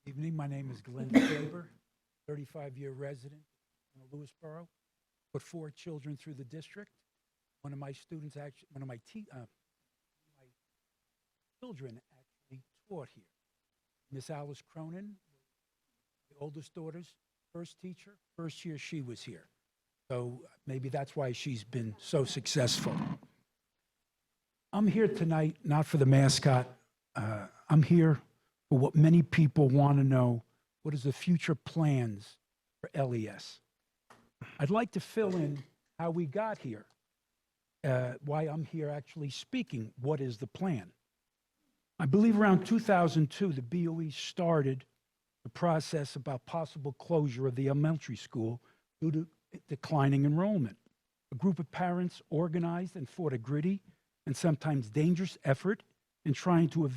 Evening, my name is Glenda Faber, 35-year resident in Lewisboro. Put 4 children through the district. One of my students actually, my children actually taught here. Miss Alice Cronin, the oldest daughter's first teacher, first year she was here. So maybe that's why she's been so successful. I'm here tonight not for the mascot. I'm here for what many people want to know. What is the future plans for LES? I'd like to fill in how we got here, why I'm here actually speaking. What is the plan? I believe around 2002, the BOE started the process about possible closure of the elementary school due to declining enrollment. A group of parents organized and fought a gritty and sometimes dangerous effort in trying to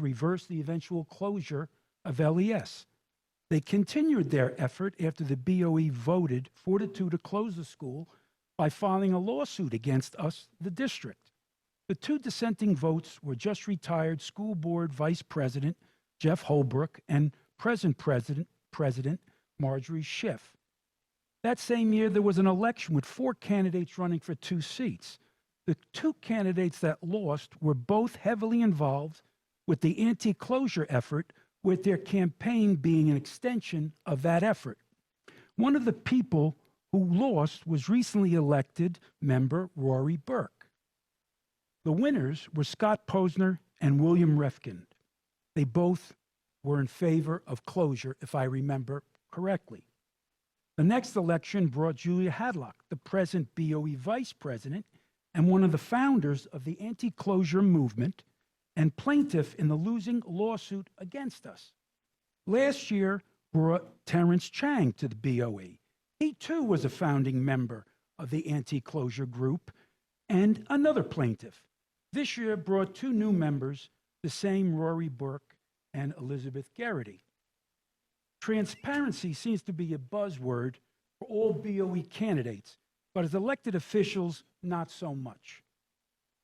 reverse the eventual closure of LES. They continued their effort after the BOE voted 4-2 to close the school by filing a lawsuit against us, the district. The 2 dissenting votes were just retired school board vice president Jeff Holbrook and present president Marjorie Schiff. That same year, there was an election with 4 candidates running for 2 seats. The 2 candidates that lost were both heavily involved with the anti-closure effort, with their campaign being an extension of that effort. One of the people who lost was recently elected member Rory Burke. The winners were Scott Posner and William Refkin. They both were in favor of closure, if I remember correctly. The next election brought Julia Hadlock, the present BOE vice president and one of the founders of the anti-closure movement and plaintiff in the losing lawsuit against us. Last year brought Terrence Chang to the BOE. He too was a founding member of the anti-closure group and another plaintiff. This year brought 2 new members, the same Rory Burke and Elizabeth Garrity. Transparency seems to be a buzzword for all BOE candidates, but as elected officials, not so much.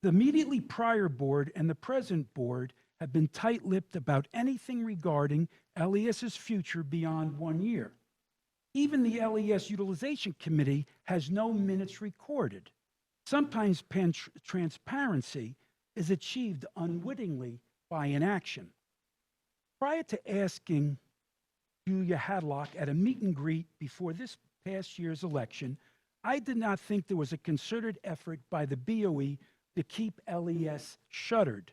The immediately prior board and the present board have been tight-lipped about anything regarding LES's future beyond 1 year. Even the LES Utilization Committee has no minutes recorded. Sometimes transparency is achieved unwittingly by inaction. Prior to asking Julia Hadlock at a meet and greet before this past year's election, I did not think there was a concerted effort by the BOE to keep LES shuttered.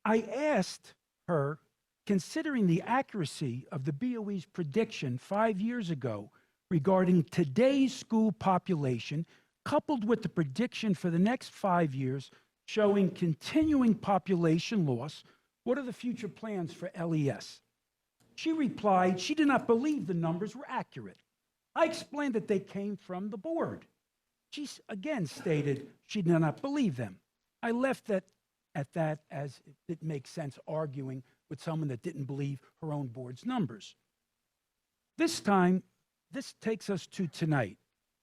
I asked her, considering the accuracy of the BOE's prediction 5 years ago regarding today's school population, coupled with the prediction for the next 5 years showing continuing population loss, what are the future plans for LES? She replied she did not believe the numbers were accurate. I explained that they came from the board. She again stated she did not believe them. I left that at that, as it makes sense arguing with someone that didn't believe her own board's numbers. This time, this takes us to tonight.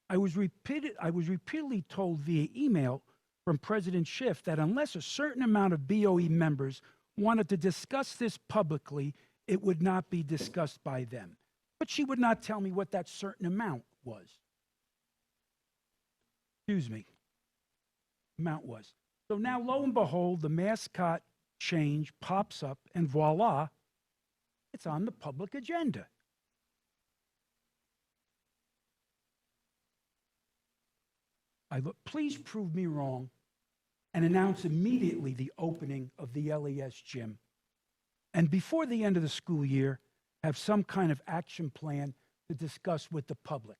I was repeatedly told via email from President Schiff that unless a certain amount of BOE members wanted to discuss this publicly, it would not be discussed by them. But she would not tell me what that certain amount was. Amount was. So now, lo and behold, the mascot change pops up, and voila, it's on the public agenda. Please prove me wrong and announce immediately the opening of the LES gym. And before the end of the school year, have some kind of action plan to discuss with the public.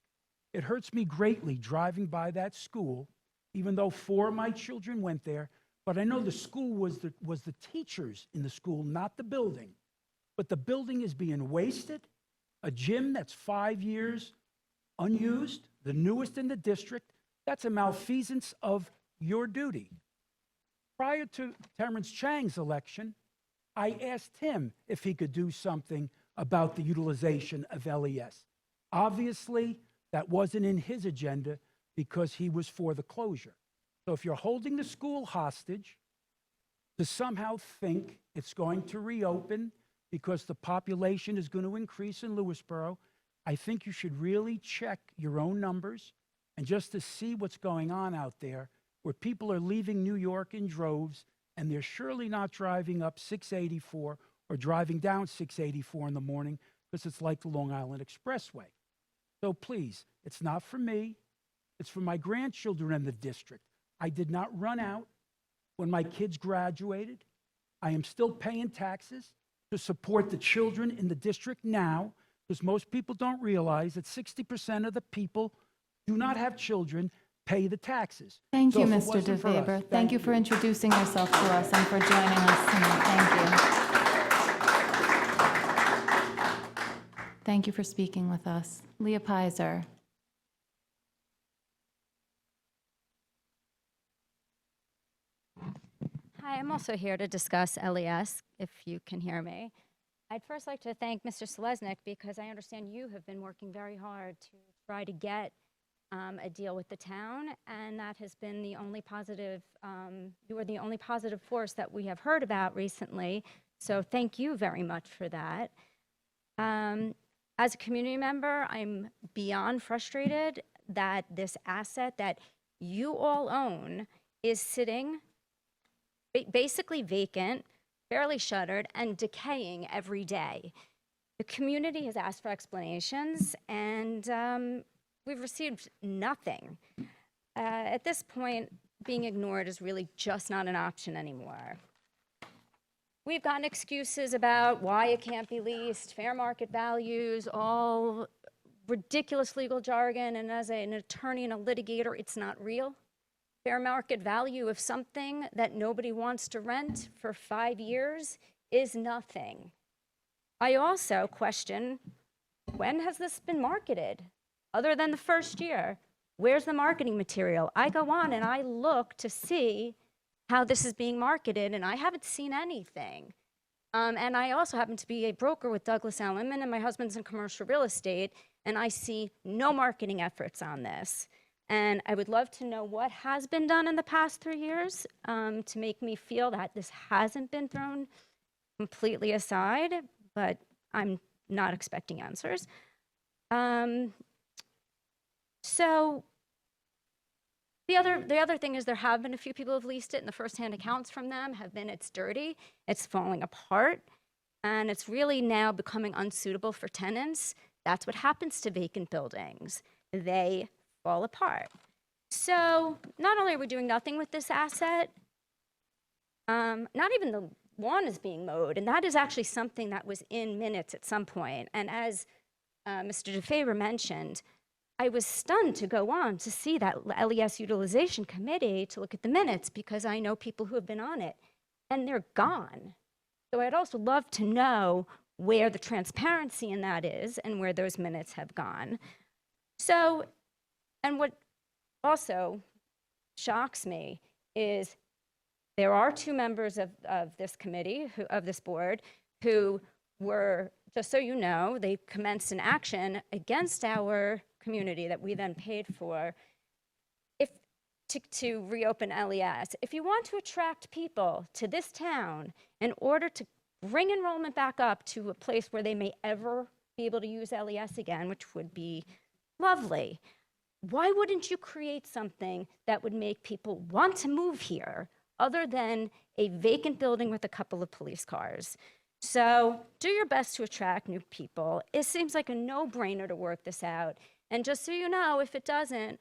It hurts me greatly driving by that school, even though 4 of my children went there, but I know the school was the teachers in the school, not the building. But the building is being wasted, a gym that's 5 years unused, the newest in the district. That's a malfeasance of your duty. Prior to Terrence Chang's election, I asked him if he could do something about the utilization of LES. Obviously, that wasn't in his agenda because he was for the closure. So if you're holding the school hostage to somehow think it's going to reopen because the population is going to increase in Lewisboro, I think you should really check your own numbers and just to see what's going on out there, where people are leaving New York in droves, and they're surely not driving up 684 or driving down 684 in the morning because it's like the Long Island Expressway. So please, it's not for me. It's for my grandchildren in the district. I did not run out when my kids graduated. I am still paying taxes to support the children in the district now, because most people don't realize that 60% of the people do not have children pay the taxes. Thank you, So if it Mr. wasn't for us- DeVaber. Thank you for introducing yourself to us and for joining us tonight. Thank you. Thank you for speaking with us. Leah Pizer. Hi, I'm also here to discuss LES, if you can hear me. I'd first like to thank Mr. Selesnik because I understand you have been working very hard to try to get a deal with the town, and that has been the only positive, you are the only positive force that we have heard about recently, so thank you very much for that. As a community member, I'm beyond frustrated that this asset that you all own is sitting basically vacant, barely shuttered, and decaying every day. The community has asked for explanations, and we've received nothing. At this point, being ignored is really just not an option anymore. We've gotten excuses about why it can't be leased, fair market values, all ridiculous legal jargon, and as an attorney and a litigator, it's not real. Fair market value of something that nobody wants to rent for 5 years is nothing. I also question, when has this been marketed? Other than the first year, where's the marketing material? I go on and I look to see how this is being marketed, and I haven't seen anything. And I also happen to be a broker with Douglas Elliman, and my husband's in commercial real estate, and I see no marketing efforts on this. And I would love to know what has been done in the past 3 years to make me feel that this hasn't been thrown completely aside, but I'm not expecting answers. So the other thing is there have been a few people who've leased it, and the firsthand accounts from them have been it's dirty, it's falling apart, and it's really now becoming unsuitable for tenants. That's what happens to vacant buildings. They fall apart. So not only are we doing nothing with this asset, not even the lawn is being mowed, and that is actually something that was in minutes at some point. And as Mr. DeFavor mentioned, I was stunned to go on to see that LES Utilization Committee to look at the minutes because I know people who have been on it, and they're gone. So I'd also love to know where the transparency in that is and where those minutes have gone. So, and what also shocks me is there are 2 members of this committee, of this board, who were, just so you know, they commenced an action against our community that we then paid for to reopen LES. If you want to attract people to this town in order to bring enrollment back up to a place where they may ever be able to use LES again, which would be lovely, why wouldn't you create something that would make people want to move here other than a vacant building with a couple of police cars? So do your best to attract new people. It seems like a no-brainer to work this out. And just so you know, if it doesn't,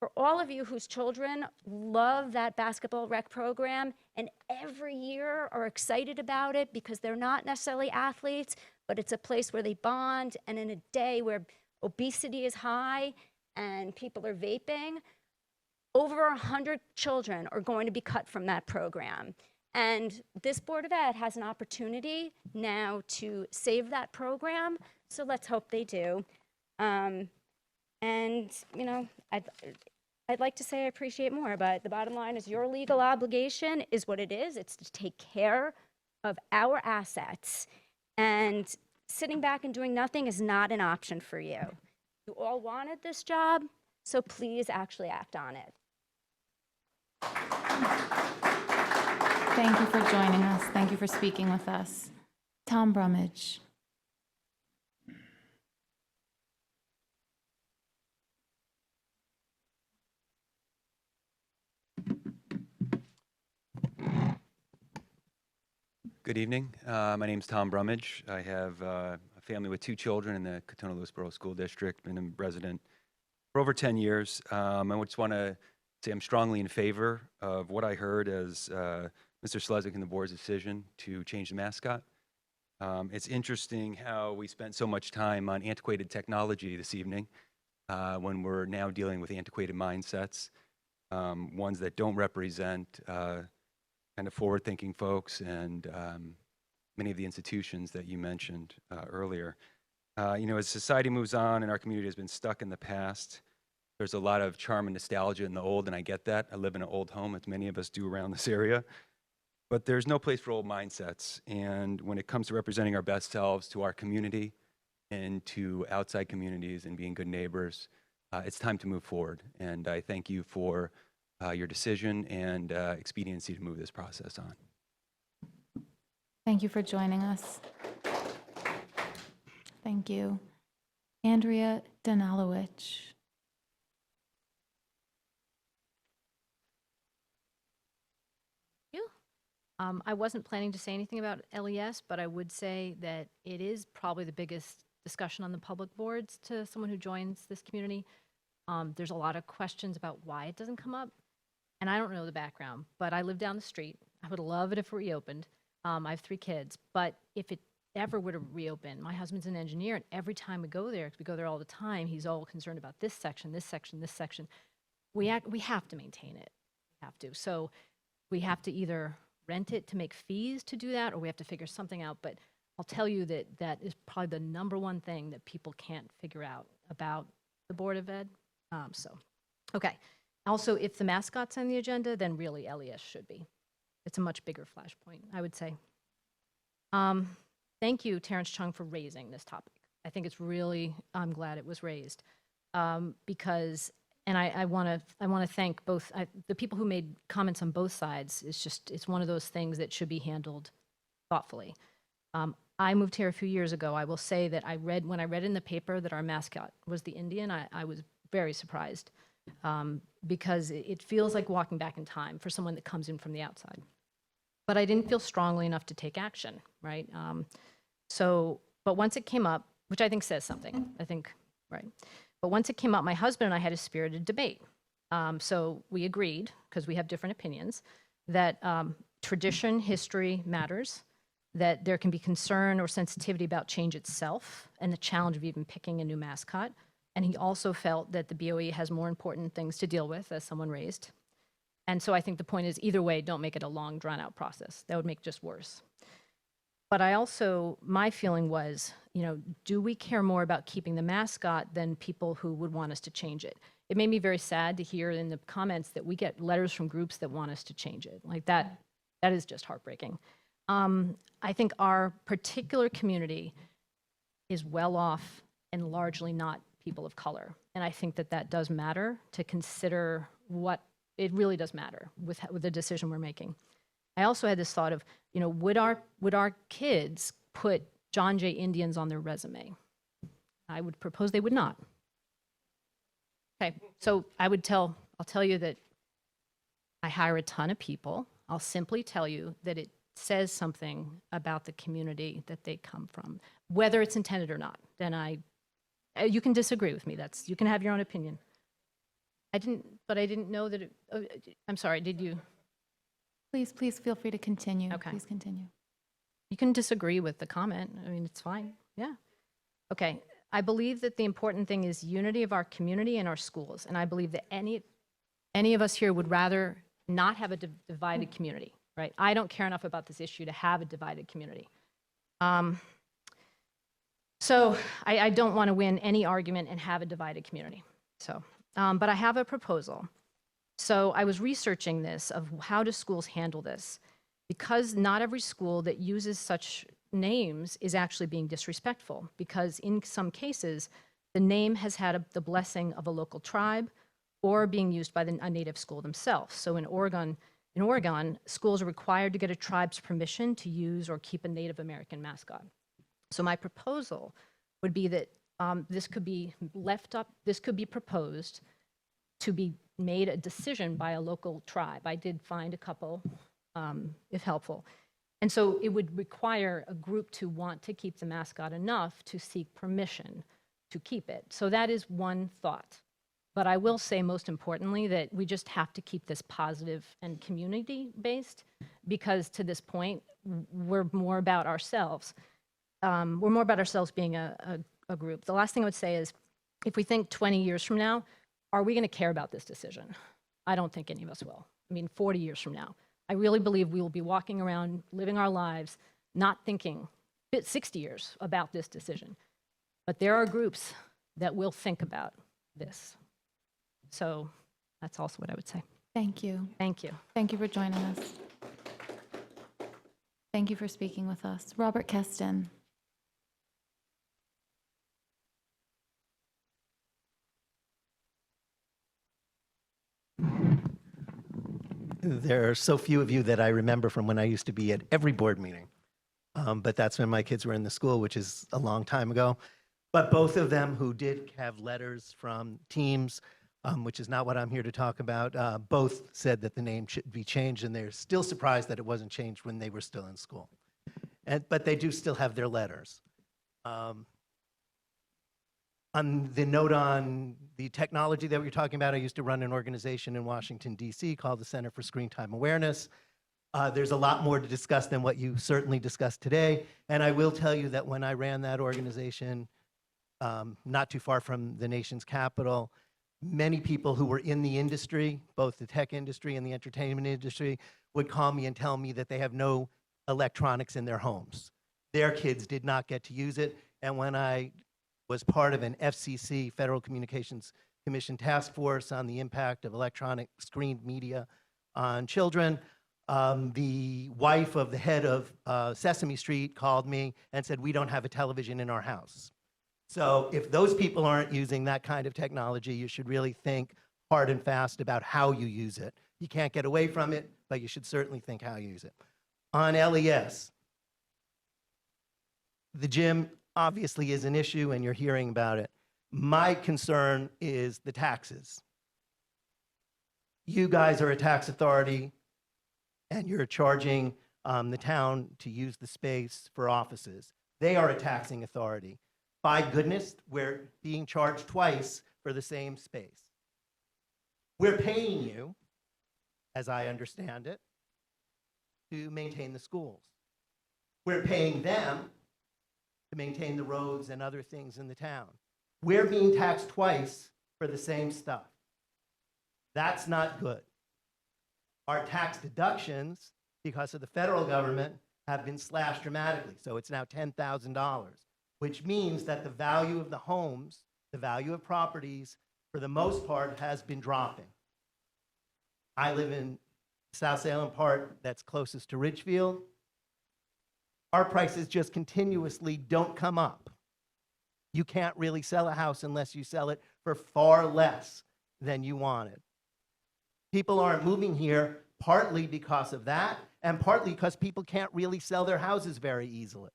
for all of you whose children love that basketball rec program and every year are excited about it because they're not necessarily athletes, but it's a place where they bond, and in a day where obesity is high and people are vaping, over 100 children are going to be cut from that program. And this Board of Ed has an opportunity now to save that program, so let's hope they do. And, you know, I'd like to say I appreciate more, but the bottom line is your legal obligation is what it is. It's to take care of our assets. And sitting back and doing nothing is not an option for you. You all wanted this job, so please actually act on it. Thank you for joining us. Thank you for speaking with us. Tom Brummage. Good evening. My name's Tom Brummage. I have a family with 2 children in the Katona-Lewisboro School District. Been a resident for over 10 years. I just want to say I'm strongly in favor of what I heard as Mr. Selesnik and the board's decision to change the mascot. It's interesting how we spent so much time on antiquated technology this evening when we're now dealing with antiquated mindsets, ones that don't represent kind of forward-thinking folks and many of the institutions that you mentioned earlier. You know, as society moves on and our community has been stuck in the past, there's a lot of charm and nostalgia in the old, and I get that. I live in an old home, as many of us do around this area. But there's no place for old mindsets. And when it comes to representing our best selves to our community and to outside communities and being good neighbors, it's time to move forward. And I thank you for your decision and expediency to move this process on. Thank you for joining us. Thank you. Andrea Danilowicz. I wasn't planning to say anything about LES, but I would say that it is probably the biggest discussion on the public boards to someone who joins this community. There's a lot of questions about why it doesn't come up, and I don't know the background, but I live down the street. I would love it if it reopened. I have 3 kids, but if it ever were to reopen, my husband's an engineer, and every time we go there, because we go there all the time, he's all concerned about this section, this section, this section. We have to maintain it. We have to. So we have to either rent it to make fees to do that, or we have to figure something out. But I'll tell you that that is probably the #1 thing that people can't figure out about the Board of Ed. Okay. Also, if the mascot's on the agenda, then really LES should be. It's a much bigger flashpoint, I would say. Thank you, Terrence Chung, for raising this topic. I think it's really, I'm glad it was raised because And I want to thank both the people who made comments on both sides. It's one of those things that should be handled thoughtfully. I moved here a few years ago. I will say that when I read in the paper that our mascot was the Indian, I was very surprised because it feels like walking back in time for someone that comes in from the outside. But I didn't feel strongly enough to take action, right? But once it came up, which I think says something, right? But once it came up, my husband and I had a spirited debate. So we agreed, because we have different opinions, that tradition, history matters, that there can be concern or sensitivity about change itself and the challenge of even picking a new mascot. And he also felt that the BOE has more important things to deal with, as someone raised. And so I think the point is, either way, don't make it a long, drawn-out process. That would make it just worse. But my feeling was, do we care more about keeping the mascot than people who would want us to change it? It made me very sad to hear in the comments that we get letters from groups that want us to change it. Like that is just heartbreaking. I think our particular community is well off and largely not people of color. And I think that does matter to consider it really does matter with the decision we're making. I also had this thought of, would our kids put John Jay Indians on their resume? I would propose they would not. Okay, so I'll tell you that I hire a ton of people. I'll simply tell you that it says something about the community that they come from, whether it's intended or not. Then you can disagree with me. You can have your own opinion. I didn't know that I'm sorry, did you? Please feel free to continue. Okay. Please continue. You can disagree with the comment. I mean, it's fine. Yeah. Okay. I believe that the important thing is unity of our community and our schools. And I believe that any of us here would rather not have a divided community, right? I don't care enough about this issue to have a divided community. So I don't want to win any argument and have a divided community. So, but I have a proposal. So I was researching this of how do schools handle this, because not every school that uses such names is actually being disrespectful, because in some cases, the name has had the blessing of a local tribe or being used by a native school themselves. So in Oregon, schools are required to get a tribe's permission to use or keep a Native American mascot. So my proposal would be that this could be proposed to be made a decision by a local tribe. I did find a couple, if helpful. And so it would require a group to want to keep the mascot enough to seek permission to keep it. So that is one thought. But I will say, most importantly, that we just have to keep this positive and community-based, because to this point, we're more about ourselves. We're more about ourselves being a group. The last thing I would say is, if we think 20 years from now, are we going to care about this decision? I don't think any of us will. I mean, 40 years from now. I really believe we will be walking around, living our lives, not thinking, 60 years, about this decision. But there are groups that will think about this. So that's also what I would say. Thank you. Thank you. Thank you for joining us. Thank you for speaking with us. Robert Keston. There are so few of you that I remember from when I used to be at every board meeting. But that's when my kids were in the school, which is a long time ago. But both of them who did have letters from teams, which is not what I'm here to talk about, both said that the name should be changed, and they're still surprised that it wasn't changed when they were still in school. But they do still have their letters. On the note on the technology that we were talking about, I used to run an organization in Washington, D.C. called the Center for Screen Time Awareness. There's a lot more to discuss than what you certainly discussed today. And I will tell you that when I ran that organization, not too far from the nation's capital, many people who were in the industry, both the tech industry and the entertainment industry, would call me and tell me that they have no electronics in their homes. Their kids did not get to use it. And when I was part of an FCC, Federal Communications Commission task force on the impact of electronic screened media on children, the wife of the head of Sesame Street called me and said, we don't have a television in our house. So if those people aren't using that kind of technology, you should really think hard and fast about how you use it. You can't get away from it, but you should certainly think how you use it. On LES, the gym obviously is an issue, and you're hearing about it. My concern is the taxes. You guys are a tax authority, and you're charging the town to use the space for offices. They are a taxing authority. By goodness, we're being charged twice for the same space. We're paying you, as I understand it, to maintain the schools. We're paying them to maintain the roads and other things in the town. We're being taxed twice for the same stuff. That's not good. Our tax deductions, because of the federal government, have been slashed dramatically. So it's now $10,000, which means that the value of the homes, the value of properties, for the most part, has been dropping. I live in South Salem part that's closest to Ridgefield. Our prices just continuously don't come up. You can't really sell a house unless you sell it for far less than you wanted. People aren't moving here partly because of that, and partly because people can't really sell their houses very easily.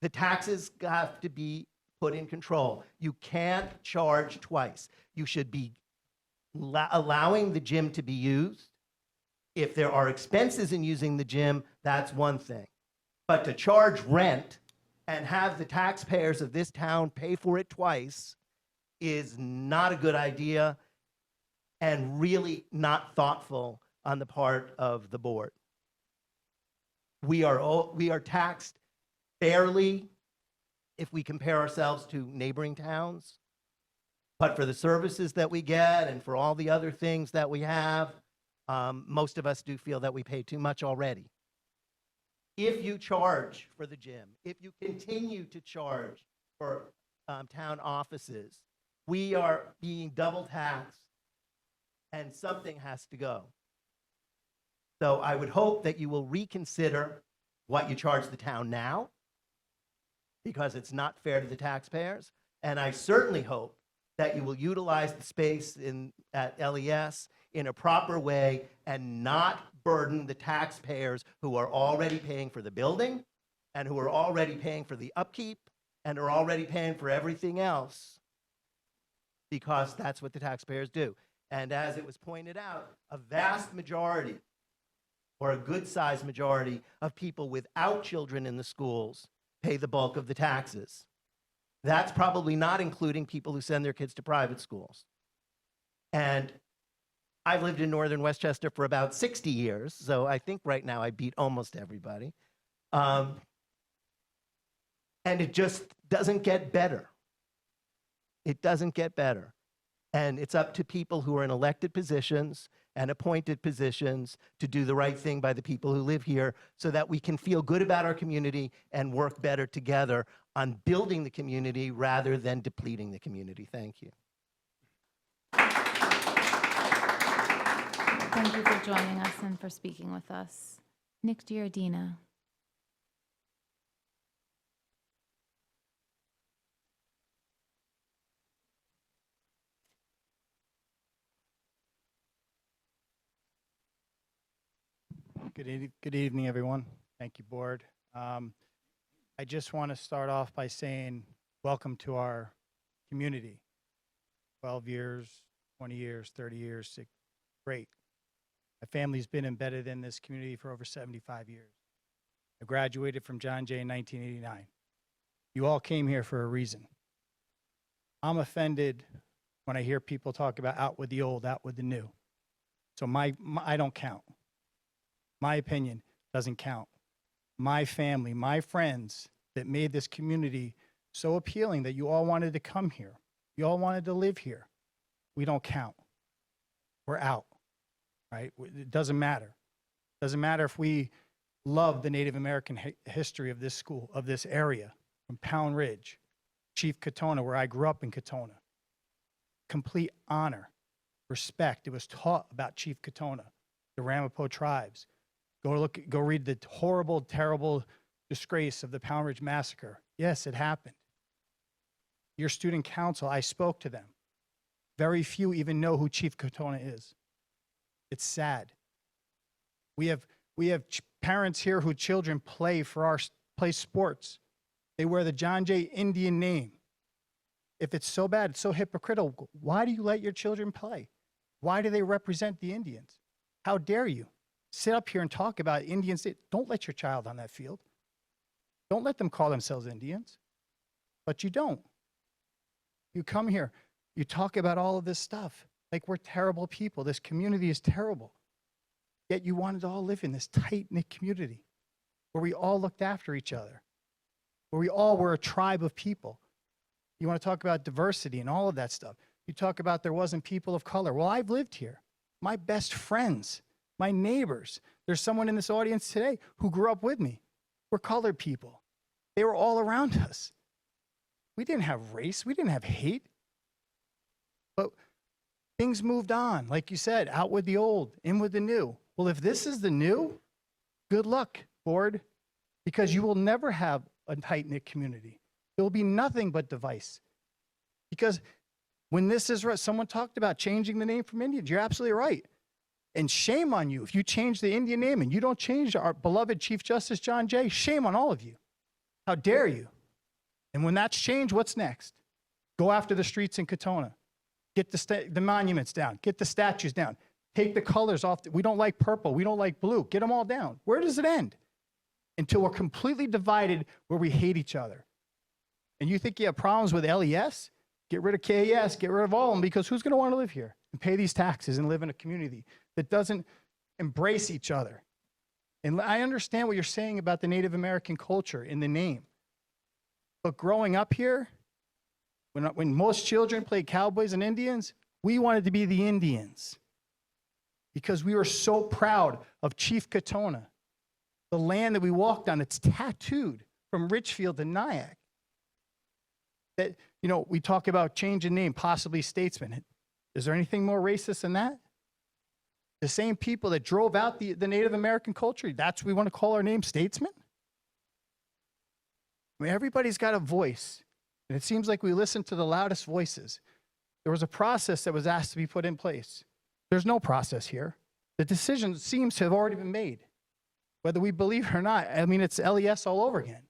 The taxes have to be put in control. You can't charge twice. You should be allowing the gym to be used. If there are expenses in using the gym, that's one thing. But to charge rent and have the taxpayers of this town pay for it twice is not a good idea and really not thoughtful on the part of the board. We are taxed fairly if we compare ourselves to neighboring towns. But for the services that we get and for all the other things that we have, most of us do feel that we pay too much already. If you charge for the gym, if you continue to charge for town offices, we are being double taxed, and something has to go. So I would hope that you will reconsider what you charge the town now, because it's not fair to the taxpayers. And I certainly hope that you will utilize the space at LES in a proper way and not burden the taxpayers who are already paying for the building and who are already paying for the upkeep and are already paying for everything else, because that's what the taxpayers do. And as it was pointed out, a vast majority, or a good-sized majority, of people without children in the schools pay the bulk of the taxes. That's probably not including people who send their kids to private schools. And I've lived in northern Westchester for about 60 years, so I think right now I beat almost everybody. And it just doesn't get better. It doesn't get better. And it's up to people who are in elected positions and appointed positions to do the right thing by the people who live here so that we can feel good about our community and work better together on building the community rather than depleting the community. Thank you. Thank you for joining us and for speaking with us. Nick Giardina. Good evening, everyone. Thank you, board. I just want to start off by saying welcome to our community. 12 years, 20 years, 30 years, great. My family's been embedded in this community for over 75 years. I graduated from John Jay in 1989. You all came here for a reason. I'm offended when I hear people talk about out with the old, out with the new. So I don't count. My opinion doesn't count. My family, my friends that made this community so appealing that you all wanted to come here. You all wanted to live here. We don't count. We're out, right? It doesn't matter. It doesn't matter if we love the Native American history of this school, of this area, from Pound Ridge, Chief Katona, where I grew up in Katona. Complete honor, respect. It was taught about Chief Katona, the Ramapo tribes. Go read the horrible, terrible disgrace of the Pound Ridge Massacre. Yes, it happened. Your student council, I spoke to them. very few even know who Chief Katona is. It's sad. We have parents here whose children play play sports. They wear the John Jay Indian name. If it's so bad, it's so hypocritical, why do you let your children play? Why do they represent the Indians? How dare you sit up here and talk about Indians? Don't let your child on that field. Don't let them call themselves Indians. But you don't. You come here, you talk about all of this stuff like we're terrible people. This community is terrible. Yet you wanted to all live in this tight-knit community where we all looked after each other, where we all were a tribe of people. You want to talk about diversity and all of that stuff. You talk about there wasn't people of color. Well, I've lived here. My best friends, my neighbors. There's someone in this audience today who grew up with me. We're colored people. They were all around us. We didn't have race. We didn't have hate. But things moved on. Like you said, out with the old, in with the new. Well, if this is the new, good luck, board, because you will never have a tight-knit community. There will be nothing but device. Because when this is right, someone talked about changing the name from Indians. You're absolutely right. And shame on you if you change the Indian name and you don't change our beloved Chief Justice John Jay. Shame on all of you. How dare you? And when that's changed, what's next? Go after the streets in Katona. Get the monuments down. Get the statues down. Take the colors off. We don't like purple. We don't like blue. Get them all down. Where does it end? Until we're completely divided where we hate each other. And you think you have problems with LES? Get rid of KES. Get rid of all of them, because who's going to want to live here and pay these taxes and live in a community that doesn't embrace each other? And I understand what you're saying about the Native American culture in the name. But growing up here, when most children played cowboys and Indians, we wanted to be the Indians because we were so proud of Chief Katona, the land that we walked on. It's tattooed from Richfield to Nyack. That, you know, we talk about changing name, possibly statesman. Is there anything more racist than that? The same people that drove out the Native American culture, that's what we want to call our name, statesman? I mean, everybody's got a voice, and it seems like we listen to the loudest voices. There was a process that was asked to be put in place. There's no process here. The decision seems to have already been made, whether we believe it or not. I mean, it's LES all over again.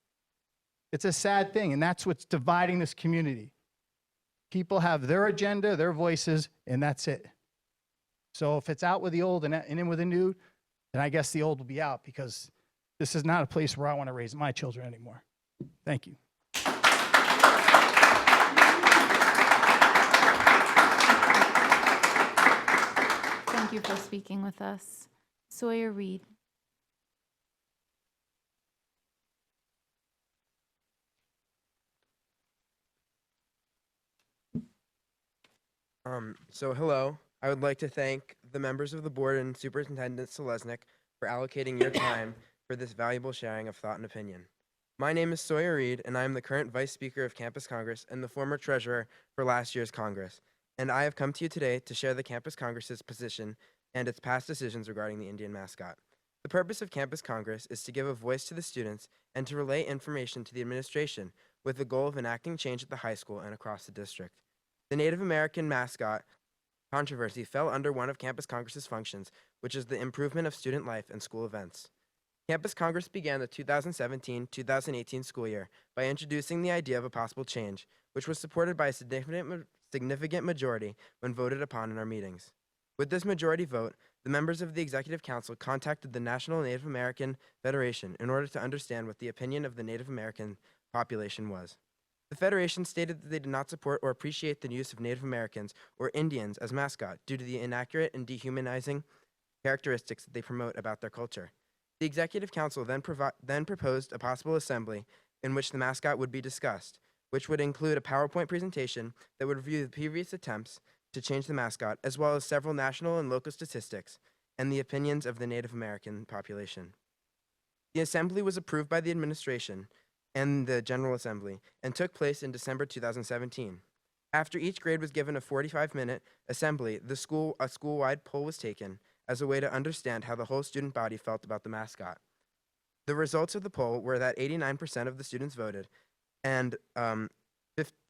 It's a sad thing, and that's what's dividing this community. People have their agenda, their voices, and that's it. So if it's out with the old and in with the new, then I guess the old will be out, because this is not a place where I want to raise my children anymore. Thank you. Thank you for speaking with us. Sawyer Reed. So hello. I would like to thank the members of the board and Superintendent Selesnik for allocating your time for this valuable sharing of thought and opinion. My name is Sawyer Reed, and I am the current Vice Speaker of Campus Congress and the former Treasurer for last year's Congress. And I have come to you today to share the Campus Congress's position and its past decisions regarding the Indian mascot. The purpose of Campus Congress is to give a voice to the students and to relay information to the administration with the goal of enacting change at the high school and across the district. The Native American mascot controversy fell under one of Campus Congress's functions, which is the improvement of student life and school events. Campus Congress began the 2017-2018 school year by introducing the idea of a possible change, which was supported by a significant majority when voted upon in our meetings. With this majority vote, the members of the Executive Council contacted the National Native American Federation in order to understand what the opinion of the Native American population was. The Federation stated that they did not support or appreciate the use of Native Americans or Indians as mascot due to the inaccurate and dehumanizing characteristics that they promote about their culture. The Executive Council then proposed a possible assembly in which the mascot would be discussed, which would include a PowerPoint presentation that would review the previous attempts to change the mascot, as well as several national and local statistics and the opinions of the Native American population. The assembly was approved by the administration and the General Assembly and took place in December 2017. After each grade was given a 45-minute assembly, a school-wide poll was taken as a way to understand how the whole student body felt about the mascot. The results of the poll were that 89% of the students voted, and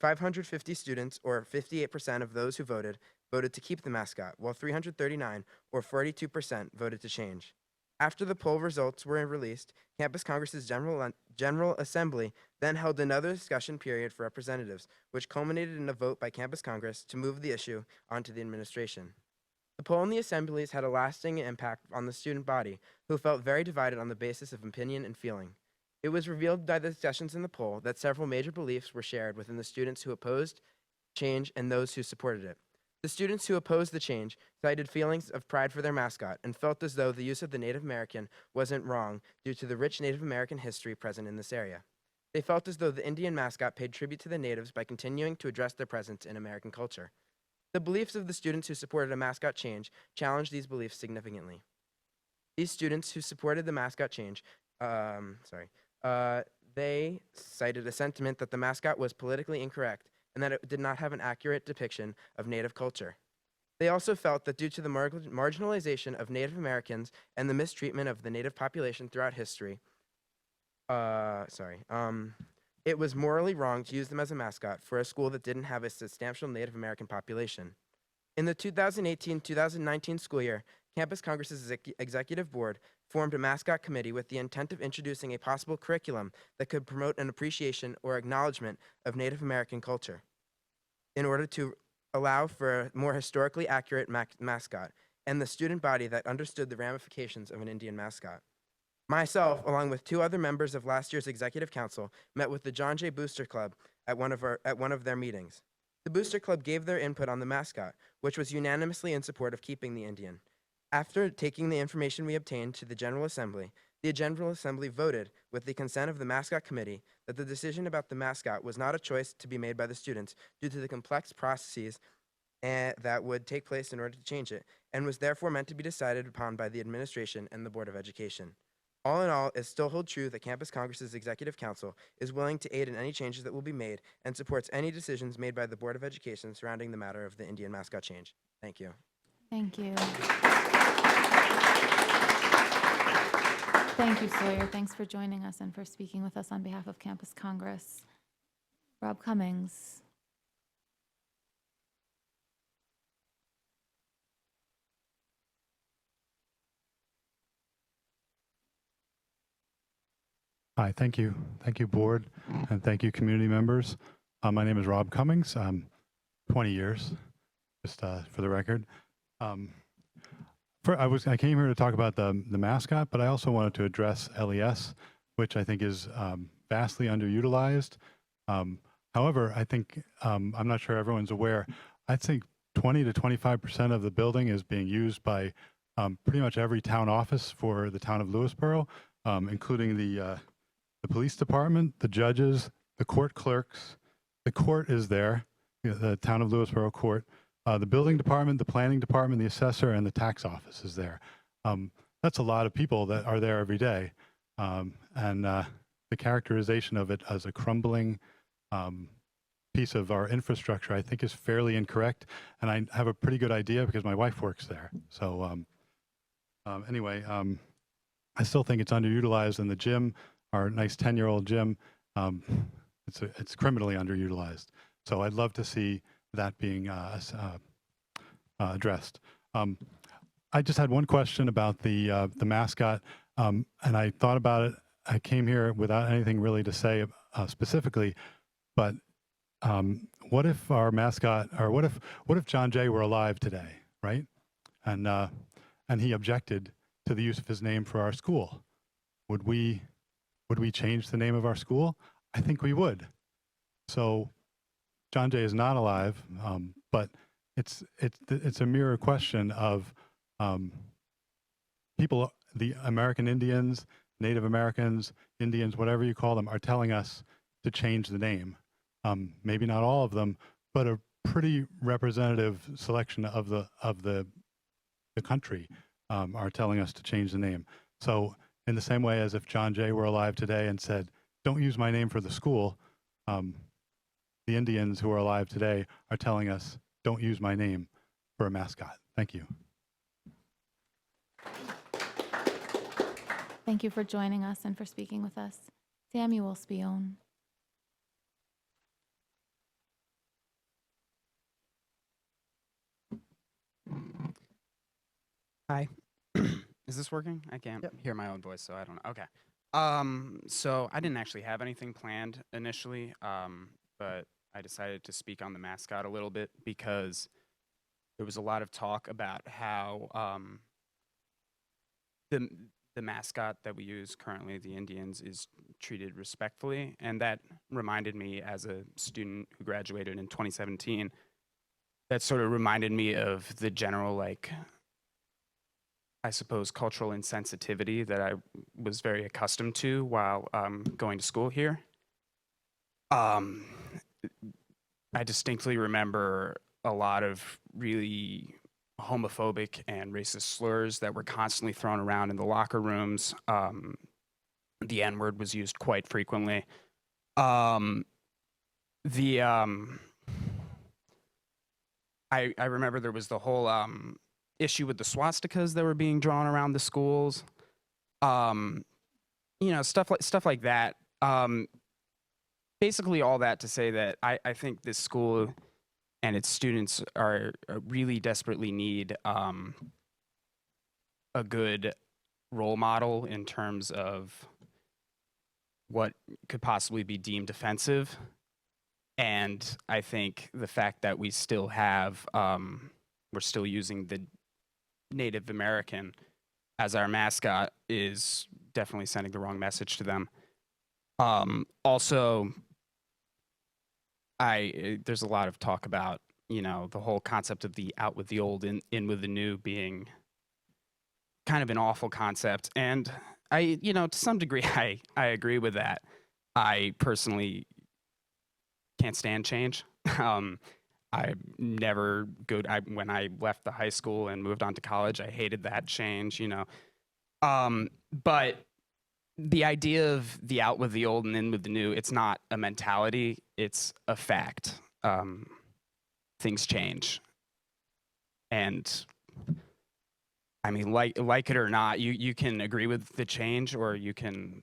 550 students, or 58% of those who voted, voted to keep the mascot, while 339, or 42%, voted to change. After the poll results were released, Campus Congress's General Assembly then held another discussion period for representatives, which culminated in a vote by Campus Congress to move the issue onto the administration. The poll in the assemblies had a lasting impact on the student body, who felt very divided on the basis of opinion and feeling. It was revealed by the discussions in the poll that several major beliefs were shared within the students who opposed change and those who supported it. The students who opposed the change cited feelings of pride for their mascot and felt as though the use of the Native American wasn't wrong due to the rich Native American history present in this area. They felt as though the Indian mascot paid tribute to the natives by continuing to address their presence in American culture. The beliefs of the students who supported a mascot change challenged these beliefs significantly. These students who supported the mascot change, they cited a sentiment that the mascot was politically incorrect and that it did not have an accurate depiction of Native culture. They also felt that due to the marginalization of Native Americans and the mistreatment of the Native population throughout history, it was morally wrong to use them as a mascot for a school that didn't have a substantial Native American population. In the 2018-2019 school year, Campus Congress's executive board formed a mascot committee with the intent of introducing a possible curriculum that could promote an appreciation or acknowledgement of Native American culture in order to allow for a more historically accurate mascot and the student body that understood the ramifications of an Indian mascot. Myself, along with 2 other members of last year's executive council, met with the John Jay Booster Club at one of their meetings. The Booster Club gave their input on the mascot, which was unanimously in support of keeping the Indian. After taking the information we obtained to the General Assembly, the General Assembly voted, with the consent of the mascot committee, that the decision about the mascot was not a choice to be made by the students due to the complex processes that would take place in order to change it, and was therefore meant to be decided upon by the administration and the Board of Education. All in all, it still holds true that Campus Congress's Executive Council is willing to aid in any changes that will be made and supports any decisions made by the Board of Education surrounding the matter of the Indian mascot change. Thank you. Thank you. Thank you, Sawyer. Thanks for joining us and for speaking with us on behalf of Campus Congress. Rob Cummings. Hi, thank you. Thank you, board, and thank you, community members. My name is Rob Cummings. I'm 20 years, just for the record. I came here to talk about the mascot, but I also wanted to address LES, which I think is vastly underutilized. However, I think, I'm not sure everyone's aware, I think 20 to 25% of the building is being used by pretty much every town office for the town of Lewisboro, including the police department, the judges, the court clerks. The court is there, the town of Lewisboro court. The building department, the planning department, the assessor, and the tax office is there. That's a lot of people that are there every day. The characterization of it as a crumbling piece of our infrastructure, I think, is fairly incorrect. And I have a pretty good idea because my wife works there. So anyway, I still think it's underutilized. And the gym, our nice 10-year-old gym, it's criminally underutilized. So I'd love to see that being addressed. I just had one question about the mascot, and I thought about it. I came here without anything really to say specifically, but what if our mascot, or what if John Jay were alive today, right? And he objected to the use of his name for our school. Would we change the name of our school? I think we would. So John Jay is not alive, but it's a mirror question of people, the American Indians, Native Americans, Indians, whatever you call them, are telling us to change the name. Maybe not all of them, but a pretty representative selection of the country are telling us to change the name. So in the same way as if John Jay were alive today and said, "Don't use my name for the school," the Indians who are alive today are telling us, "Don't use my name for a mascot." Thank you. Thank you for joining us and for speaking with us. Samuel Spion. Hi. Is this working? I can't hear my own voice, so I don't know. Okay. So I didn't actually have anything planned initially, but I decided to speak on the mascot a little bit because there was a lot of talk about how the mascot that we use currently, the Indians, is treated respectfully, and that reminded me as a student who graduated in 2017. That sort of reminded me of the general, like, I suppose, cultural insensitivity that I was very accustomed to while going to school here. I distinctly remember a lot of really homophobic and racist slurs that were constantly thrown around in the locker rooms. The N-word was used quite frequently. I remember there was the whole issue with the swastikas that were being drawn around the schools. You know, stuff like that. Basically, all that to say that I think this school and its students are really desperately need a good role model in terms of what could possibly be deemed offensive. And I think the fact that we still have, we're still using the Native American as our mascot is definitely sending the wrong message to them. Also, there's a lot of talk about, you know, the whole concept of the out with the old, in with the new being kind of an awful concept. And you know, to some degree, I agree with that. I personally can't stand change. I never when I left the high school and moved on to college, I hated that change, you know. But the idea of the out with the old and in with the new, it's not a mentality, it's a fact. Things change. And I mean, like it or not, you can agree with the change or you can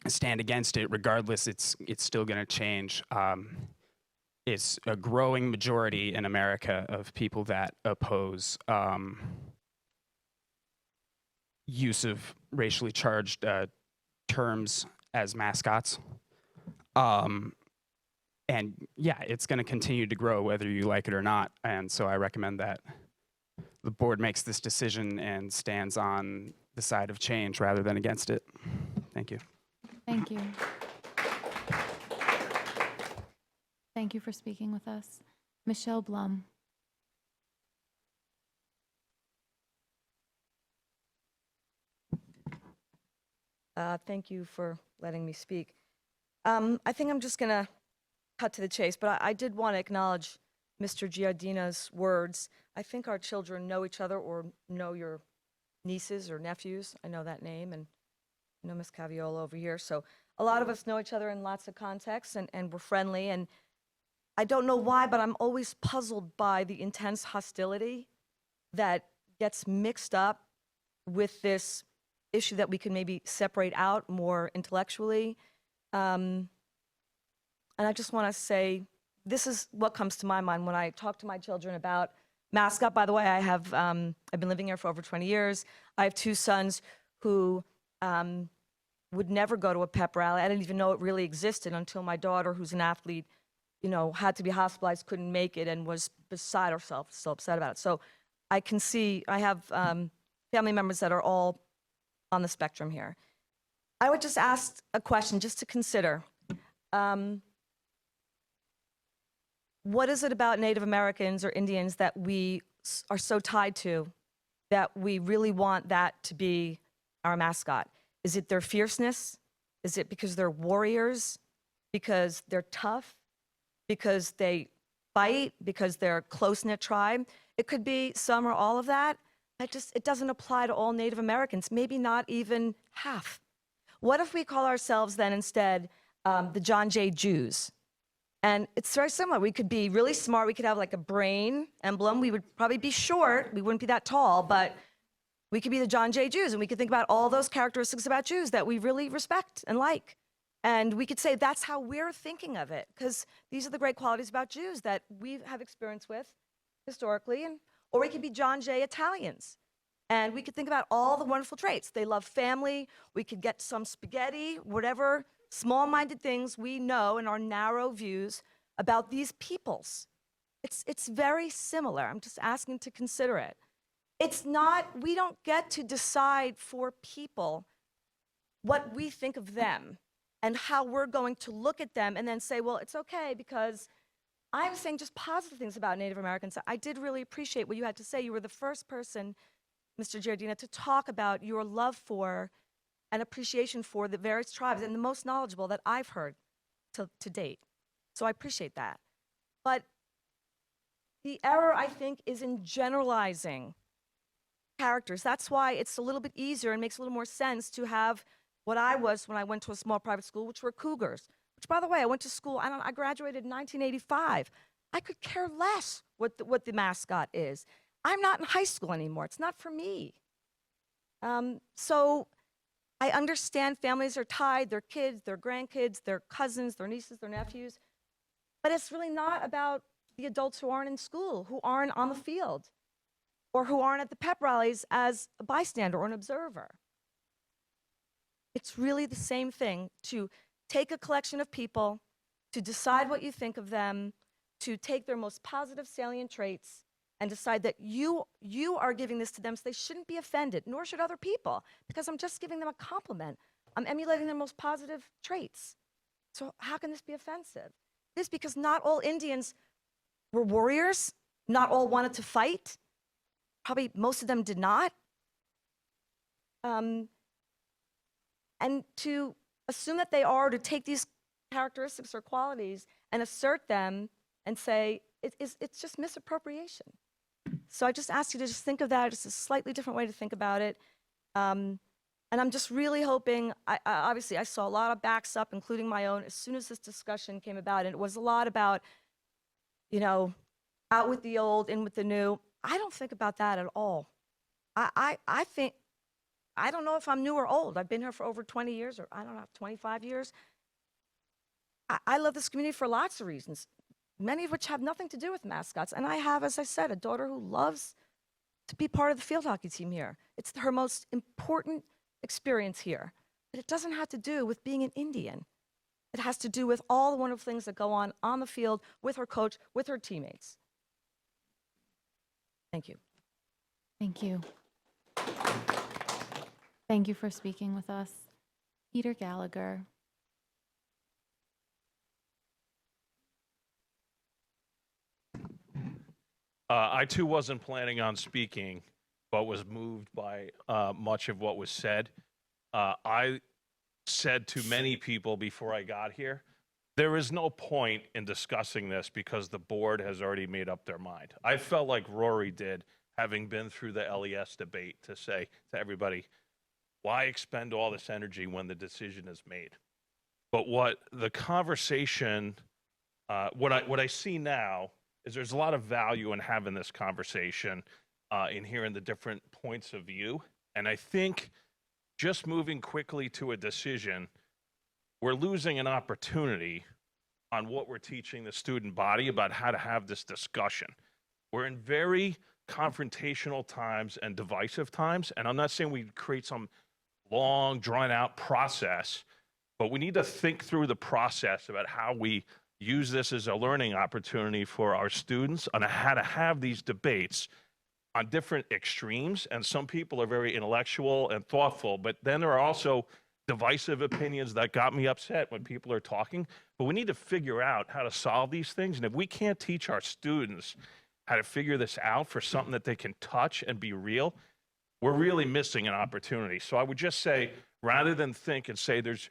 stand against it. Regardless, it's still going to change. It's a growing majority in America of people that oppose use of racially charged terms as mascots. And yeah, it's going to continue to grow whether you like it or not. And so I recommend that the board makes this decision and stands on the side of change rather than against it. Thank you. Thank you. Thank you for speaking with us. Michelle Blum. Thank you for letting me speak. I think I'm just going to cut to the chase, but I did want to acknowledge Mr. Giardina's words. I think our children know each other or know your nieces or nephews. I know that name, and I know Miss Caviola over here. So a lot of us know each other in lots of contexts, and we're friendly. And I don't know why, but I'm always puzzled by the intense hostility that gets mixed up with this issue that we can maybe separate out more intellectually. And I just want to say, this is what comes to my mind when I talk to my children about mascot. By the way, I've been living here for over 20 years. I have two sons who would never go to a pep rally. I didn't even know it really existed until my daughter, who's an athlete, you know, had to be hospitalized, couldn't make it, and was beside herself, so upset about it. So I can see, I have family members that are all on the spectrum here. I would just ask a question just to consider. What is it about Native Americans or Indians that we are so tied to that we really want that to be our mascot? Is it their fierceness? Is it because they're warriors? Because they're tough? Because they fight? Because they're a close-knit tribe? It could be some or all of that. It doesn't apply to all Native Americans, maybe not even half. What if we call ourselves then instead the John Jay Jews? And it's very similar. We could be really smart. We could have like a brain emblem. We would probably be short. We wouldn't be that tall, but we could be the John Jay Jews, and we could think about all those characteristics about Jews that we really respect and like. And we could say that's how we're thinking of it, because these are the great qualities about Jews that we have experience with historically. Or we could be John Jay Italians. And we could think about all the wonderful traits. They love family. We could get some spaghetti, whatever small-minded things we know in our narrow views about these peoples. It's very similar. I'm just asking to consider it. It's not, we don't get to decide for people what we think of them and how we're going to look at them and then say, well, it's okay because I'm saying just positive things about Native Americans. I did really appreciate what you had to say. You were the first person, Mr. Giardina, to talk about your love for and appreciation for the various tribes and the most knowledgeable that I've heard to date. So I appreciate that. But the error, I think, is in generalizing characters. That's why it's a little bit easier and makes a little more sense to have what I was when I went to a small private school, which were Cougars. Which, by the way, I went to school, I graduated in 1985. I could care less what the mascot is. I'm not in high school anymore. It's not for me. So I understand families are tied, their kids, their grandkids, their cousins, their nieces, their nephews. But it's really not about the adults who aren't in school, who aren't on the field, or who aren't at the pep rallies as a bystander or an observer. It's really the same thing to take a collection of people, to decide what you think of them, to take their most positive salient traits and decide that you are giving this to them so they shouldn't be offended, nor should other people, because I'm just giving them a compliment. I'm emulating their most positive traits. So how can this be offensive? This because not all Indians were warriors, not all wanted to fight. Probably most of them did not. And to assume that they are, to take these characteristics or qualities and assert them and say, it's just misappropriation. So I just ask you to just think of that as a slightly different way to think about it. And I'm just really hoping, obviously I saw a lot of backs up, including my own, as soon as this discussion came about, and it was a lot about, out with the old, in with the new. I don't think about that at all. I think, I don't know if I'm new or old. I've been here for over 20 years, or I don't know, 25 years. I love this community for lots of reasons, many of which have nothing to do with mascots. And I have, as I said, a daughter who loves to be part of the field hockey team here. It's her most important experience here. But it doesn't have to do with being an Indian. It has to do with all the wonderful things that go on the field with her coach, with her teammates. Thank you. Thank you. Thank you for speaking with us. Peter Gallagher. I too wasn't planning on speaking, but was moved by much of what was said. I said to many people before I got here, there is no point in discussing this because the board has already made up their mind. I felt like Rory did, having been through the LES debate, to say to everybody, why expend all this energy when the decision is made? But what the conversation, what I see now is there's a lot of value in having this conversation, in hearing the different points of view. And I think just moving quickly to a decision, we're losing an opportunity on what we're teaching the student body about how to have this discussion. We're in very confrontational times and divisive times, and I'm not saying we create some long, drawn-out process, but we need to think through the process about how we use this as a learning opportunity for our students on how to have these debates on different extremes. And some people are very intellectual and thoughtful, but then there are also divisive opinions that got me upset when people are talking. But we need to figure out how to solve these things. And if we can't teach our students how to figure this out for something that they can touch and be real, we're really missing an opportunity. So I would just say, rather than think and say there's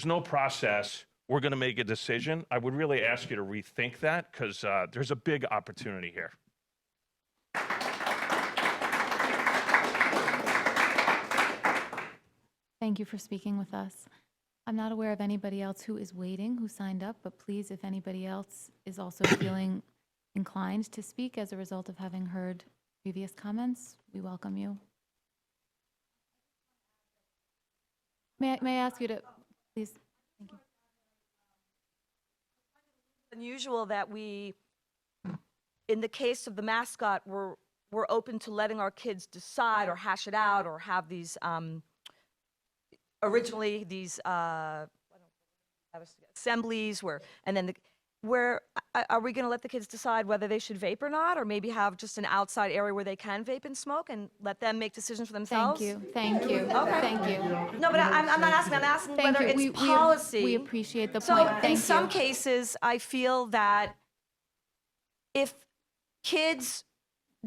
no process, we're going to make a decision, I would really ask you to rethink that, because there's a big opportunity here. Thank you for speaking with us. I'm not aware of anybody else who is waiting, who signed up, but please, if anybody else is also feeling inclined to speak as a result of having heard previous comments, we welcome you. May I ask you to, please? Thank you. Unusual that we, in the case of the mascot, we're we're open to letting our kids decide or hash it out or have these, originally these assemblies where, and then are we going to let the kids decide whether they should vape or not, or maybe have just an outside area where they can vape and smoke and let them make decisions for themselves? Thank you. Okay. Thank you. No, but I'm not asking. I'm asking Thank whether you. it's policy. We appreciate the So point. in Thank some you. cases, I feel that if kids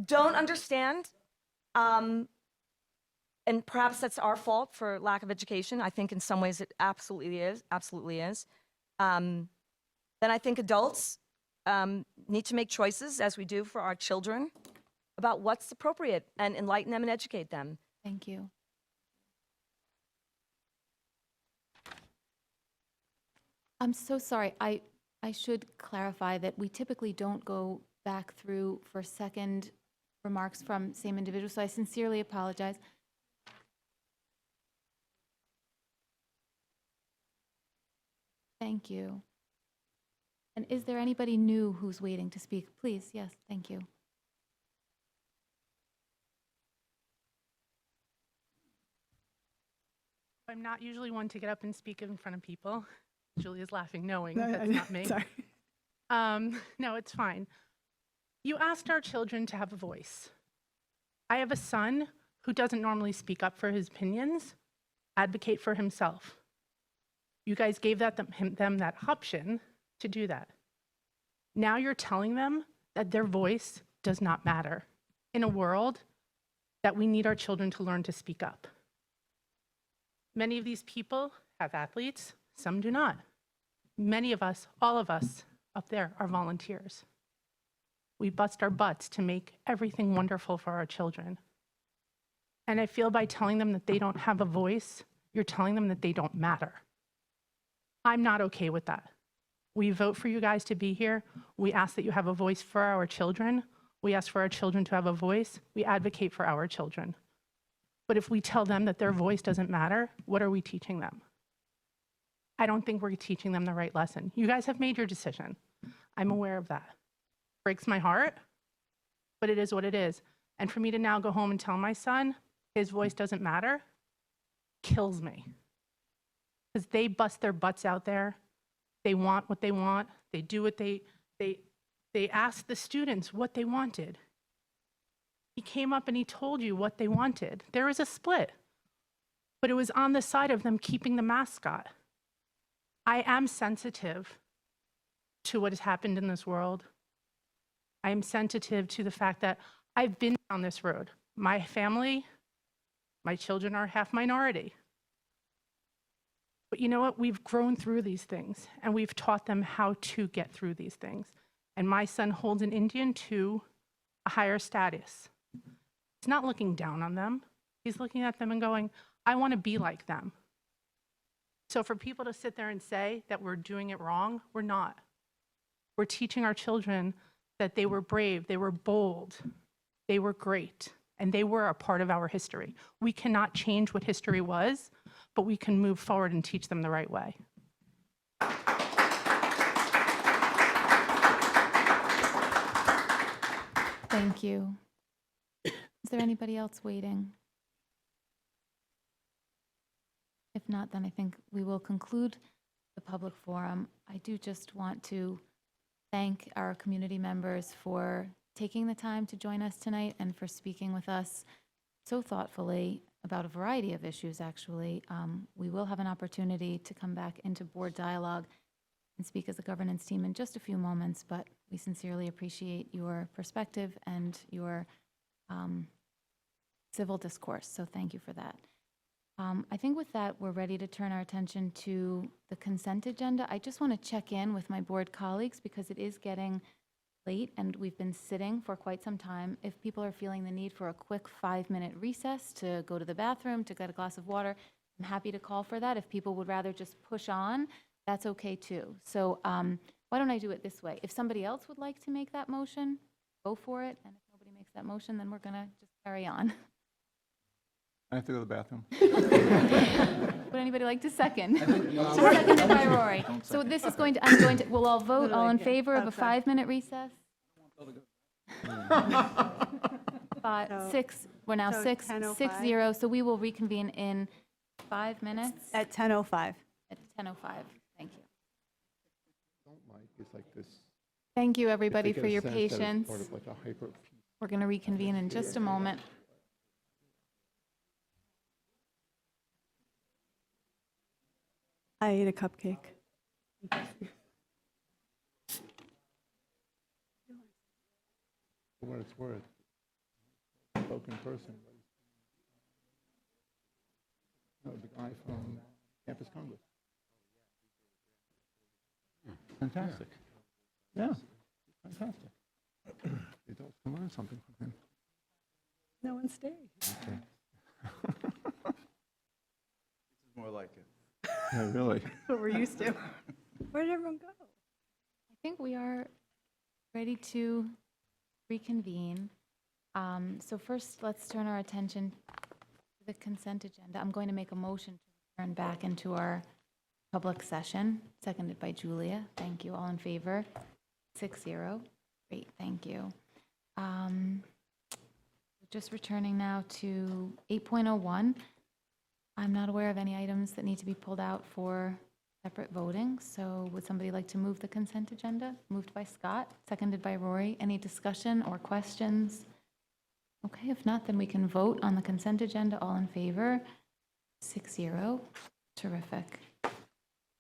don't understand, and perhaps that's our fault for lack of education. I think in some ways it absolutely is. Then I think adults need to make choices, as we do for our children, about what's appropriate and enlighten them and educate them. Thank you. I'm so sorry. I should clarify that we typically don't go back through for second remarks from same individual, so I sincerely apologize. Thank you. And is there anybody new who's waiting to speak? Please, yes, thank you. I'm not usually one to get up and speak in front of people. Julia's laughing, knowing No, that's not me. Sorry. No, it's fine. You asked our children to have a voice. I have a son who doesn't normally speak up for his opinions, advocate for himself. You guys gave them that option to do that. Now you're telling them that their voice does not matter in a world that we need our children to learn to speak up. Many of these people have athletes, some do not. Many of us, all of us up there are volunteers. We bust our butts to make everything wonderful for our children. And I feel by telling them that they don't have a voice, you're telling them that they don't matter. I'm not okay with that. We vote for you guys to be here. We ask that you have a voice for our children. We ask for our children to have a voice. We advocate for our children. But if we tell them that their voice doesn't matter, what are we teaching them? I don't think we're teaching them the right lesson. You guys have made your decision. I'm aware of that. Breaks my heart, but it is what it is. And for me to now go home and tell my son his voice doesn't matter kills me. Because they bust their butts out there. They want what they want. They do what they ask the students what they wanted. He came up and he told you what they wanted. There was a split, but it was on the side of them keeping the mascot. I am sensitive to what has happened in this world. I am sensitive to the fact that I've been down this road. My family, my children are half minority. But you know what? We've grown through these things, and we've taught them how to get through these things. And my son holds an Indian to a higher status. He's not looking down on them. He's looking at them and going, I want to be like them. So for people to sit there and say that we're doing it wrong, we're not. We're teaching our children that they were brave, they were bold, they were great, and they were a part of our history. We cannot change what history was, but we can move forward and teach them the right way. Thank you. Is there anybody else waiting? If not, then I think we will conclude the public forum. I do just want to thank our community members for taking the time to join us tonight and for speaking with us so thoughtfully about a variety of issues, actually. We will have an opportunity to come back into board dialogue and speak as a governance team in just a few moments, but we sincerely appreciate your perspective and your civil discourse, so thank you for that. I think with that, we're ready to turn our attention to the consent agenda. I just want to check in with my board colleagues because it is getting late and we've been sitting for quite some time. If people are feeling the need for a quick 5-minute recess to go to the bathroom, to get a glass of water, I'm happy to call for that. If people would rather just push on, that's okay too. So why don't I do it this way? If somebody else would like to make that motion, go for it. And if nobody makes that motion, then we're going to just carry on. I have to go to the bathroom. Would anybody like to second? Seconded by Rory. So this is going to, we'll all vote, all in favor of a 5-minute recess? So- We're now so 6:0, 10:05. so we will reconvene in 5 minutes At 10:05. at 10:05. Thank you. It's like this. Thank you, if they everybody, get for a your sense that it's patience. Part of like a hyper. We're going to reconvene in just a moment. I ate a cupcake. For what it's worth, spoken person. No, the guy from Campus Congress. Fantastic. Yeah, fantastic. You don't learn something from him. No one stayed. Okay. More like it. Yeah, really. That's what we're used to. Where did everyone go? I think we are ready to reconvene. So first, let's turn our attention to the consent agenda. I'm going to make a motion to return back into our public session, seconded by Julia. Thank you. All in favor? 6-0. Great, thank you. Just returning now to 8.01. I'm not aware of any items that need to be pulled out for separate voting, so would somebody like to move the consent agenda? Moved by Scott, seconded by Rory. Any discussion or questions? Okay, if not, then we can vote on the consent agenda. All in favor? 6-0. Terrific.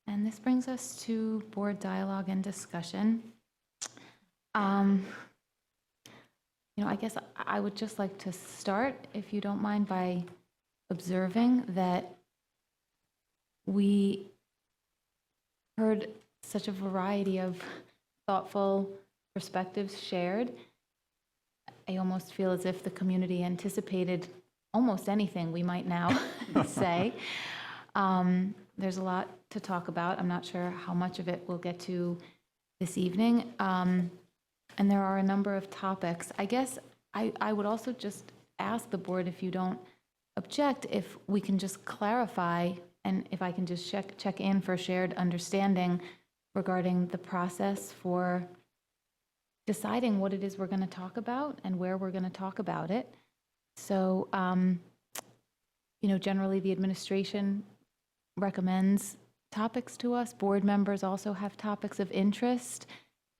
And this brings us to board dialogue and discussion. I guess I would just like to start, if you don't mind, by observing that we heard such a variety of thoughtful perspectives shared. I almost feel as if the community anticipated almost anything we might now say. There's a lot to talk about. I'm not sure how much of it we'll get to this evening. And there are a number of topics. I guess I would also just ask the board, if you don't object, if we can just clarify, and if I can just check in for shared understanding regarding the process for deciding what it is we're going to talk about and where we're going to talk about it. So, generally the administration recommends topics to us. Board members also have topics of interest.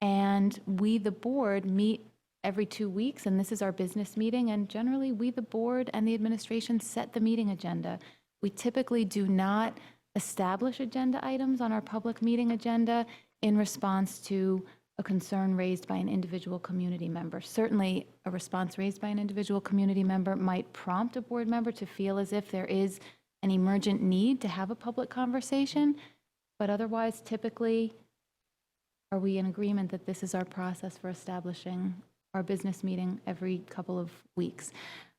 And we, the board, meet every 2 weeks, and this is our business meeting. And generally, we, the board, and the administration set the meeting agenda. We typically do not establish agenda items on our public meeting agenda in response to a concern raised by an individual community member. Certainly, a response raised by an individual community member might prompt a board member to feel as if there is an emergent need to have a public conversation, but otherwise, typically, are we in agreement that this is our process for establishing our business meeting every couple of weeks,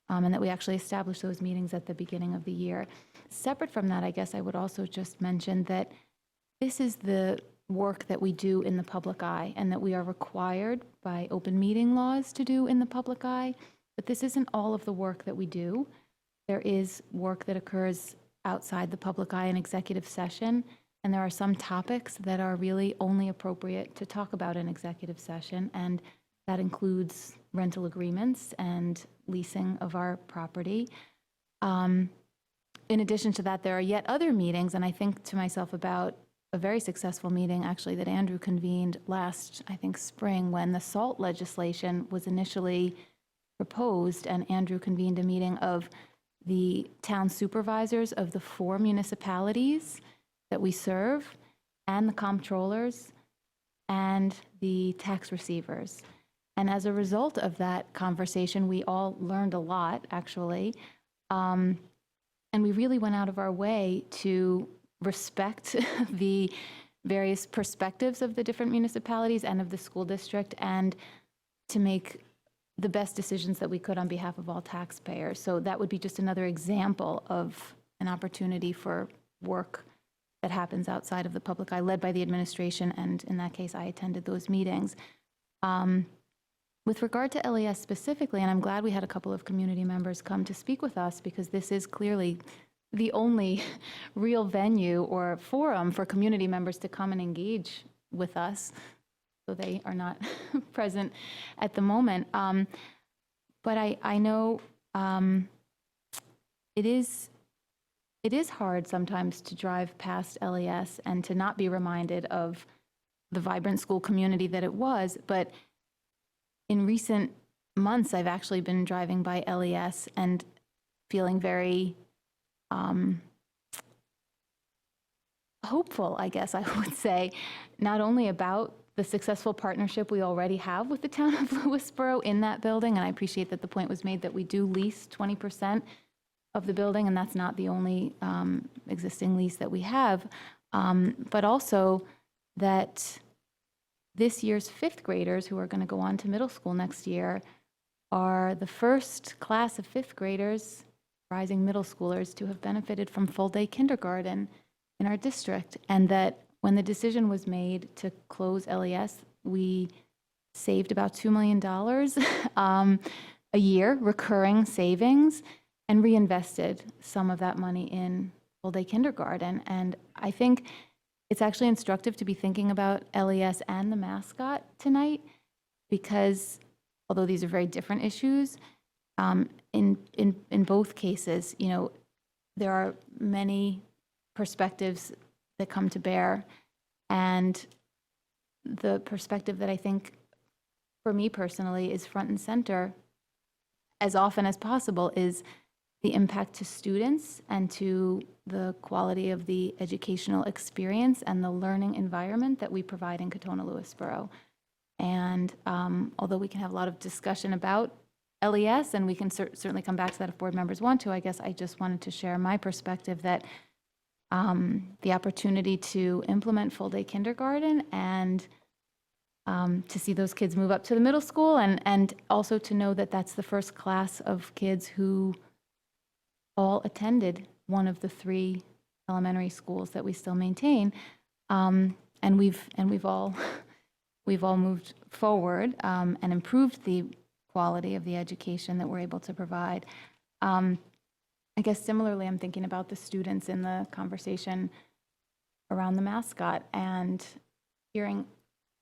and that we actually establish those meetings at the beginning of the year? Separate from that, I guess I would also just mention that this is the work that we do in the public eye and that we are required by open meeting laws to do in the public eye, but this isn't all of the work that we do. There is work that occurs outside the public eye in executive session. And there are some topics that are really only appropriate to talk about in executive session, and that includes rental agreements and leasing of our property. In addition to that, there are yet other meetings, and I think to myself about a very successful meeting, actually, that Andrew convened last, I think, spring, when the SALT legislation was initially proposed, and Andrew convened a meeting of the town supervisors of the 4 municipalities that we serve, and the comptrollers, and the tax receivers. And as a result of that conversation, we all learned a lot, actually. And we really went out of our way to respect the various perspectives of the different municipalities and of the school district, and to make the best decisions that we could on behalf of all taxpayers. So that would be just another example of an opportunity for work that happens outside of the public eye, led by the administration, and in that case, I attended those meetings. With regard to LES specifically, and I'm glad we had a couple of community members come to speak with us, because this is clearly the only real venue or forum for community members to come and engage with us, so they are not present at the moment. but I know it is hard sometimes to drive past LES and to not be reminded of the vibrant school community that it was. But in recent months, I've actually been driving by LES and feeling very hopeful, I guess I would say, not only about the successful partnership we already have with the town of Lewisboro in that building, and I appreciate that the point was made that we do lease 20% of the building, and that's not the only existing lease that we have, but also that this year's fifth graders who are going to go on to middle school next year are the first class of fifth graders, rising middle schoolers, to have benefited from full-day kindergarten in our district, and that when the decision was made to close LES, we saved about $2 million a year, recurring savings, and reinvested some of that money in full-day kindergarten. And I think it's actually instructive to be thinking about LES and the mascot tonight, because although these are very different issues, in both cases, you know, there are many perspectives that come to bear. And the perspective that I think, for me personally, is front and center as often as possible is the impact to students and to the quality of the educational experience and the learning environment that we provide in Katona-Lewisboro. And although we can have a lot of discussion about LES, and we can certainly come back to that if board members want to, I guess I just wanted to share my perspective that the opportunity to implement full-day kindergarten and to see those kids move up to the middle school, and also to know that that's the first class of kids who all attended one of the 3 elementary schools that we still maintain, and we've all moved forward and improved the quality of the education that we're able to provide. I guess similarly, I'm thinking about the students in the conversation around the mascot and hearing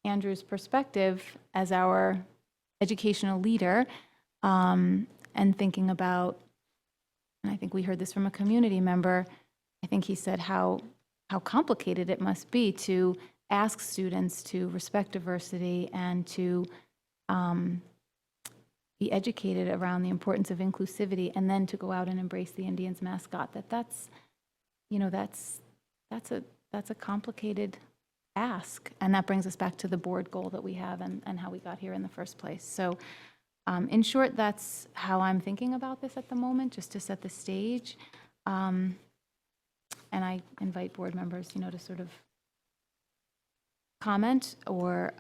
Andrew's perspective as our educational leader, and thinking about, and I think we heard this from a community member, I think he said how complicated it must be to ask students to respect diversity and to be educated around the importance of inclusivity, and then to go out and embrace the Indians mascot. That's a complicated ask, and that brings us back to the board goal that we have and how we got here in the first place. So in short, that's how I'm thinking about this at the moment, just to set the stage. And I invite board members, to sort of comment or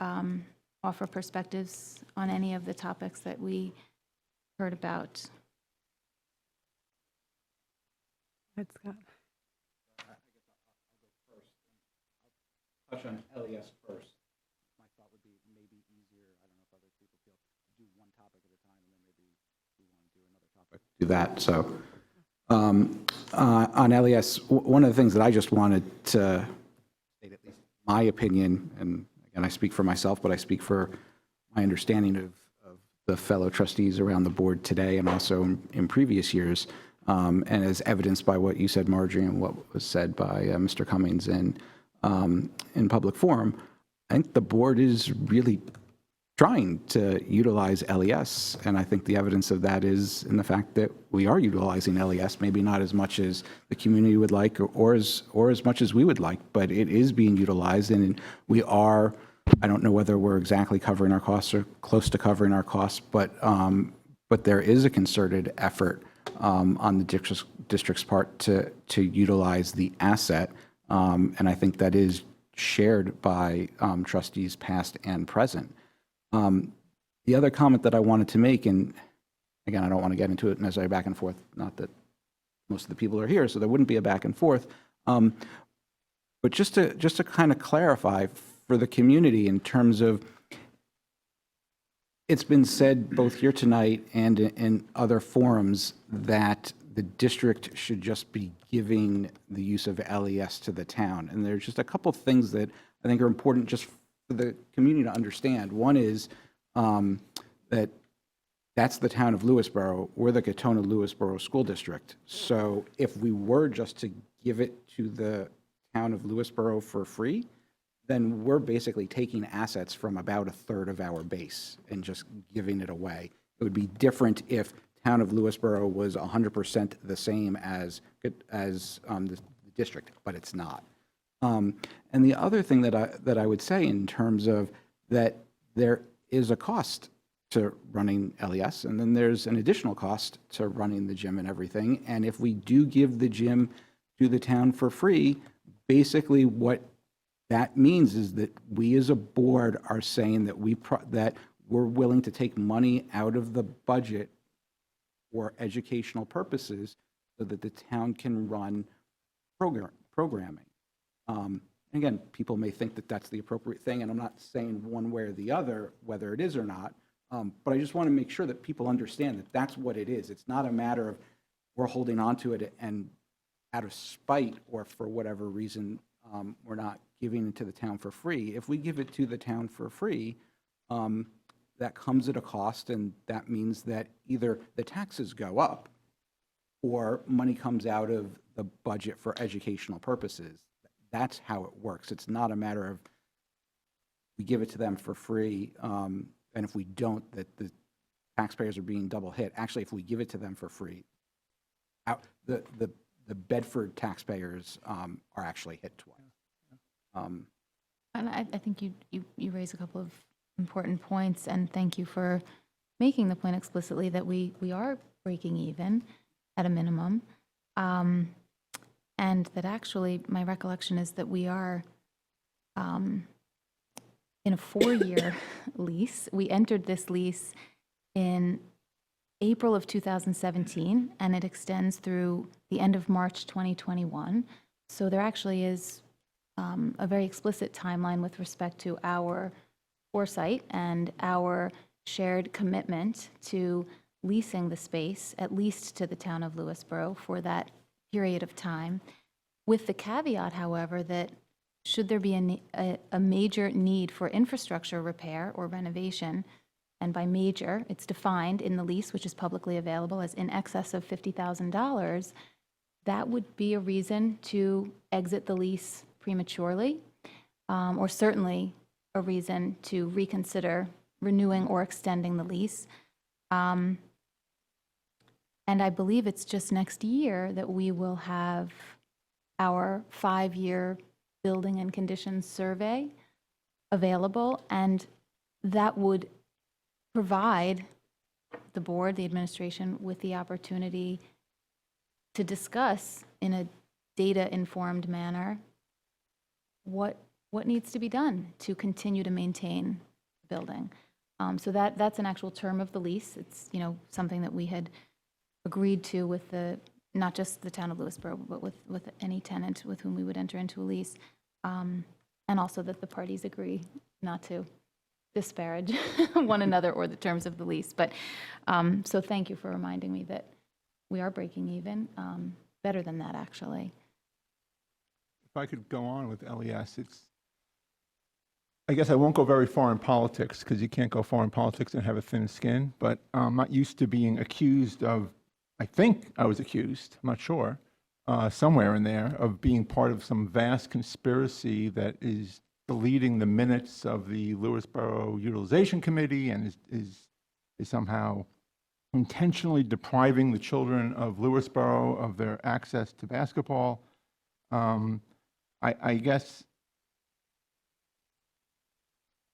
offer perspectives on any of the topics that we heard about. That's Scott. Touch on LES first. My thought would be maybe easier, I don't know if other people feel, do one topic at a time, and then maybe we want to do another topic. Do that. So on LES, one of the things that I just wanted to state, at least my opinion, and again, I speak for myself, but I speak for my understanding of the fellow trustees around the board today and also in previous years, and as evidenced by what you said, Marjorie, and what was said by Mr. Cummings in public forum, I think the board is really trying to utilize LES, and I think the evidence of that is in the fact that we are utilizing LES, maybe not as much as the community would like or as much as we would like, but it is being utilized, and we are, I don't know whether we're exactly covering our costs or close to covering our costs, but there is a concerted effort on the district's part to utilize the asset, and I think that is shared by trustees past and present. The other comment that I wanted to make, and again, I don't want to get into it necessarily back and forth, not that most of the people are here, so there wouldn't be a back and forth, but just to kind of clarify for the community in terms of, it's been said both here tonight and in other forums that the district should just be giving the use of LES to the town. And there's just a couple things that I think are important just for the community to understand. One is that That's the town of Lewisboro. We're the Katona Lewisboro School District. So if we were just to give it to the town of Lewisboro for free, then we're basically taking assets from about a third of our base and just giving it away. It would be different if town of Lewisboro was 100% the same as the district, but it's not. And the other thing that I would say in terms of that, there is a cost to running LES, and then there's an additional cost to running the gym and everything. And if we do give the gym to the town for free, basically what that means is that we as a board are saying that we're willing to take money out of the budget for educational purposes so that the town can run programming. Again, people may think that that's the appropriate thing, and I'm not saying one way or the other whether it is or not, but I just want to make sure that people understand that that's what it is. It's not a matter of we're holding on to it and out of spite or for whatever reason we're not giving it to the town for free. If we give it to the town for free, that comes at a cost, and that means that either the taxes go up or money comes out of the budget for educational purposes. That's how it works. It's not a matter of we give it to them for free, and if we don't, that the taxpayers are being double hit. Actually, if we give it to them for free, the Bedford taxpayers are actually hit twice. And I think you raise a couple of important points, and thank you for making the point explicitly that we are breaking even at a minimum. And that actually, my recollection is that we are in a 4-year lease. We entered this lease in April of 2017, and it extends through the end of March 2021. So there actually is a very explicit timeline with respect to our foresight and our shared commitment to leasing the space, at least to the town of Lewisboro, for that period of time, with the caveat, however, that should there be a major need for infrastructure repair or renovation, and by major, it's defined in the lease, which is publicly available, as in excess of $50,000, that would be a reason to exit the lease prematurely, or certainly a reason to reconsider renewing or extending the lease. And I believe it's just next year that we will have our 5-year building and conditions survey available, and that would provide the board, the administration, with the opportunity to discuss in a data-informed manner what needs to be done to continue to maintain the building. So that's an actual term of the lease. It's something that we had agreed to with not just the town of Lewisboro, but with any tenant with whom we would enter into a lease, and also that the parties agree not to disparage one another or the terms of the lease. But so thank you for reminding me that we are breaking even, better than that actually. If I could go on with LES, I guess I won't go very far in politics because you can't go far in politics and have a thin skin, but I'm not used to being accused of, I think I was accused, I'm not sure, somewhere in there, of being part of some vast conspiracy that is deleting the minutes of the Lewisboro Utilization Committee and is somehow intentionally depriving the children of Lewisboro of their access to basketball. I guess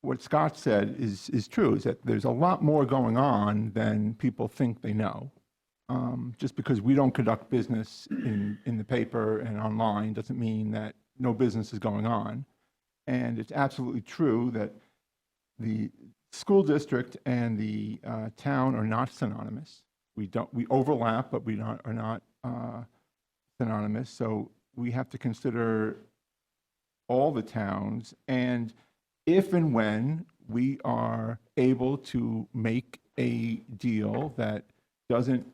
what Scott said is true, is that there's a lot more going on than people think they know. Just because we don't conduct business in the paper and online doesn't mean that no business is going on. And it's absolutely true that the school district and the town are not synonymous. We overlap, but we are not synonymous. So we have to consider all the towns, and if and when we are able to make a deal that doesn't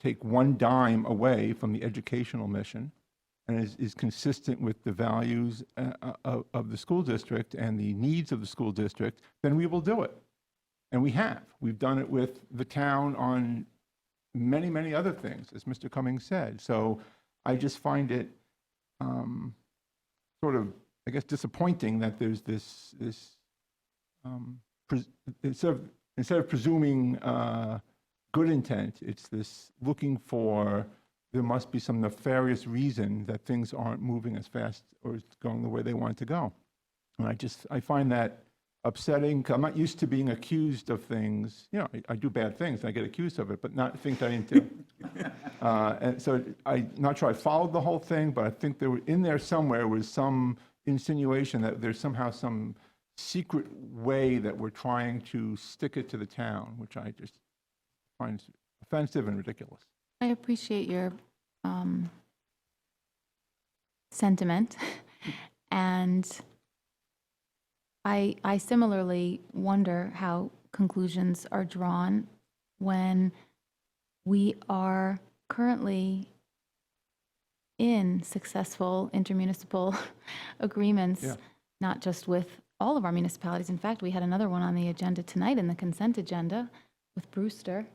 take one dime away from the educational mission and is consistent with the values of the school district and the needs of the school district, then we will do it. And we have. We've done it with the town on many, many other things, as Mr. Cummings said. So I just find it sort of, I guess, disappointing that there's this instead of presuming good intent, it's this looking for there must be some nefarious reason that things aren't moving as fast or going the way they want it to go. And I find that upsetting. I'm not used to being accused of things. You know, I do bad things and I get accused of it, but not things I didn't do. And so I'm not sure I followed the whole thing, but I think there were, in there somewhere was some insinuation that there's somehow some secret way that we're trying to stick it to the town, which I just find offensive and ridiculous. I appreciate your sentiment, and I similarly wonder how conclusions are drawn when we are currently in successful intermunicipal agreements, not just with all of our municipalities. In fact, we had another one on the agenda tonight in the consent agenda with Brewster.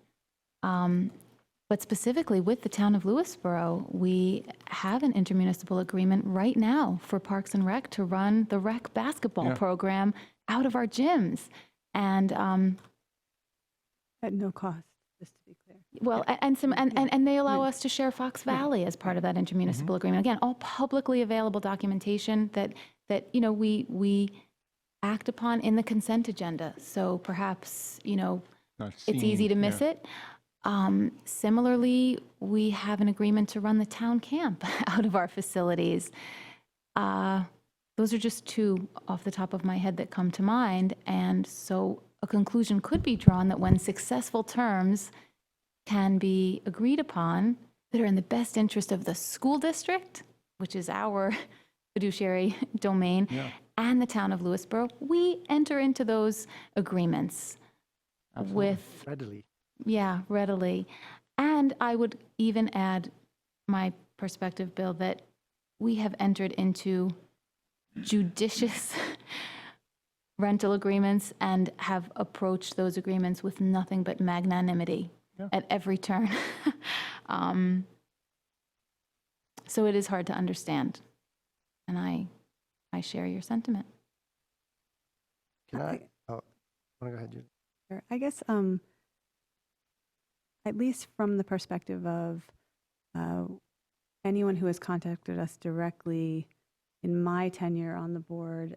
But specifically with the town of Lewisboro, we have an intermunicipal agreement right now for Parks and Rec to run the rec basketball program out of our gyms. And at no cost, just to be clear. well, and they allow us to share Fox Valley as part of that intermunicipal agreement. Again, all publicly available documentation that you know we act upon in the consent agenda. So perhaps it's easy to miss it. Similarly, we have an agreement to run the town camp out of our facilities. Those are just two off the top of my head that come to mind. And so a conclusion could be drawn that when successful terms can be agreed upon that are in the best interest of the school district, which is our fiduciary domain, and the town of Lewisboro, we enter into those agreements with readily. Yeah, readily. And I would even add my perspective, Bill, that we have entered into judicious rental agreements and have approached those agreements with nothing but magnanimity at every turn. So it is hard to understand. And I share your sentiment. Can I? Oh, want to go ahead, Judy? Sure. I guess, at least from the perspective of anyone who has contacted us directly in my tenure on the board,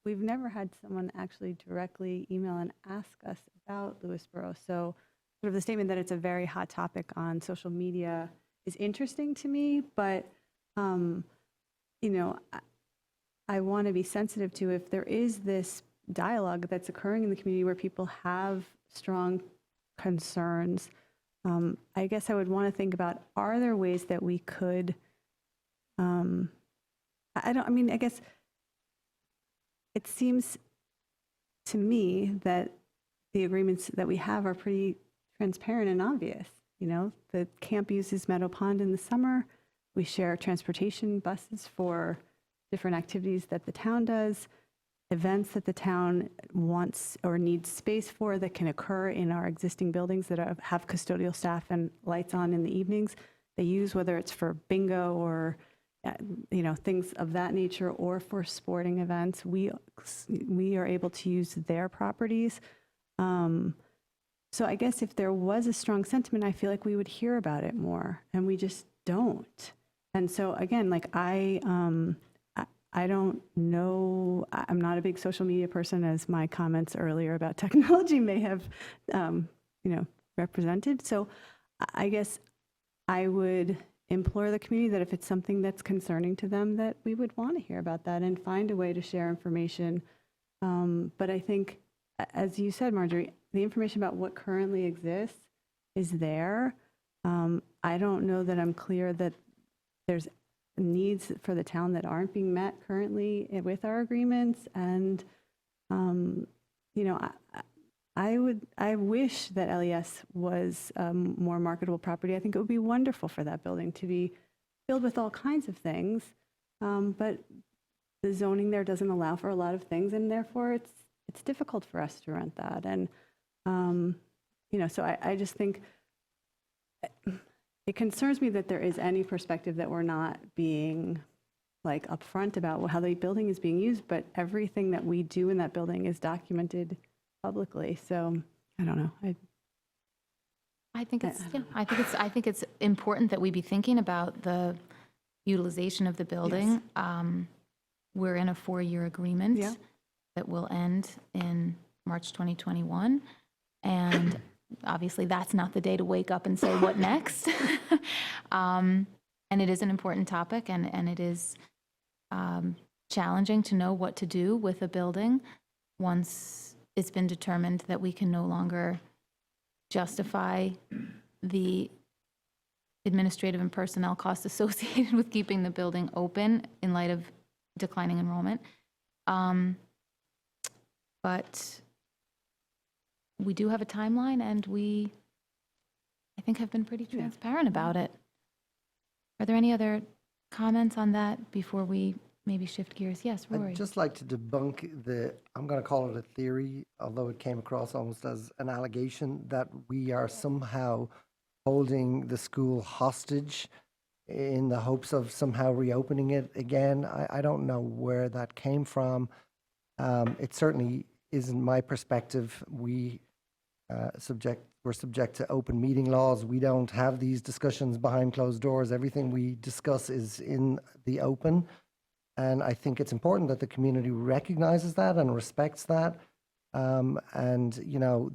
we've never had someone actually directly email and ask us about Lewisboro. So sort of the statement that it's a very hot topic on social media is interesting to me, but I want to be sensitive to if there is this dialogue that's occurring in the community where people have strong concerns. I guess I would want to think about, are there ways that we could, I guess it seems to me that the agreements that we have are pretty transparent and obvious. The camp uses Meadow Pond in the summer. We share transportation buses for different activities that the town does, events that the town wants or needs space for that can occur in our existing buildings that have custodial staff and lights on in the evenings. They use, whether it's for bingo or things of that nature, or for sporting events. We are able to use their properties. So I guess if there was a strong sentiment, I feel like we would hear about it more, and we just don't. And so again, I don't know. I'm not a big social media person, as my comments earlier about technology may have, represented. So I guess I would implore the community that if it's something that's concerning to them, that we would want to hear about that and find a way to share information. But I think, as you said, Marjorie, the information about what currently exists is there. I don't know that I'm clear that there's needs for the town that aren't being met currently with our agreements. And, I wish that LES was a more marketable property. I think it would be wonderful for that building to be filled with all kinds of things. But the zoning there doesn't allow for a lot of things, and therefore it's it's difficult for us to rent that. And, so I just think it concerns me that there is any perspective that we're not being like upfront about how the building is being used, but everything that we do in that building is documented publicly. So I don't know. I think it's important that we be thinking about the utilization of the building. We're in a 4-year agreement that will end in March 2021. And obviously that's not the day to wake up and say what next. And it is an important topic, and it is challenging to know what to do with a building once it's been determined that we can no longer justify the administrative and personnel costs associated with keeping the building open in light of declining enrollment. But we do have a timeline, and we, I think, have been pretty transparent about it. Are there any other comments on that before we maybe shift gears? Yes, Rory. I'd just like to debunk I'm going to call it a theory, although it came across almost as an allegation, that we are somehow holding the school hostage in the hopes of somehow reopening it again. I don't know where that came from. It certainly isn't my perspective. We're subject to open meeting laws. We don't have these discussions behind closed doors. Everything we discuss is in the open. And I think it's important that the community recognizes that and respects that.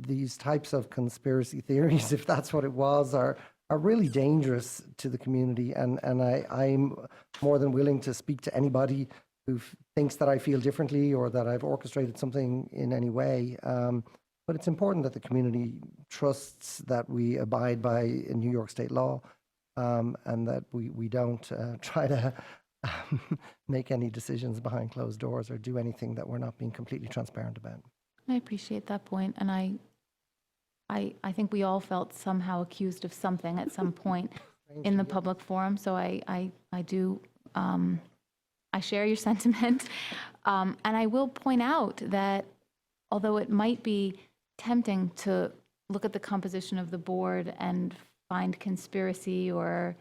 These types of conspiracy theories, if that's what it was, are really dangerous to the community. And I'm more than willing to speak to anybody who thinks that I feel differently or that I've orchestrated something in any way. But it's important that the community trusts that we abide by New York state law, and that we don't try to make any decisions behind closed doors or do anything that we're not being completely transparent about. I appreciate that point, and I think we all felt somehow accused of something at some point in the public forum. So I do I share your sentiment, and I will point out that although it might be tempting to look at the composition of the board and find conspiracy or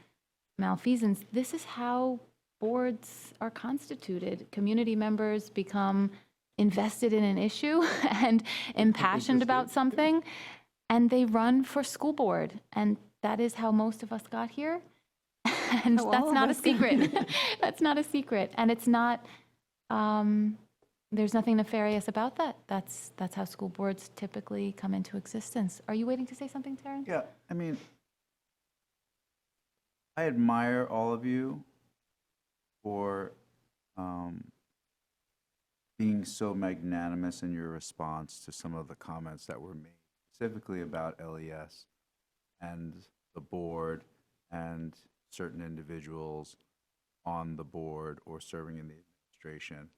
malfeasance, this is how boards are constituted. Community members become invested in an issue and impassioned about something, and they run for school board. And that is how most of us got here. And that's not a secret. That's not a secret. And it's not, there's nothing nefarious about that. That's how school boards typically come into existence. Are you waiting to say something, Terrence? Yeah, I mean, I admire all of you for being so magnanimous in your response to some of the comments that were made, specifically about LES and the board and certain individuals on the board or serving in the administration.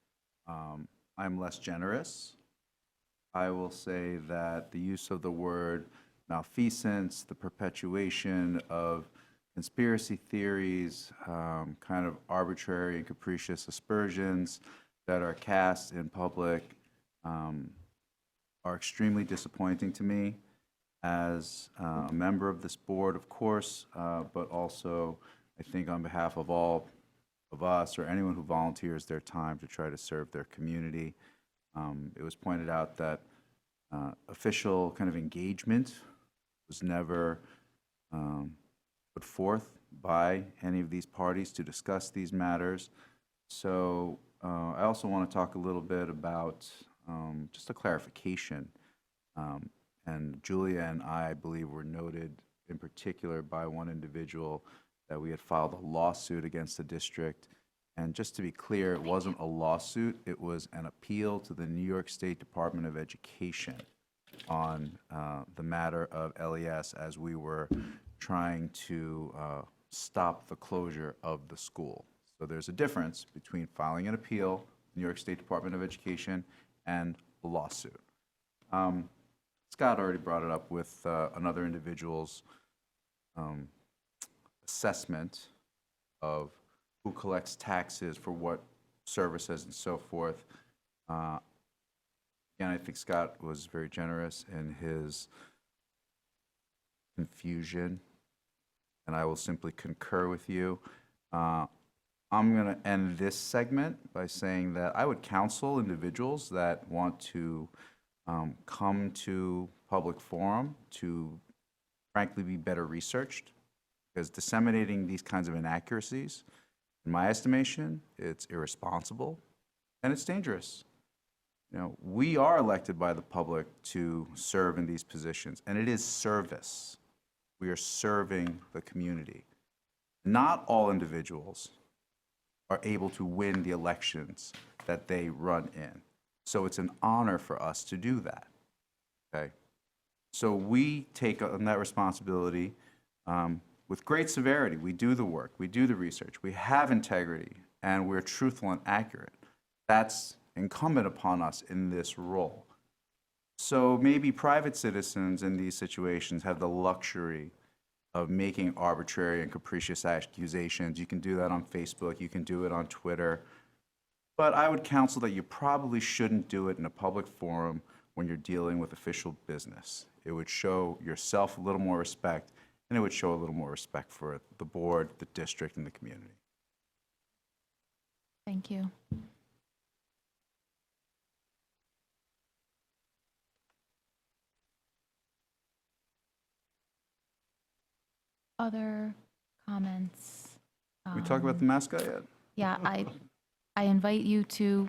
I'm less generous. I will say that the use of the word malfeasance, the perpetuation of conspiracy theories, kind of arbitrary and capricious aspersions that are cast in public are extremely disappointing to me as a member of this board, of course, but also I think on behalf of all of us or anyone who volunteers their time to try to serve their community. It was pointed out that official kind of engagement was never put forth by any of these parties to discuss these matters. So I also want to talk a little bit about just a clarification. And Julia and I believe were noted in particular by one individual that we had filed a lawsuit against the district. And just to be clear, it wasn't a lawsuit, it was an appeal to the New York State Department of Education on the matter of LES as we were trying to stop the closure of the school. So there's a difference between filing an appeal, New York State Department of Education, and a lawsuit. Scott already brought it up with another individual's assessment of who collects taxes for what services and so forth. Again, I think Scott was very generous in his confusion, and I will simply concur with you. I'm going to end this segment by saying that I would counsel individuals that want to come to public forum to frankly be better researched, because disseminating these kinds of inaccuracies, in my estimation, it's irresponsible and it's dangerous. You know, we are elected by the public to serve in these positions, and it is service. We are serving the community. Not all individuals are able to win the elections that they run in. So it's an honor for us to do that, okay? So we take on that responsibility with great severity. We do the work, we do the research, we have integrity, and we're truthful and accurate. That's incumbent upon us in this role. So maybe private citizens in these situations have the luxury of making arbitrary and capricious accusations. You can do that on Facebook, you can do it on Twitter. But I would counsel that you probably shouldn't do it in a public forum when you're dealing with official business. It would show yourself a little more respect, and it would show a little more respect for the board, the district, and the community. Thank you. Other comments? Can we talk about the mascot yet? Yeah, I invite you to,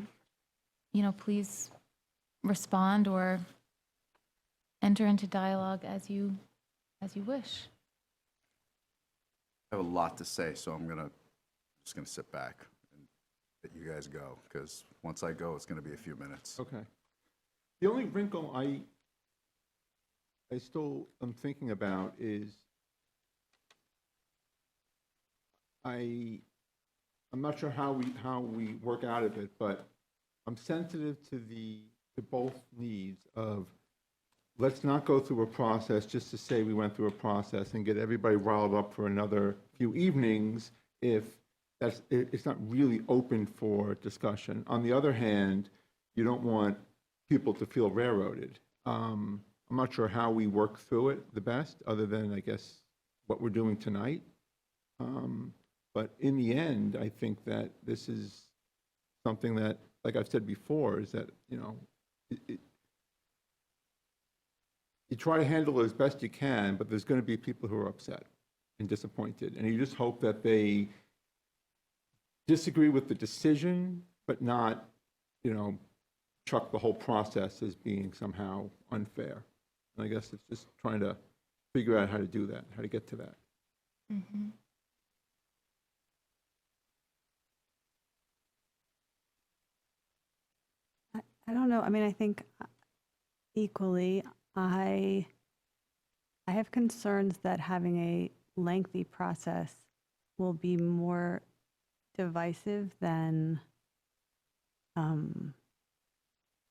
please respond or enter into dialogue as you wish. I have a lot to say, so I'm just gonna sit back and let you guys go, because once I go, it's gonna be a few minutes. Okay. The only wrinkle I still am thinking about is I'm not sure how we work out of it, but I'm sensitive to both needs of, let's not go through a process just to say we went through a process and get everybody riled up for another few evenings if it's not really open for discussion. On the other hand, you don't want people to feel railroaded. I'm not sure how we work through it the best, other than, I guess, what we're doing tonight. But in the end, I think that this is something that, like I've said before, is that, you try to handle it as best you can, but there's going to be people who are upset and disappointed. And you just hope that they disagree with the decision, but not, chuck the whole process as being somehow unfair. And I guess it's just trying to figure out how to do that, how to get to that. Mm-hmm. I don't know. I mean, I think equally, I have concerns that having a lengthy process will be more divisive than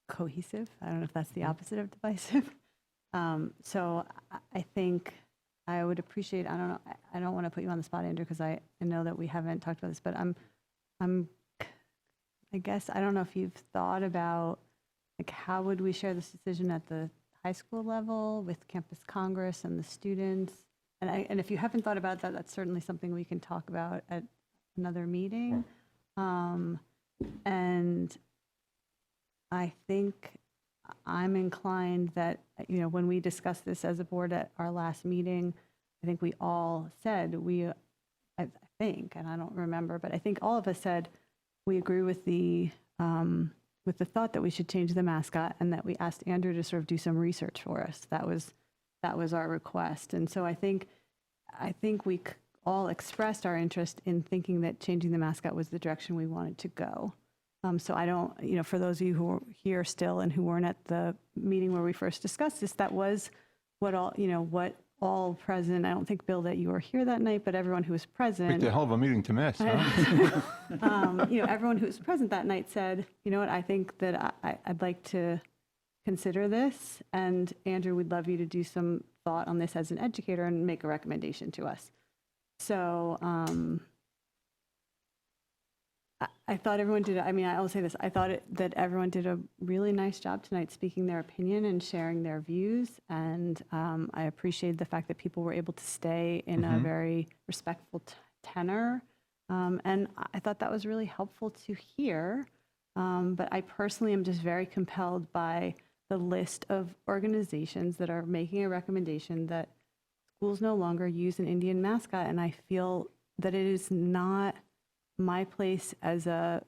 cohesive. I don't know if that's the opposite of divisive. So I think I would appreciate, I don't know, I don't want to put you on the spot, Andrew, because I know that we haven't talked about this, but I guess, I don't know if you've thought about, like, how would we share this decision at the high school level with Campus Congress and the students? And if you haven't thought about that, that's certainly something we can talk about at another meeting. And I think I'm inclined that, when we discussed this as a board at our last meeting, I think we all said, I think, and I don't remember, but I think all of us said, we agree with the thought that we should change the mascot, and that we asked Andrew to sort of do some research for us. That was our request. And so I think we all expressed our interest in thinking that changing the mascot was the direction we wanted to go. So I don't, for those of you who are here still and who weren't at the meeting where we first discussed this, that was what all present, I don't think, Bill, that you were here that night, but everyone who was present. It's a hell of a meeting to miss, huh? Everyone who was present that night said, you know what, I think that I'd like to consider this, and Andrew, we'd love you to do some thought on this as an educator and make a recommendation to us. So I thought everyone did, I mean, I will say this, I thought that everyone did a really nice job tonight speaking their opinion and sharing their views. And I appreciate the fact that people were able to stay in a very respectful tenor. And I thought that was really helpful to hear. But I personally am just very compelled by the list of organizations that are making a recommendation that schools no longer use an Indian mascot. And I feel that it is not my place as a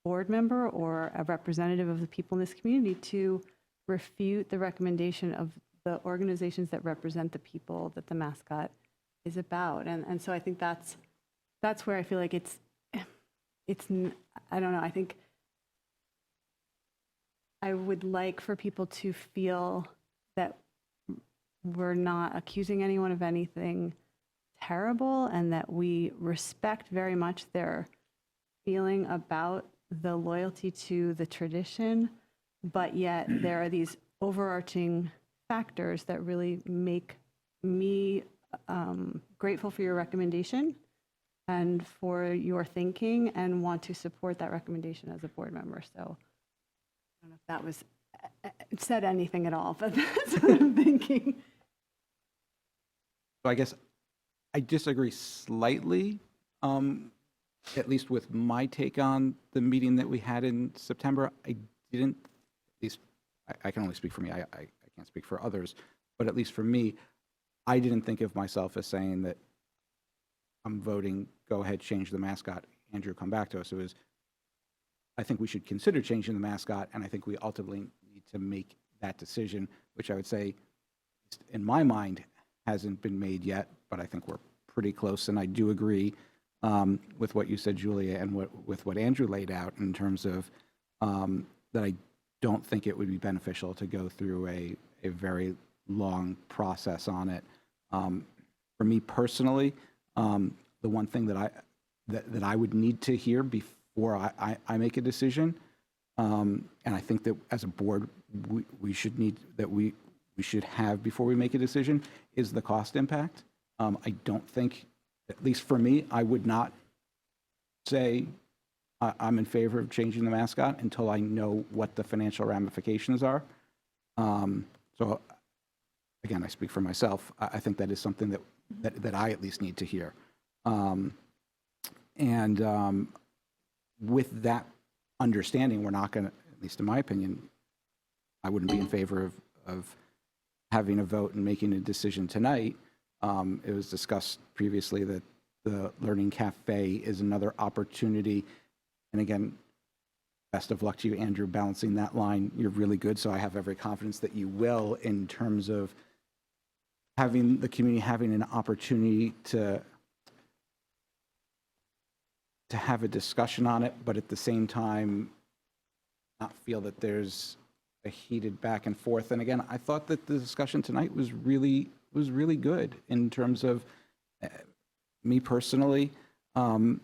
board member or a representative of the people in this community to refute the recommendation of the organizations that represent the people that the mascot is about. And so I think that's where I feel like it's I don't know, I think I would like for people to feel that we're not accusing anyone of anything terrible and that we respect very much their feeling about the loyalty to the tradition, but yet there are these overarching factors that really make me grateful for your recommendation and for your thinking and want to support that recommendation as a board member. So I don't know if that was said anything at all, but that's what I'm thinking. So I guess I disagree slightly, at least with my take on the meeting that we had in September. I didn't, at least I can only speak for me, I can't speak for others, but at least for me, I didn't think of myself as saying that I'm voting, go ahead, change the mascot, Andrew, come back to us. It was, I think we should consider changing the mascot, and I think we ultimately need to make that decision, which I would say, in my mind, hasn't been made yet, but I think we're pretty close. And I do agree with what you said, Julia, and with what Andrew laid out in terms of that I don't think it would be beneficial to go through a very long process on it. For me personally, the one thing that I would need to hear before I make a decision, and I think that as a board we should have before we make a decision, is the cost impact. I don't think, at least for me, I would not say I'm in favor of changing the mascot until I know what the financial ramifications are. So again, I speak for myself. I think that is something that I at least need to hear. With that understanding, we're not going to, at least in my opinion, I wouldn't be in favor of having a vote and making a decision tonight. It was discussed previously that the Learning Cafe is another opportunity. And again, best of luck to you, Andrew, balancing that line. You're really good, so I have every confidence that you will, in terms of having the community having an opportunity to have a discussion on it, but at the same time not feel that there's a heated back and forth. And again, I thought that the discussion tonight was really good in terms of me personally. I'm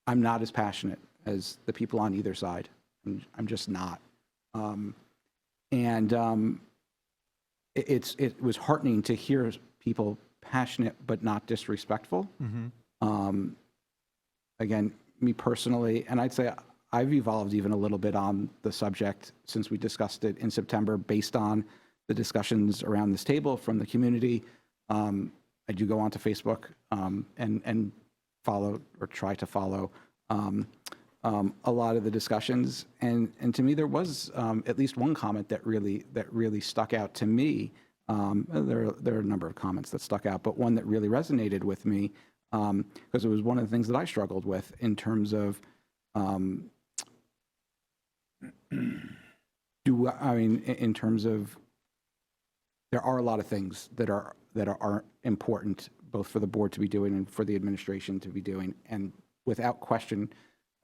not as passionate as the people on either side. I'm just not. It was heartening to hear people passionate but not disrespectful. Again, me personally, and I'd say I've evolved even a little bit on the subject since we discussed it in September, based on the discussions around this table from the community. I do go onto Facebook and follow, or try to follow, a lot of the discussions, and to me there was at least one comment that really stuck out to me. There are a number of comments that stuck out, but one that really resonated with me, because it was one of the things that I struggled with in terms of in terms of, there are a lot of things that are important both for the board to be doing and for the administration to be doing, and without question,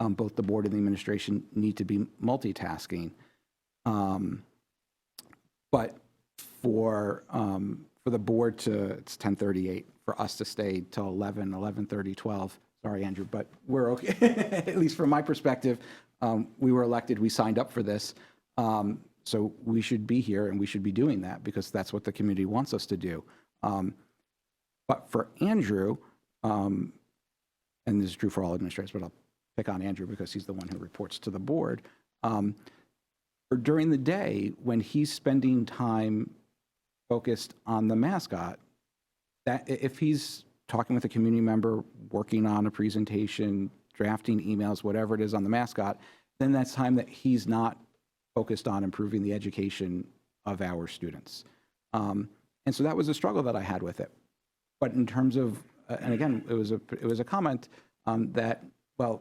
both the board and the administration need to be multitasking. But for the board to, it's 10:38, for us to stay till 11, 11:30, 12. Sorry, Andrew, but we're okay. At least from my perspective, we were elected, we signed up for this. So we should be here and we should be doing that because that's what the community wants us to do. But for Andrew, and this is true for all administrators, but I'll pick on Andrew because he's the one who reports to the board. Or during the day, when he's spending time focused on the mascot, that if he's talking with a community member, working on a presentation, drafting emails, whatever it is on the mascot, then that's time that he's not focused on improving the education of our students. And so that was a struggle that I had with it. But in terms of, and again, it was a comment that, well,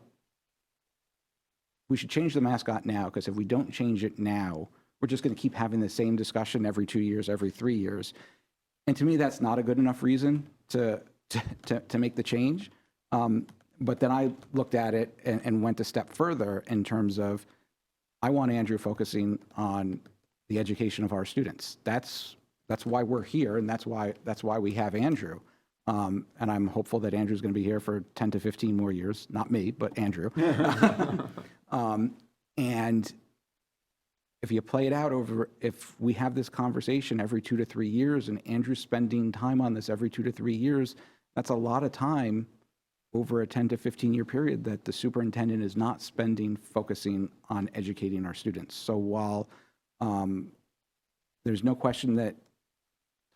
we should change the mascot now, because if we don't change it now, we're just going to keep having the same discussion every 2 years, every 3 years. And to me, that's not a good enough reason to make the change. But then I looked at it and went a step further in terms of, I want Andrew focusing on the education of our students. That's why we're here, and that's why we have Andrew. And I'm hopeful that Andrew's going to be here for 10 to 15 more years. Not me, but Andrew. And if you play it out over, if we have this conversation every 2 to 3 years, and Andrew's spending time on this every 2 to 3 years, that's a lot of time over a 10 to 15 year period that the superintendent is not spending focusing on educating our students. So while there's no question that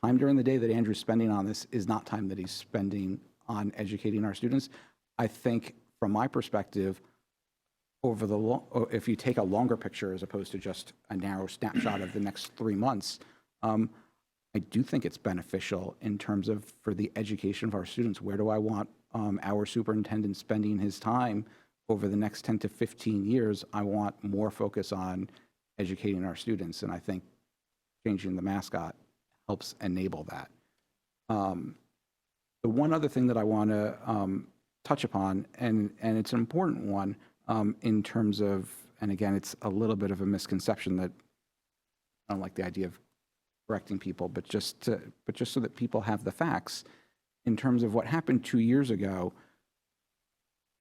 time during the day that Andrew's spending on this is not time that he's spending on educating our students, I think from my perspective, over the if you take a longer picture as opposed to just a narrow snapshot of the next 3 months, I do think it's beneficial in terms of for the education of our students. Where do I want our superintendent spending his time over the next 10 to 15 years? I want more focus on educating our students, and I think changing the mascot helps enable that. The one other thing that I want to touch upon, and it's an important one in terms of, and again, it's a little bit of a misconception that I don't like the idea of correcting people, but just so that people have the facts. In terms of what happened 2 years ago,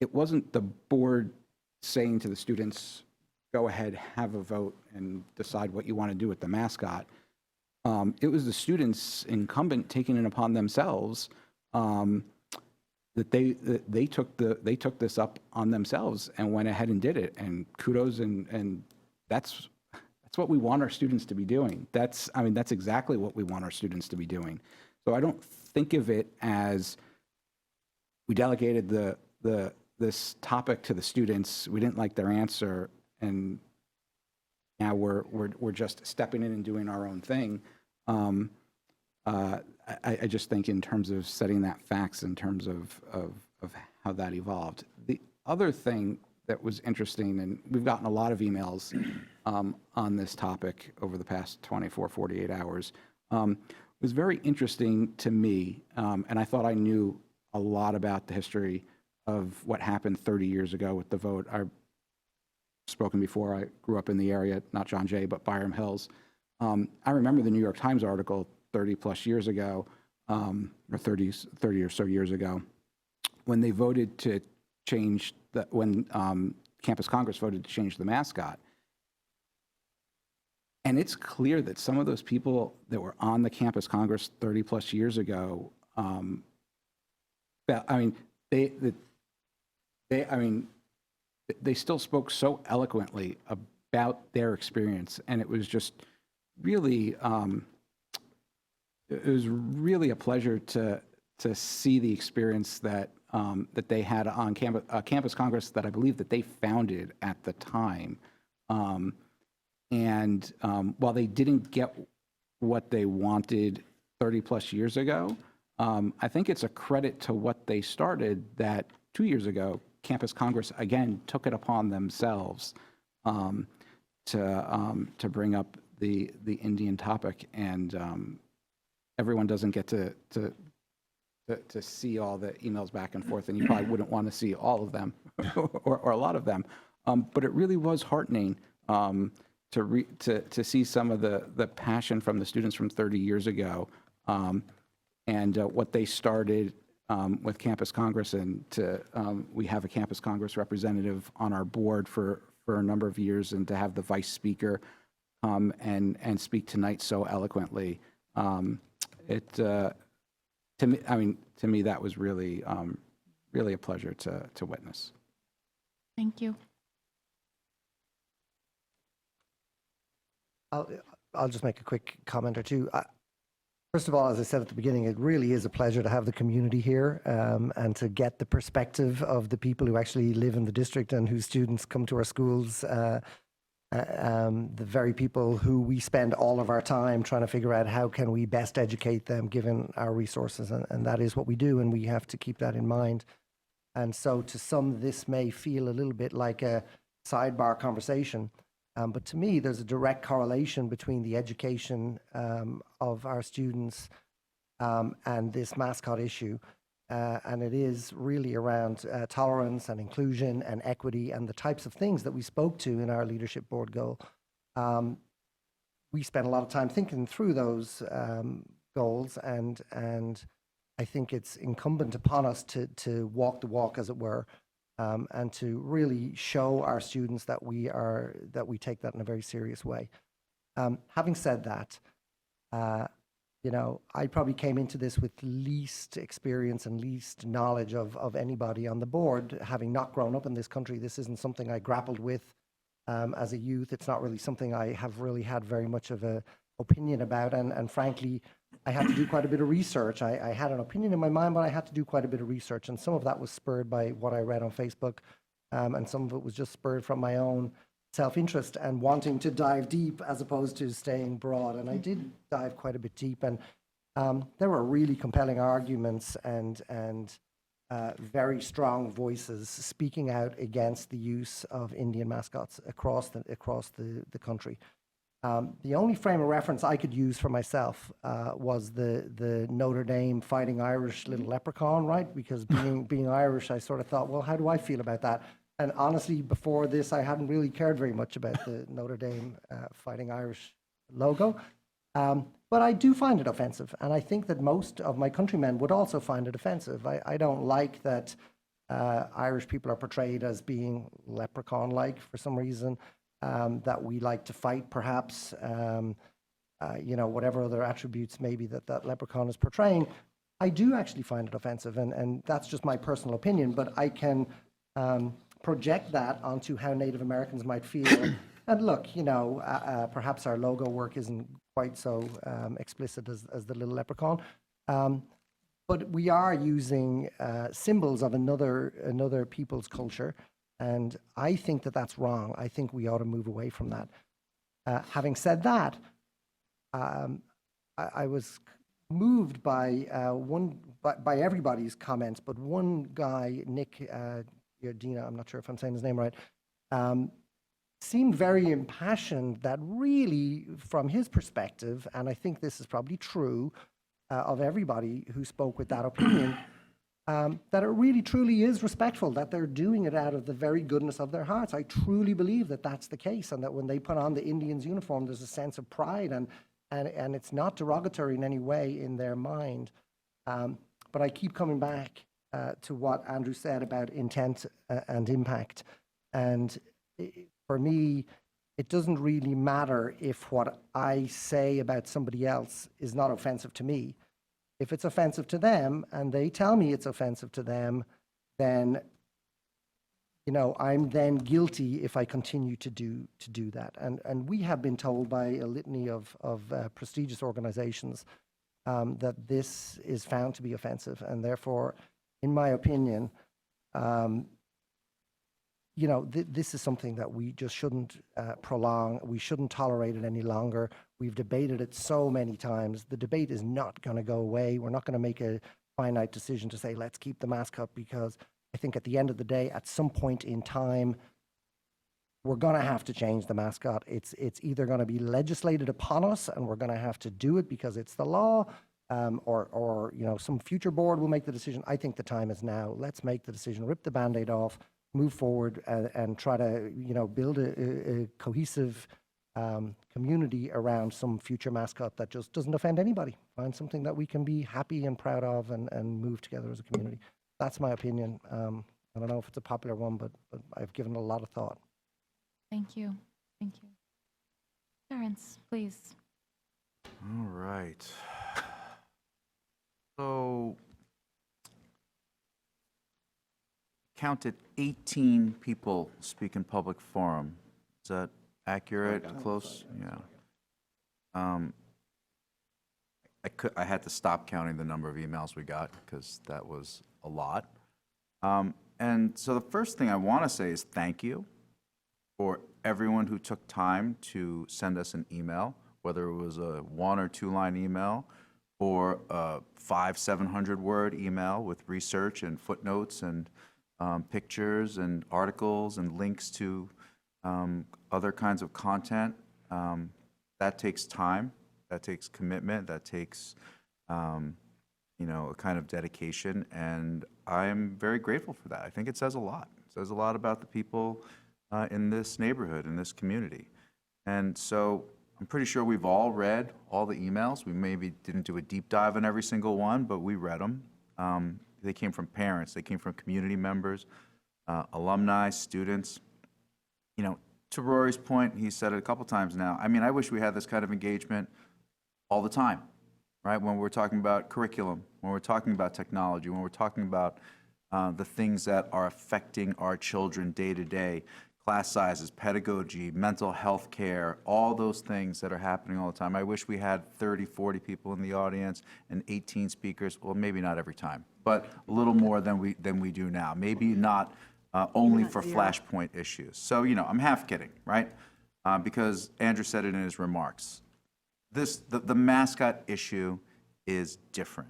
it wasn't the board saying to the students, go ahead, have a vote, and decide what you want to do with the mascot. It was the students incumbent taking it upon themselves that they took this up on themselves and went ahead and did it. And kudos, and that's what we want our students to be doing. That's exactly what we want our students to be doing. So I don't think of it as we delegated this topic to the students, we didn't like their answer, and now we're just stepping in and doing our own thing. I just think in terms of setting that facts, in terms of how that evolved. The other thing that was interesting, and we've gotten a lot of emails on this topic over the past 24, 48 hours, was very interesting to me, and I thought I knew a lot about the history of what happened 30 years ago with the vote. I've spoken before, I grew up in the area, not John Jay, but Byram Hills. I remember the New York Times article 30 plus years ago, or 30 or so years ago, when they voted to change, when Campus Congress voted to change the mascot. And it's clear that some of those people that were on the Campus Congress 30 plus years ago, they still spoke so eloquently about their experience, and it was just really, it was really a pleasure to see the experience that that they had on Campus Congress that I believe that they founded at the time. And while they didn't get what they wanted 30 plus years ago, I think it's a credit to what they started that 2 years ago, Campus Congress again took it upon themselves to bring up the Indian topic, and everyone doesn't get to see all the emails back and forth, and you probably wouldn't want to see all of them or a lot of them. But it really was heartening to see some of the passion from the students from 30 years ago, and what they started with Campus Congress, and we have a Campus Congress representative on our board for a number of years, and to have the vice speaker come and speak tonight so eloquently. To me, that was really really a pleasure to witness. Thank you. I'll just make a quick comment or two. First of all, as I said at the beginning, it really is a pleasure to have the community here and to get the perspective of the people who actually live in the district and whose students come to our schools. The very people who we spend all of our time trying to figure out how can we best educate them given our resources, and that is what we do, and we have to keep that in mind. And so to some, this may feel a little bit like a sidebar conversation, but to me, there's a direct correlation between the education of our students and this mascot issue. And it is really around tolerance and inclusion and equity and the types of things that we spoke to in our leadership board goal. We spent a lot of time thinking through those goals, and I think it's incumbent upon us to walk the walk, as it were, and to really show our students that we take that in a very serious way. Having said that, you know, I probably came into this with least experience and least knowledge of anybody on the board. Having not grown up in this country, this isn't something I grappled with as a youth. It's not really something I have really had very much of an opinion about. And frankly, I had to do quite a bit of research. I had an opinion in my mind, but I had to do quite a bit of research. And some of that was spurred by what I read on Facebook. And some of it was just spurred from my own self-interest and wanting to dive deep as opposed to staying broad. And I did dive quite a bit deep, and there were really compelling arguments and very strong voices speaking out against the use of Indian mascots across the country. The only frame of reference I could use for myself was the Notre Dame Fighting Irish little leprechaun, right? Because being Irish, I sort of thought, well, how do I feel about that? And honestly, before this, I hadn't really cared very much about the Notre Dame Fighting Irish logo. But I do find it offensive. And I think that most of my countrymen would also find it offensive. I don't like that Irish people are portrayed as being leprechaun-like for some reason, that we like to fight, perhaps, you know, whatever other attributes maybe that leprechaun is portraying. I do actually find it offensive, and that's just my personal opinion, but I can project that onto how Native Americans might feel. And look, you know, perhaps our logo work isn't quite so explicit as the little leprechaun, but we are using symbols of another people's culture, and I think that that's wrong. I think we ought to move away from that. Having said that, I was moved by by everybody's comments, but one guy, Nick Giardina, I'm not sure if I'm saying his name right, seemed very impassioned that really, from his perspective, and I think this is probably true of everybody who spoke with that opinion, that it really truly is respectful, that they're doing it out of the very goodness of their hearts. I truly believe that that's the case, and that when they put on the Indians uniform, there's a sense of pride, and it's not derogatory in any way in their mind. But I keep coming back to what Andrew said about intent and impact. And for me, it doesn't really matter if what I say about somebody else is not offensive to me. If it's offensive to them and they tell me it's offensive to them, then, you know, I'm then guilty if I continue to do that. And we have been told by a litany of prestigious organizations that this is found to be offensive, and therefore, in my opinion, you know, this is something that we just shouldn't prolong. We shouldn't tolerate it any longer. We've debated it so many times. The debate is not going to go away. We're not going to make a finite decision to say, let's keep the mascot, because I think at the end of the day, at some point in time, we're going to have to change the mascot. It's either going to be legislated upon us, and we're going to have to do it because it's the law, or you know, some future board will make the decision. I think the time is now. Let's make the decision, rip the Band-Aid off, move forward, and try to, you know, build a cohesive community around some future mascot that just doesn't offend anybody. Find something that we can be happy and proud of, and move together as a community. That's my opinion. I don't know if it's a popular one, but I've given it a lot of thought. Thank you. Thank you. Terrence, please. All right. So counted 18 people speak in public forum. Is that accurate? Close? Yeah. I had to stop counting the number of emails we got because that was a lot. And so the first thing I want to say is thank you for everyone who took time to send us an email, whether it was a 1 or 2 line email or a 500-700 word email with research and footnotes and pictures and articles and links to other kinds of content. That takes time, that takes commitment, that takes you know, a kind of dedication, and I'm very grateful for that. I think it says a lot. It says a lot about the people in this neighborhood, in this community. And so I'm pretty sure we've all read all the emails. We maybe didn't do a deep dive on every single one, but we read them. They came from parents, they came from community members, alumni, students. You know, to Rory's point, he said it a couple times now, I mean, I wish we had this kind of engagement all the time, right? When we're talking about curriculum, when we're talking about technology, when we're talking about the things that are affecting our children day to day, class sizes, pedagogy, mental health care, all those things that are happening all the time. I wish we had 30, 40 people in the audience and 18 speakers. Well, maybe not every time, but a little more than we do now. Maybe not only for flashpoint issues. So, you know, I'm half kidding, right? Because Andrew said it in his remarks. The mascot issue is different.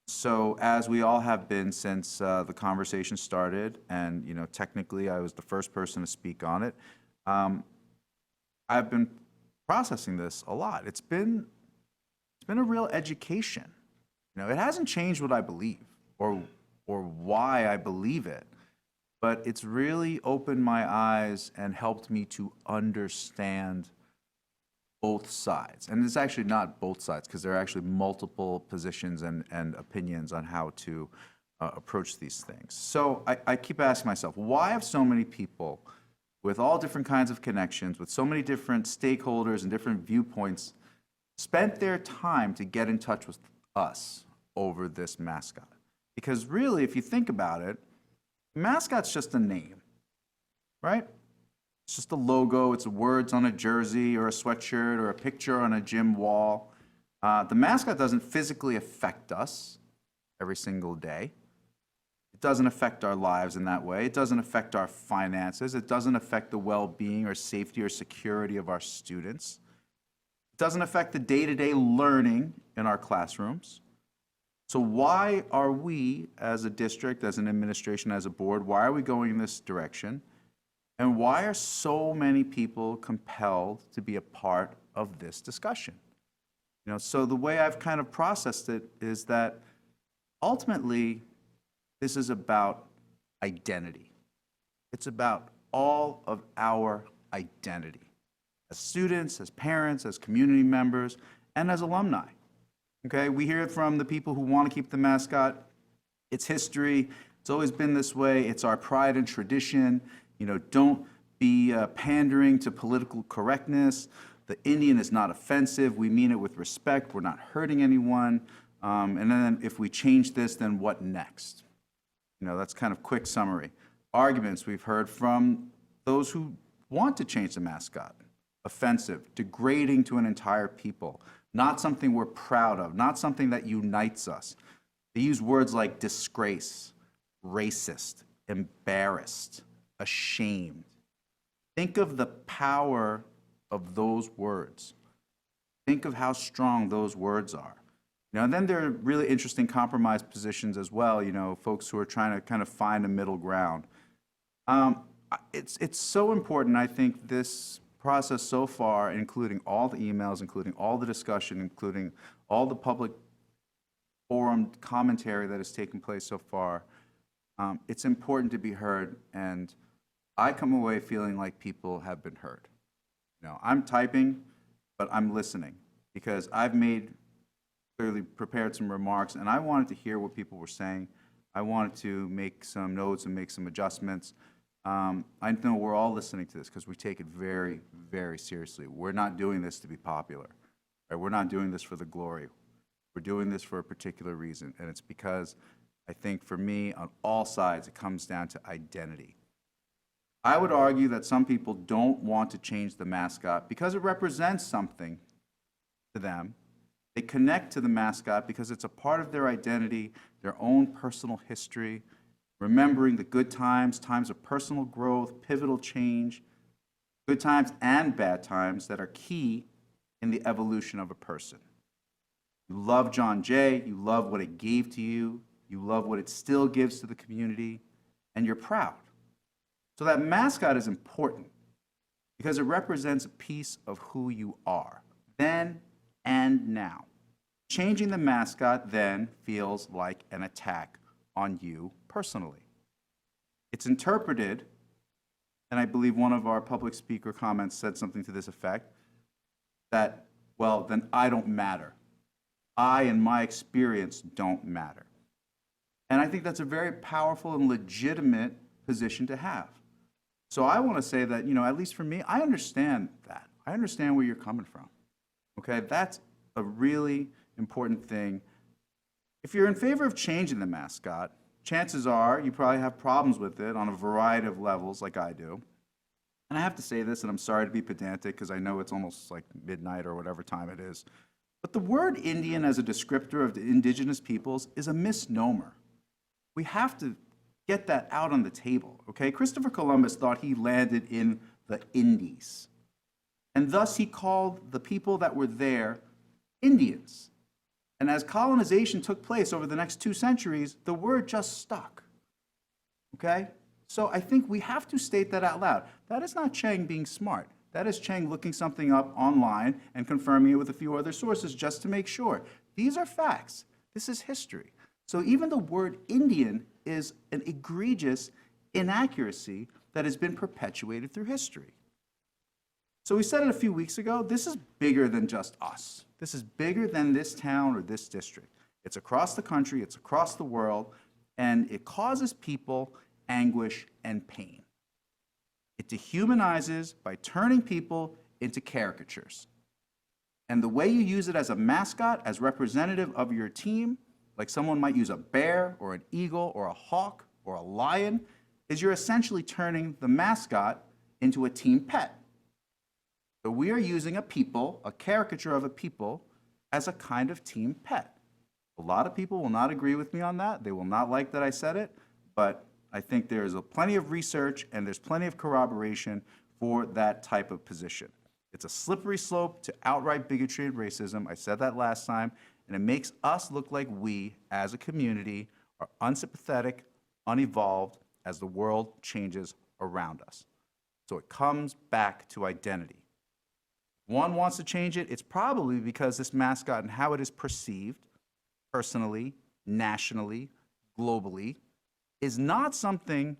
So as we all have been since the conversation started, and you know, technically I was the first person to speak on it, I've been processing this a lot. It's been a real education. You know, it hasn't changed what I believe or why I believe it, but it's really opened my eyes and helped me to understand both sides. And it's actually not both sides, because there are actually multiple positions and opinions on how to approach these things. So I keep asking myself, why have so many people with all different kinds of connections, with so many different stakeholders and different viewpoints, spent their time to get in touch with us over this mascot? Because really, if you think about it, mascot's just a name, right? It's just a logo, it's words on a jersey or a sweatshirt or a picture on a gym wall. The mascot doesn't physically affect us every single day. It doesn't affect our lives in that way. It doesn't affect our finances. It doesn't affect the well-being or safety or security of our students. It doesn't affect the day-to-day learning in our classrooms. So why are we, as a district, as an administration, as a board, why are we going in this direction? And why are so many people compelled to be a part of this discussion? You know, so the way I've kind of processed it is that ultimately, this is about identity. It's about all of our identity as students, as parents, as community members, and as alumni. Okay, we hear it from the people who want to keep the mascot. It's history. It's always been this way. It's our pride and tradition. You know, don't be pandering to political correctness. The Indian is not offensive. We mean it with respect. We're not hurting anyone. And then if we change this, then what next? You know, that's kind of quick summary. Arguments we've heard from those who want to change the mascot. Offensive, degrading to an entire people. Not something we're proud of, not something that unites us. They use words like disgrace, racist, embarrassed, ashamed. Think of the power of those words. Think of how strong those words are. You know, and then there are really interesting compromise positions as well, you know, folks who are trying to kind of find a middle ground. It's so important, I think, this process so far, including all the emails, including all the discussion, including all the public forum commentary that has taken place so far, it's important to be heard, and I come away feeling like people have been heard. You know, I'm typing, but I'm listening, because I've clearly prepared some remarks, and I wanted to hear what people were saying. I wanted to make some notes and make some adjustments. I know we're all listening to this because we take it very, very seriously. We're not doing this to be popular. Right? We're not doing this for the glory. We're doing this for a particular reason, and it's because I think for me, on all sides, it comes down to identity. I would argue that some people don't want to change the mascot because it represents something to them. They connect to the mascot because it's a part of their identity, their own personal history, remembering the good times, times of personal growth, pivotal change, good times and bad times that are key in the evolution of a person. You love John Jay, you love what it gave to you, you love what it still gives to the community, and you're proud. So that mascot is important because it represents a piece of who you are, then and now. Changing the mascot then feels like an attack on you personally. It's interpreted, and I believe one of our public speaker comments said something to this effect, that, well, then I don't matter. I and my experience don't matter. And I think that's a very powerful and legitimate position to have. So I want to say that, at least for me, I understand that. I understand where you're coming from. Okay, that's a really important thing. If you're in favor of changing the mascot, chances are you probably have problems with it on a variety of levels like I do. And I have to say this, and I'm sorry to be pedantic because I know it's almost like midnight or whatever time it is, but the word Indian as a descriptor of the indigenous peoples is a misnomer. We have to get that out on the table, okay? Christopher Columbus thought he landed in the Indies, and thus he called the people that were there Indians. And as colonization took place over the next 2 centuries, the word just stuck, okay? So I think we have to state that out loud. That is not Chang being smart. That is Chang looking something up online and confirming it with a few other sources just to make sure. These are facts. This is history. So even the word Indian is an egregious inaccuracy that has been perpetuated through history. So we said it a few weeks ago, this is bigger than just us. This is bigger than this town or this district. It's across the country, it's across the world, and it causes people anguish and pain. It dehumanizes by turning people into caricatures. And the way you use it as a mascot, as representative of your team, like someone might use a bear or an eagle or a hawk or a lion, is you're essentially turning the mascot into a team pet. So we are using a people, a caricature of a people, as a kind of team pet. A lot of people will not agree with me on that. They will not like that I said it, but I think there's plenty of research and there's plenty of corroboration for that type of position. It's a slippery slope to outright bigotry and racism. I said that last time, and it makes us look like we, as a community, are unsympathetic, unevolved as the world changes around us. So it comes back to identity. One wants to change it, it's probably because this mascot and how it is perceived, personally, nationally, globally, is not something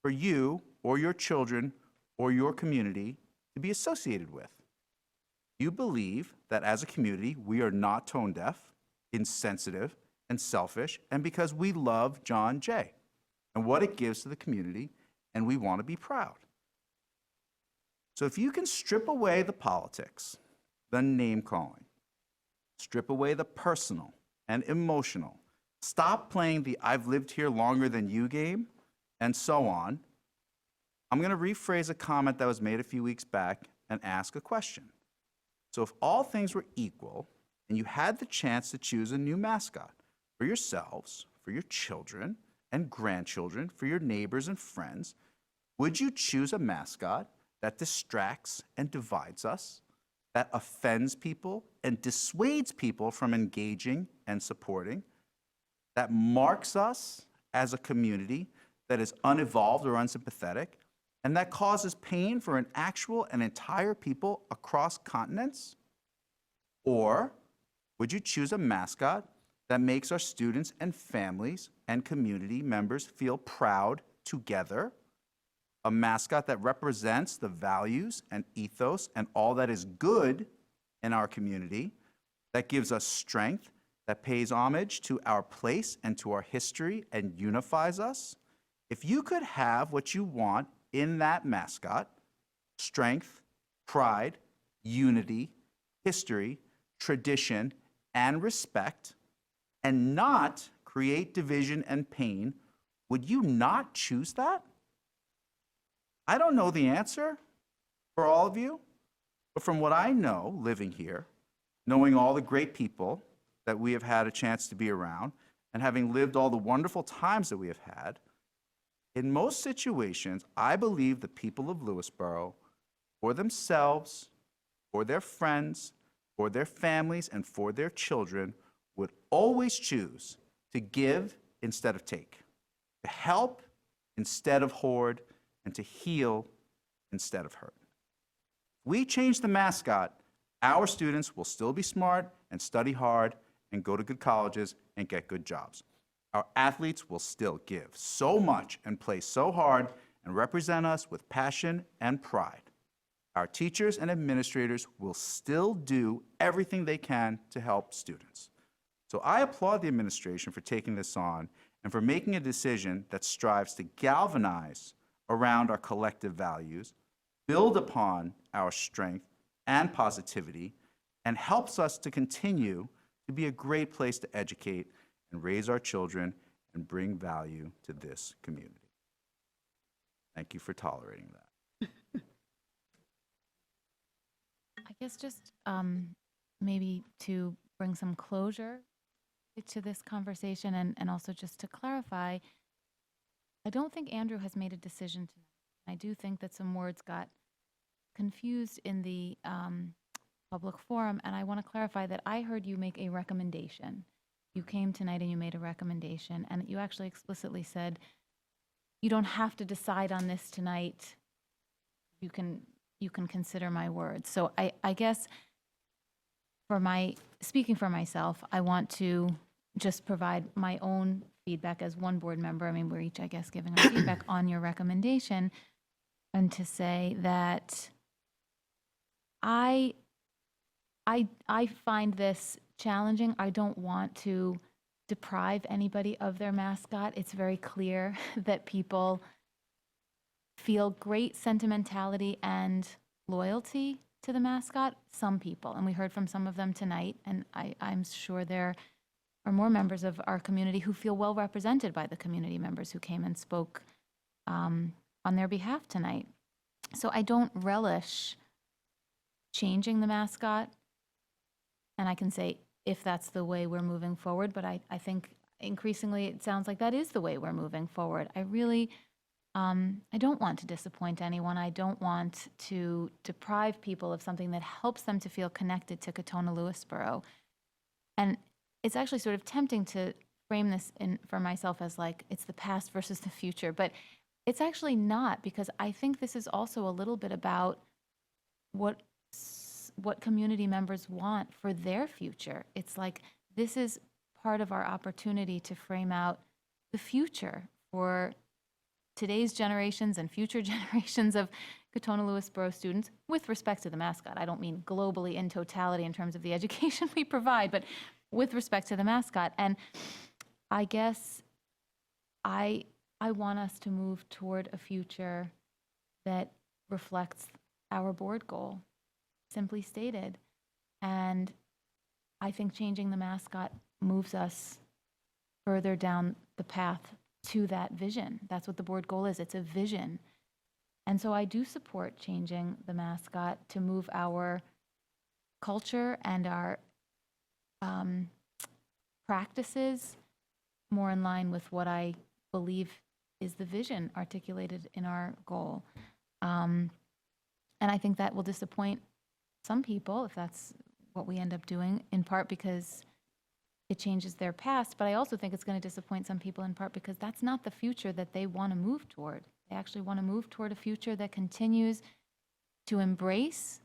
for you or your children or your community to be associated with. You believe that as a community, we are not tone deaf, insensitive, and selfish, and because we love John Jay and what it gives to the community, and we want to be proud. So if you can strip away the politics, the name calling, strip away the personal and emotional, stop playing the I've lived here longer than you game, and so on, I'm going to rephrase a comment that was made a few weeks back and ask a question. So if all things were equal and you had the chance to choose a new mascot for yourselves, for your children and grandchildren, for your neighbors and friends, would you choose a mascot that distracts and divides us, that offends people and dissuades people from engaging and supporting, that marks us as a community that is unevolved or unsympathetic, and that causes pain for an actual and entire people across continents? Or would you choose a mascot that makes our students and families and community members feel proud together? A mascot that represents the values and ethos and all that is good in our community, that gives us strength, that pays homage to our place and to our history and unifies us? If you could have what you want in that mascot, strength, pride, unity, history, tradition, and respect, and not create division and pain, would you not choose that? I don't know the answer for all of you, but from what I know living here, knowing all the great people that we have had a chance to be around, and having lived all the wonderful times that we have had, in most situations, I believe the people of Lewisboro, for themselves, for their friends, for their families, and for their children, would always choose to give instead of take, to help instead of hoard, and to heal instead of hurt. If we change the mascot, our students will still be smart and study hard and go to good colleges and get good jobs. Our athletes will still give so much and play so hard and represent us with passion and pride. Our teachers and administrators will still do everything they can to help students. So I applaud the administration for taking this on and for making a decision that strives to galvanize around our collective values, build upon our strength and positivity, and helps us to continue to be a great place to educate and raise our children and bring value to this community. Thank you for tolerating that. I guess just maybe to bring some closure to this conversation and also just to clarify, I don't think Andrew has made a decision tonight. I do think that some words got confused in the public forum, and I want to clarify that I heard you make a recommendation. You came tonight and you made a recommendation, and you actually explicitly said, you don't have to decide on this tonight. You can consider my words. So I guess speaking for myself, I want to just provide my own feedback as one board member. I mean, we're each, I guess, giving our feedback on your recommendation, and to say that I find this challenging. I don't want to deprive anybody of their mascot. It's very clear that people feel great sentimentality and loyalty to the mascot, some people, and we heard from some of them tonight, and I'm sure there are more members of our community who feel well represented by the community members who came and spoke on their behalf tonight. So I don't relish changing the mascot, and I can say if that's the way we're moving forward, but I think increasingly it sounds like that is the way we're moving forward. I really I don't want to disappoint anyone. I don't want to deprive people of something that helps them to feel connected to Katonah-Lewisboro. And it's actually sort of tempting to frame this for myself as like it's the past versus the future, but it's actually not, because I think this is also a little bit about what community members want for their future. It's like this is part of our opportunity to frame out the future for today's generations and future generations of Katonah-Lewisboro students with respect to the mascot. I don't mean globally in totality in terms of the education we provide, but with respect to the mascot. And I guess I want us to move toward a future that reflects our board goal, simply stated. And I think changing the mascot moves us further down the path to that vision. That's what the board goal is. It's a vision. And so I do support changing the mascot to move our culture and our practices more in line with what I believe is the vision articulated in our goal. And I think that will disappoint some people if that's what we end up doing, in part because it changes their past, but I also think it's going to disappoint some people in part because that's not the future that they want to move toward. They actually want to move toward a future that continues to embrace,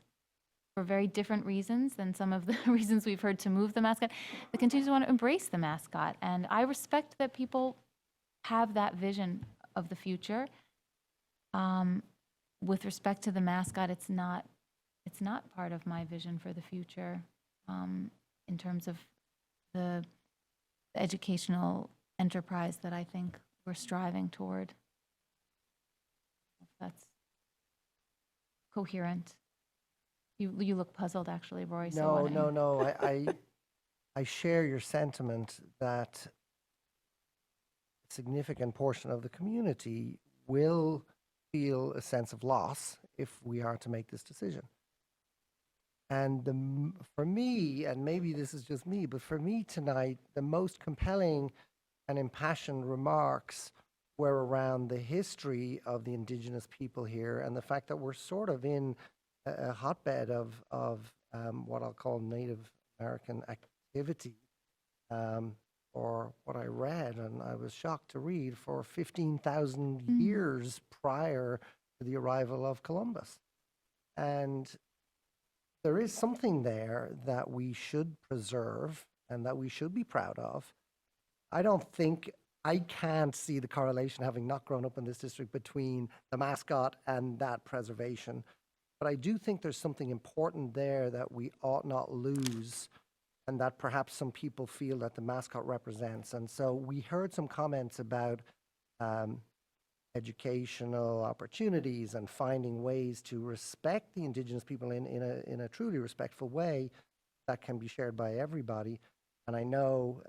for very different reasons than some of the reasons we've heard to move the mascot, that continues to want to embrace the mascot. And I respect that people have that vision of the future. With respect to the mascot, it's not part of my vision for the future in terms of the educational enterprise that I think we're striving toward. If that's coherent. You look puzzled, actually, Roy. So No. I share your sentiment that significant portion of the community will feel a sense of loss if we are to make this decision. And for me, and maybe this is just me, but for me tonight, the most compelling and impassioned remarks were around the history of the indigenous people here and the fact that we're sort of in a hotbed of what I'll call Native American activity, or what I read, and I was shocked to read, for 15,000 years prior to the arrival of Columbus. And there is something there that we should preserve and that we should be proud of. I can't see the correlation, having not grown up in this district, between the mascot and that preservation. But I do think there's something important there that we ought not lose, and that perhaps some people feel that the mascot represents. And so we heard some comments about educational opportunities and finding ways to respect the indigenous people in a truly respectful way that can be shared by everybody. And I know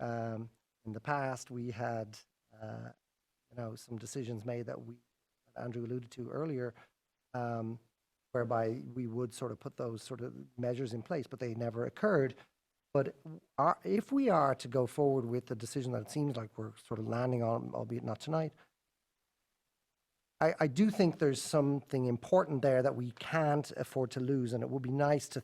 in the past we had some decisions made that Andrew alluded to earlier, whereby we would sort of put those sort of measures in place, but they never occurred. But if we are to go forward with the decision that it seems like we're sort of landing on, albeit not tonight, I do think there's something important there that we can't afford to lose, and it would be nice to,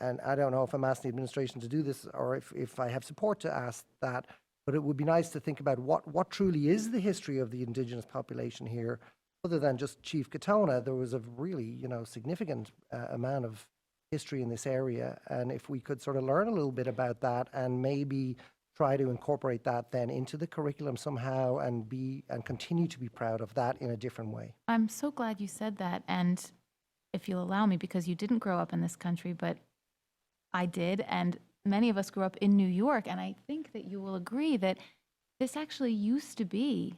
and I don't know if I'm asking the administration to do this or if I have support to ask that, but it would be nice to think about what truly is the history of the indigenous population here, other than just Chief Katona. There was a really, significant amount of history in this area, and if we could sort of learn a little bit about that and maybe try to incorporate that then into the curriculum somehow and continue to be proud of that in a different way. I'm so glad you said that, and if you'll allow me, because you didn't grow up in this country, but I did, and many of us grew up in New York, and I think that you will agree that this actually used to be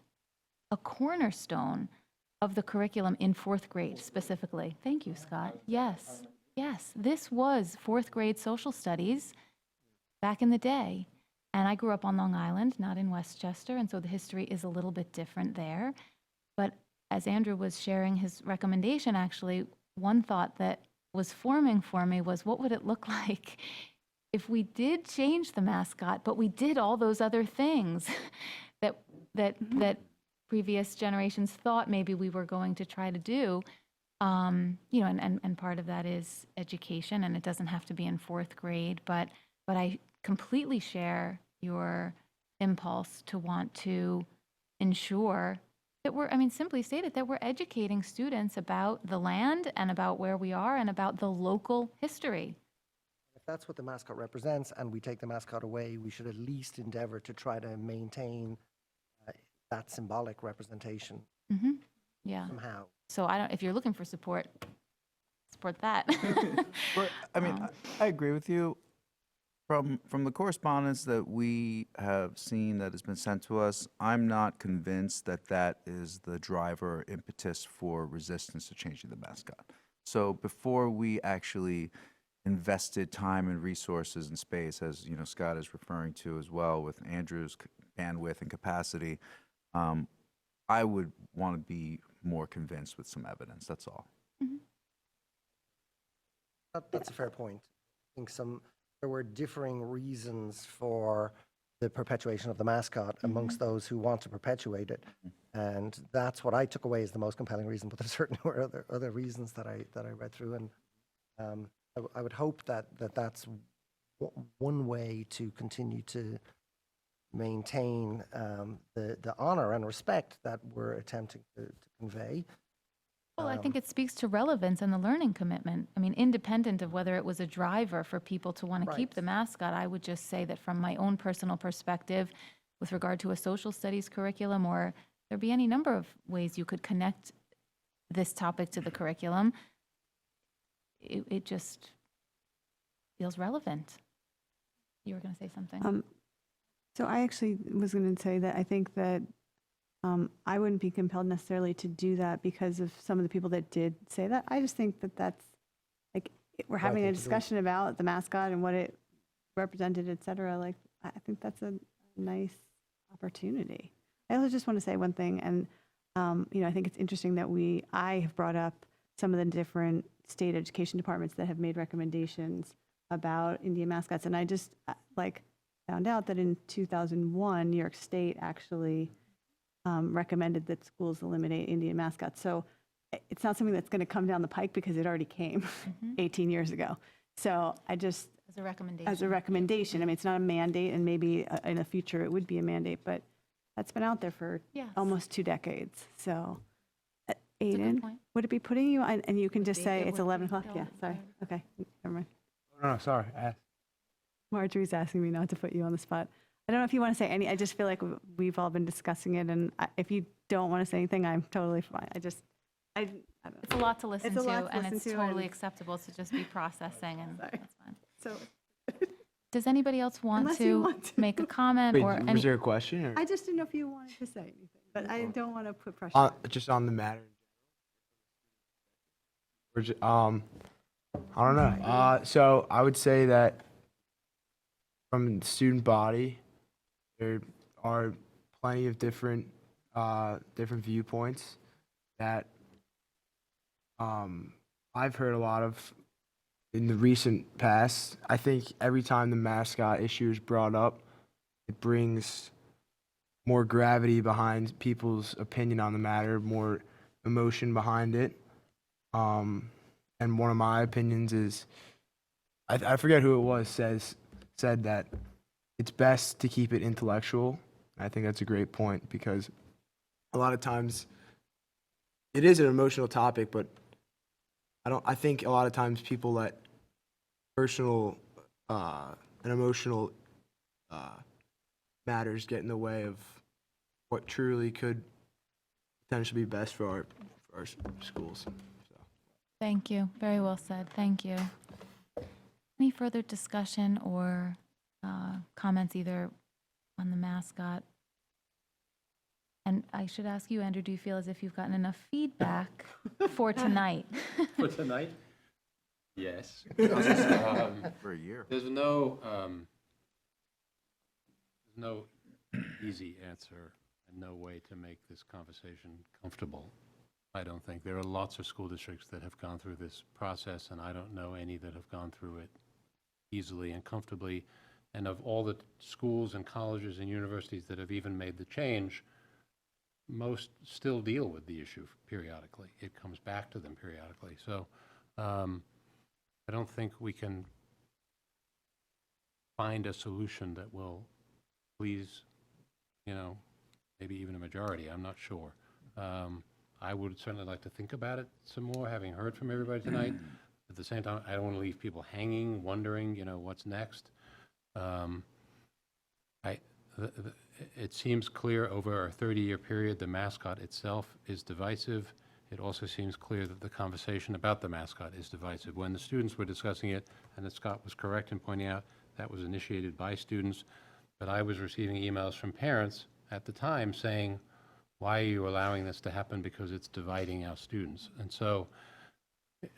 a cornerstone of the curriculum in fourth grade specifically. Thank you, Scott. Yes, yes, this was fourth grade social studies back in the day. And I grew up on Long Island, not in Westchester, and so the history is a little bit different there. But as Andrew was sharing his recommendation, actually, one thought that was forming for me was, what would it look like if we did change the mascot, but we did all those other things that previous generations thought maybe we were going to try to do? And part of that is education, and it doesn't have to be in fourth grade, but I completely share your impulse to want to ensure that simply stated, that we're educating students about the land and about where we are and about the local history. If that's what the mascot represents and we take the mascot away, we should at least endeavor to try to maintain that symbolic representation Yeah. somehow. So if you're looking for support that. I agree with you. From the correspondence that we have seen that has been sent to us, I'm not convinced that is the driver or impetus for resistance to changing the mascot. So before we actually invested time and resources and space, as Scott is referring to as well with Andrew's bandwidth and capacity, I would want to be more convinced with some evidence. That's all. That's a fair point. I think there were differing reasons for the perpetuation of the mascot amongst those who want to perpetuate it, and that's what I took away as the most compelling reason. But there certainly were other reasons that I read through, and I would hope that's one way to continue to maintain the honor and respect that we're attempting to convey. Well, I think it speaks to relevance and the learning commitment. Independent of whether it was a driver for people to want to keep the mascot, I would just say that from my own personal perspective, with regard to a social studies curriculum, or there'd be any number of ways you could connect this topic to the curriculum, it just feels relevant. You were going to say something. So I actually was going to say that I think that I wouldn't be compelled necessarily to do that because of some of the people that did say that. I just think that that's like, we're having a discussion about the mascot and what it represented, et cetera. Like, I think that's a nice opportunity. I also just want to say one thing, and I think it's interesting that I have brought up some of the different state education departments that have made recommendations about Indian mascots, and I just found out that in 2001, New York State actually recommended that schools eliminate Indian mascots. So it's not something that's going to come down the pike because it already came 18 years ago. So I just, As a recommendation. as a recommendation, I mean, it's not a mandate, and maybe in the future it would be a mandate, but that's been out there for Yes. almost 2 decades. So, a good Aiden, point. would it be putting you on, and you can just be- say it it's would 11 be o'clock? Yeah, sorry. Okay, never mind. No, sorry. Marjorie's asking me not to put you on the spot. I don't know if you want to say any, I just feel like we've all been discussing it, and if you don't want to say anything, I'm totally fine. I don't know. It's a lot to listen a to, lot to and listen it's to, totally and- acceptable to just be processing, and that's fine. So, Does anybody else want Unless you to want to. make a comment Wait, or was any? there a question? Or? I just didn't know if you wanted to say anything, but I don't want to put pressure. Just on the matter. I don't know. So I would say that from the student body, there are plenty of different viewpoints that I've heard a lot of in the recent past. I think every time the mascot issue is brought up, it brings more gravity behind people's opinion on the matter, more emotion behind it. And one of my opinions is, I forget who it was, said that it's best to keep it intellectual. I think that's a great point because a lot of times it is an emotional topic, but I think a lot of times people let personal and emotional matters get in the way of what truly could potentially be best for our schools. Thank you. Very well said. Thank you. Any further discussion or comments either on the mascot? And I should ask you, Andrew, do you feel as if you've gotten enough feedback for tonight? For tonight? Yes. For a year. There's no easy answer and no way to make this conversation comfortable. I don't think. There are lots of school districts that have gone through this process, and I don't know any that have gone through it easily and comfortably. And of all the schools and colleges and universities that have even made the change, most still deal with the issue periodically. It comes back to them periodically. So I don't think we can find a solution that will please, maybe even a majority. I'm not sure. I would certainly like to think about it some more, having heard from everybody tonight. At the same time, I don't want to leave people hanging, wondering, what's next. It seems clear over a 30-year period, the mascot itself is divisive. It also seems clear that the conversation about the mascot is divisive. When the students were discussing it, and that Scott was correct in pointing out that was initiated by students, but I was receiving emails from parents at the time saying, why are you allowing this to happen? Because it's dividing our students. And so,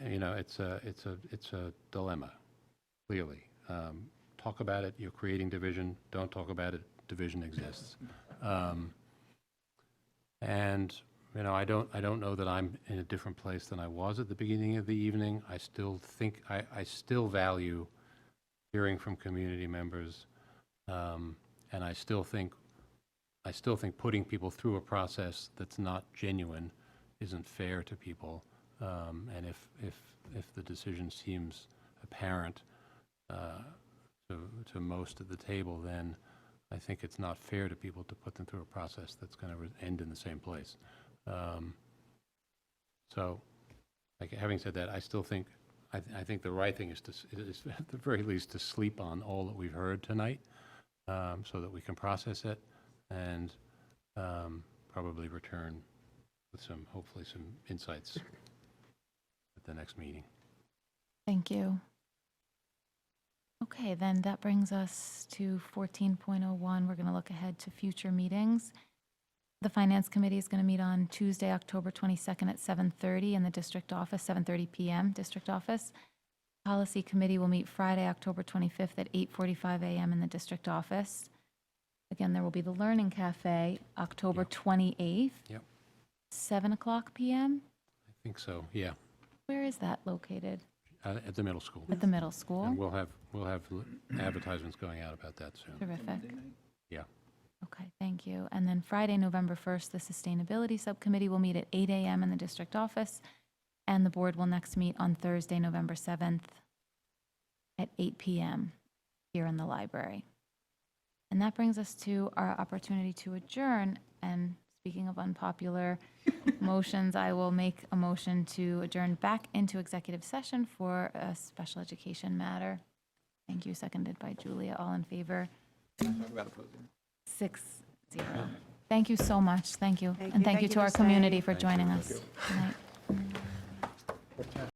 it's a dilemma, clearly. Talk about it, you're creating division. Don't talk about it, division exists. And I don't know that I'm in a different place than I was at the beginning of the evening. I still think, I still value hearing from community members, and I still think putting people through a process that's not genuine isn't fair to people. And if the decision seems apparent to most at the table, then I think it's not fair to people to put them through a process that's going to end in the same place. So, having said that, I still think I think the right thing is at the very least to sleep on all that we've heard tonight, so that we can process it and probably return with hopefully some insights at the next meeting. Thank you. Okay, then that brings us to 14.01. We're going to look ahead to future meetings. The Finance Committee is going to meet on Tuesday, October 22nd at 7:30 in the district office, 7:30 p.m. district office. Policy Committee will meet Friday, October 25th at 8:45 a.m. in the district office. Again, there will be the Learning Cafe, October 28th, Yep. 7 o'clock PM. I think so, yeah, Where is that located? at the middle school. At the middle school? And we'll have advertisements going out about that soon. Terrific. Yeah. Okay, thank you. And then Friday, November 1st, the Sustainability Subcommittee will meet at 8 a.m. in the district office, and the board will next meet on Thursday, November 7th at 8 p.m. here in the library. And that brings us to our opportunity to adjourn. And speaking of unpopular motions, I will make a motion to adjourn back into executive session for a special education matter. Thank you, seconded by Julia. All in favor? 6-0. Thank you so much. Thank you. Thank And you. thank you Thank to you our for community staying. for joining us tonight.